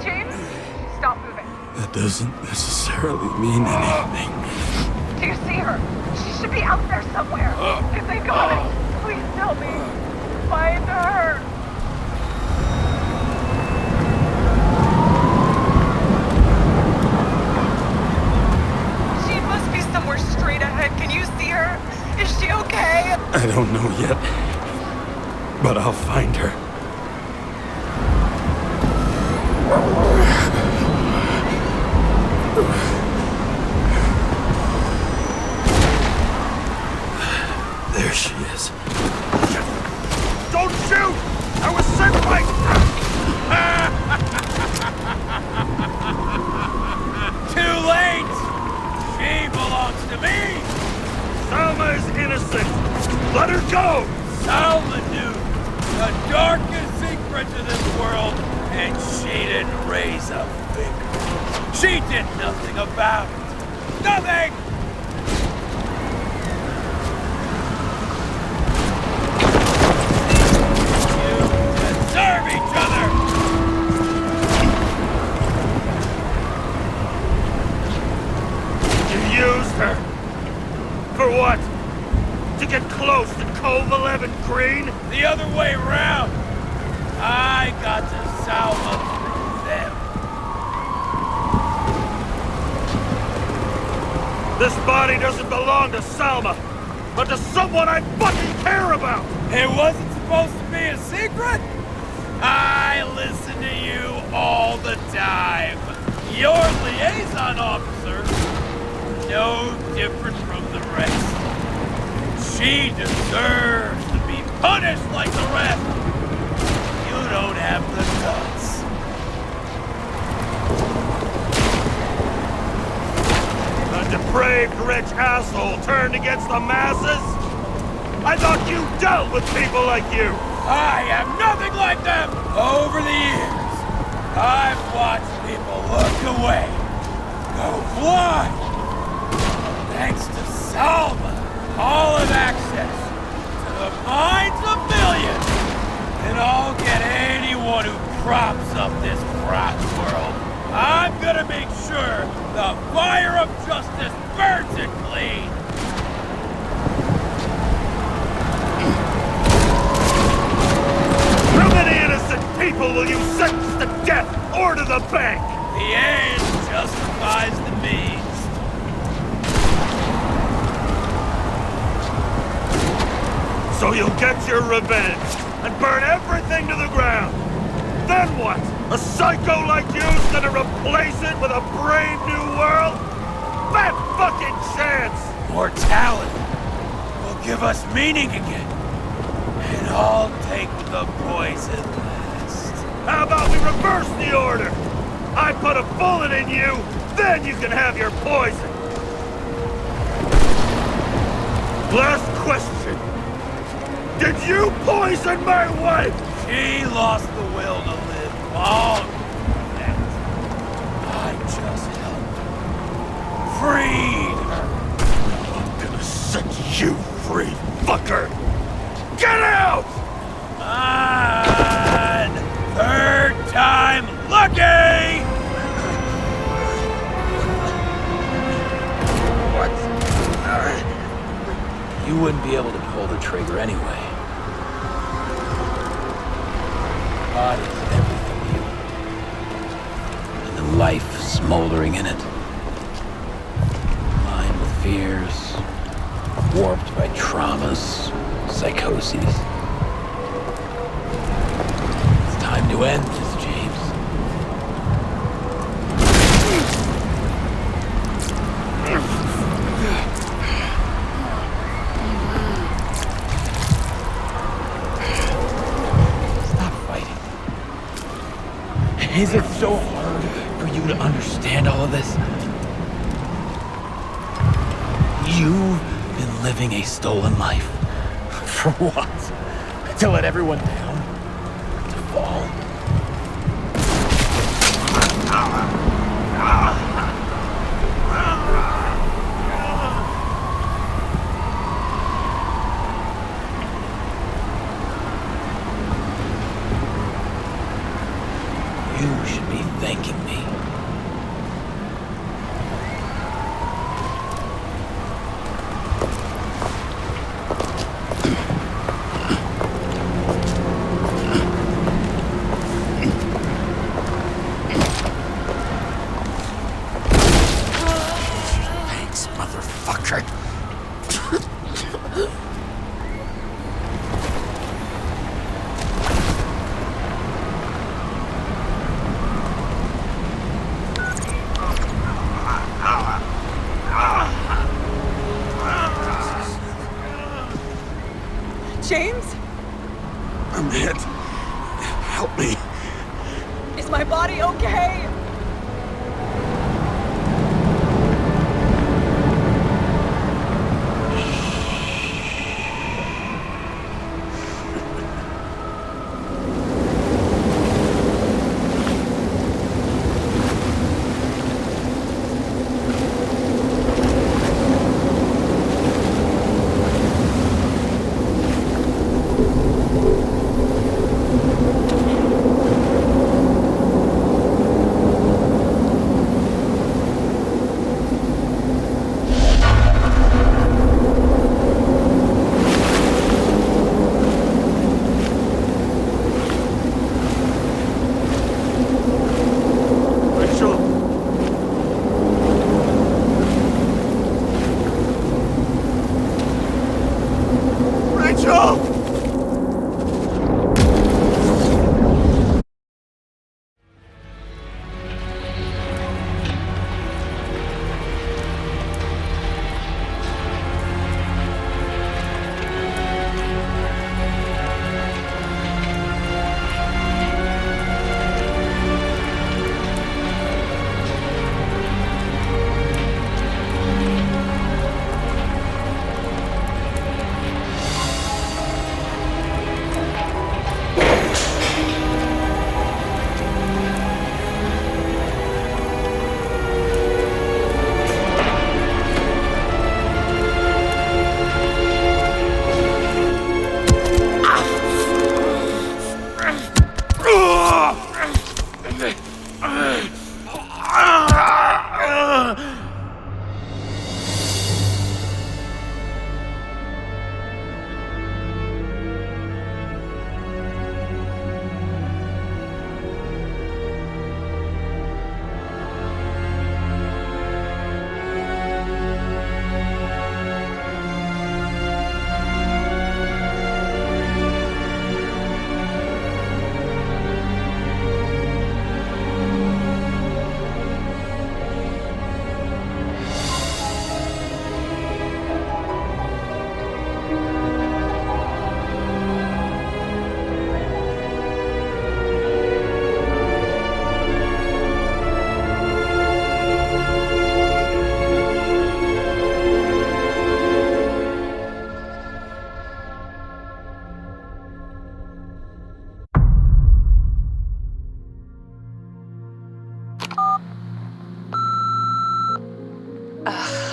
James, stop moving. That doesn't necessarily mean anything. Do you see her? She should be out there somewhere. If they got it, please tell me. Find her. She must be somewhere straight ahead. Can you see her? Is she okay? I don't know yet, but I'll find her. There she is. Don't shoot! I was sent by... Too late! She belongs to me! Salma is innocent! Let her go! Salma knew the darkest secret to this world, and she didn't raise a finger. She did nothing about it. Nothing! Serve each other! You used her. For what? To get close to Cove 11 Green? The other way around. I got to Salma through them. This body doesn't belong to Salma, but to someone I fucking care about! It wasn't supposed to be a secret? I listen to you all the time. Your liaison officer, no different from the rest. She deserves to be punished like the rest. You don't have the guts. A depraved rich asshole turned against the masses? I thought you dealt with people like you! I am nothing like them! Over the years, I've watched people look away, go blind. Thanks to Salma, all have access to the minds of millions. And I'll get anyone who props up this crap world. I'm gonna make sure the fire of justice burns it clean. How many innocent people will you sentence to death or to the bank? The end justifies the means. So you'll get your revenge and burn everything to the ground. Then what? A psycho like you's gonna replace it with a brave new world? Bad fucking chance! Mortality will give us meaning again. And I'll take the poison last. How about we reverse the order? I put a bullet in you, then you can have your poison. Last question. Did you poison my wife? She lost the will to live long before that. I just helped her. Freed her. You free fucker! Get out! On! Third time lucky! What? You wouldn't be able to pull the trigger anyway. Body's everything to you. And the life smoldering in it. Lined with fears, warped by traumas, psychoses. It's time to end this, James. Stop fighting. Is it so hard for you to understand all of this? You've been living a stolen life. For what? To let everyone down? To fall? You should be thanking me. Thanks, motherfucker. James? I'm hit. Help me. Is my body okay?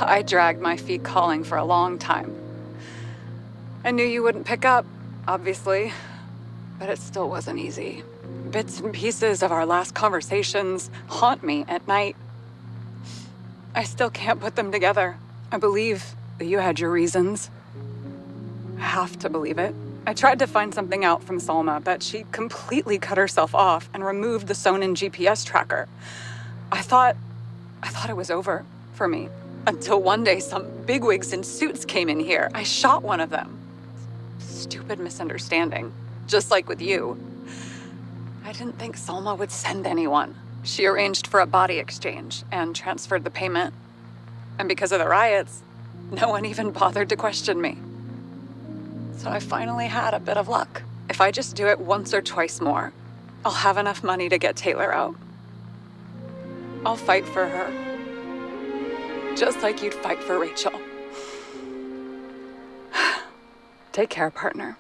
I dragged my feet calling for a long time. I knew you wouldn't pick up, obviously, but it still wasn't easy. Bits and pieces of our last conversations haunt me at night. I still can't put them together. I believe that you had your reasons. I have to believe it. I tried to find something out from Salma, but she completely cut herself off and removed the Sonin GPS tracker. I thought it was over for me. Until one day some bigwigs in suits came in here. I shot one of them. Stupid misunderstanding, just like with you. I didn't think Salma would send anyone. She arranged for a body exchange and transferred the payment. And because of the riots, no one even bothered to question me. So I finally had a bit of luck. If I just do it once or twice more, I'll have enough money to get Taylor out. I'll fight for her. Just like you'd fight for Rachel. Take care, partner.